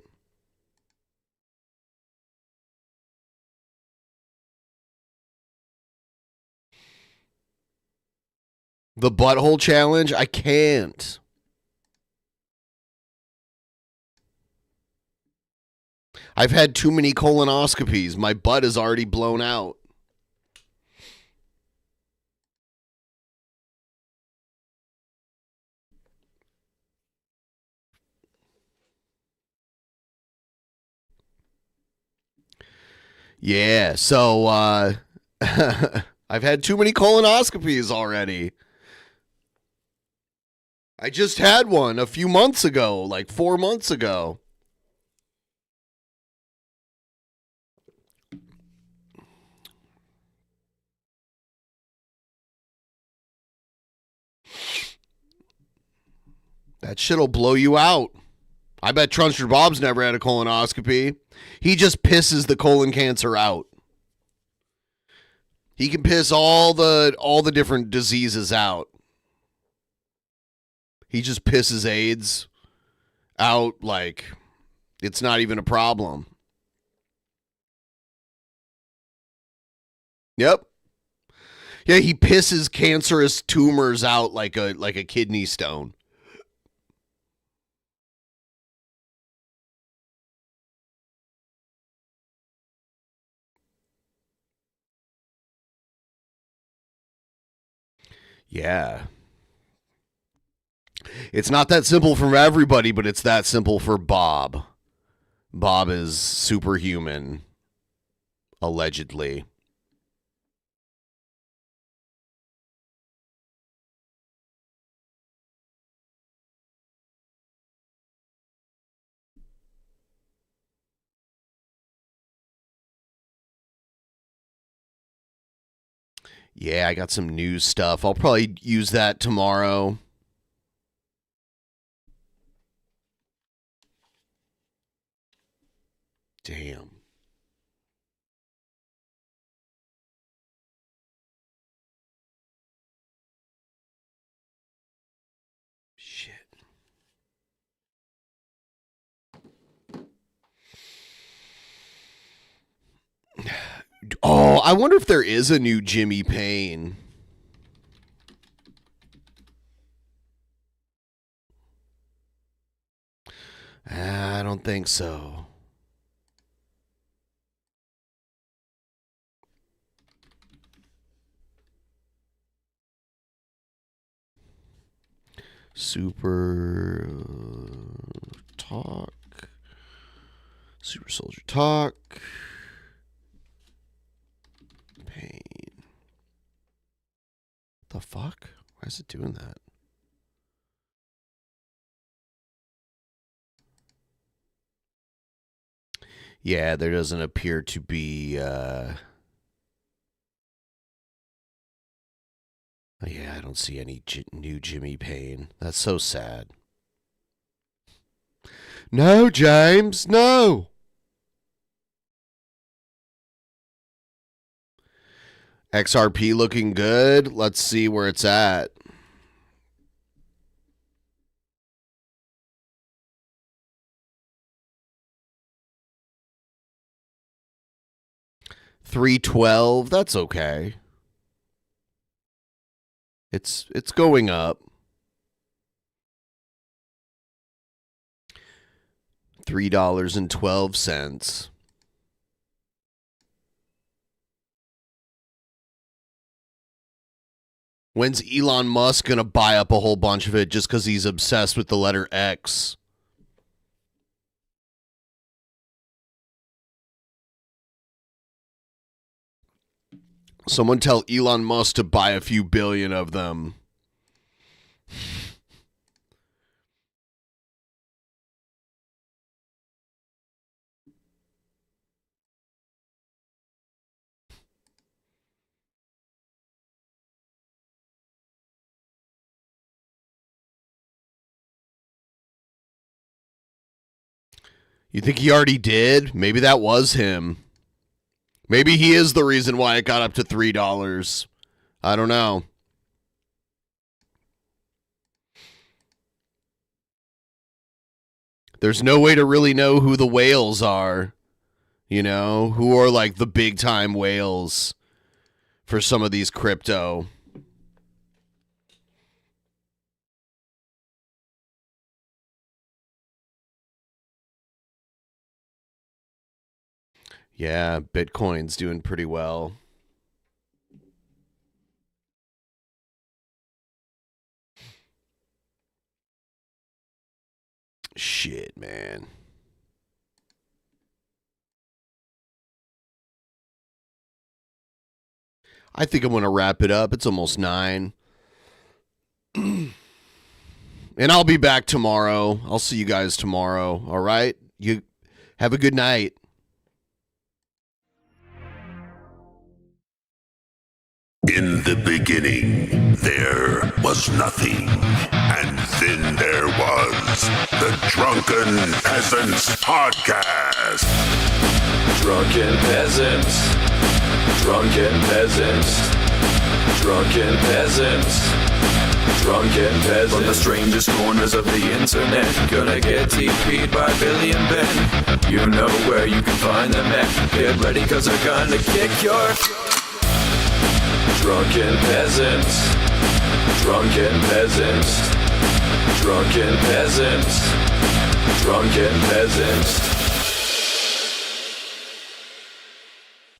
The butthole challenge? I can't. I've had too many colonoscopies. My butt is already blown out. Yeah, so I've had too many colonoscopies already. I just had one a few months ago, like 4 months ago. That shit'll blow you out. I bet Trunster Bob's never had a colonoscopy. He just pisses the colon cancer out. He can piss all the different diseases out. He just pisses AIDS out like it's not even a problem. Yep. Yeah, he pisses cancerous tumors out like a kidney stone. Yeah. It's not that simple for everybody, but it's that simple for Bob. Bob is superhuman, allegedly. Yeah, I got some news stuff. I'll probably use that tomorrow. Damn. Shit. Oh, I wonder if there is a new Jimmy Payne. I don't think so. Super Talk. Super Soldier Talk. Pain. The fuck? Why is it doing that? Yeah, there doesn't appear to be yeah, I don't see any new Jimmy Payne. That's so sad. No, James, no. XRP looking good. Let's see where it's at. $312. That's okay. It's going up. $3.12. When's Elon Musk going to buy up a whole bunch of it just because he's obsessed with the letter X? Someone tell Elon Musk to buy a few billion of them. You think he already did? Maybe that was him. Maybe he is the reason why it got up to $3. I don't know. There's no way to really know who the whales are. You know, who are like the big time whales for some of these crypto. Yeah, Bitcoin's doing pretty well. Shit, man. I think I'm going to wrap it up. It's almost 9. And I'll be back tomorrow. I'll see you guys tomorrow. All right? You have a good night. In the beginning, there was nothing, and then there was the Drunken Peasants Podcast. Drunken Peasants, Drunken Peasants, Drunken Peasants, Drunken Peasants. From the strangest corners of the internet, gonna get TP'd by Billy and Ben. You know where you can find them at. Get ready, cause they're gonna kick your... Drunken Peasants, Drunken Peasants, Drunken Peasants, Drunken Peasants.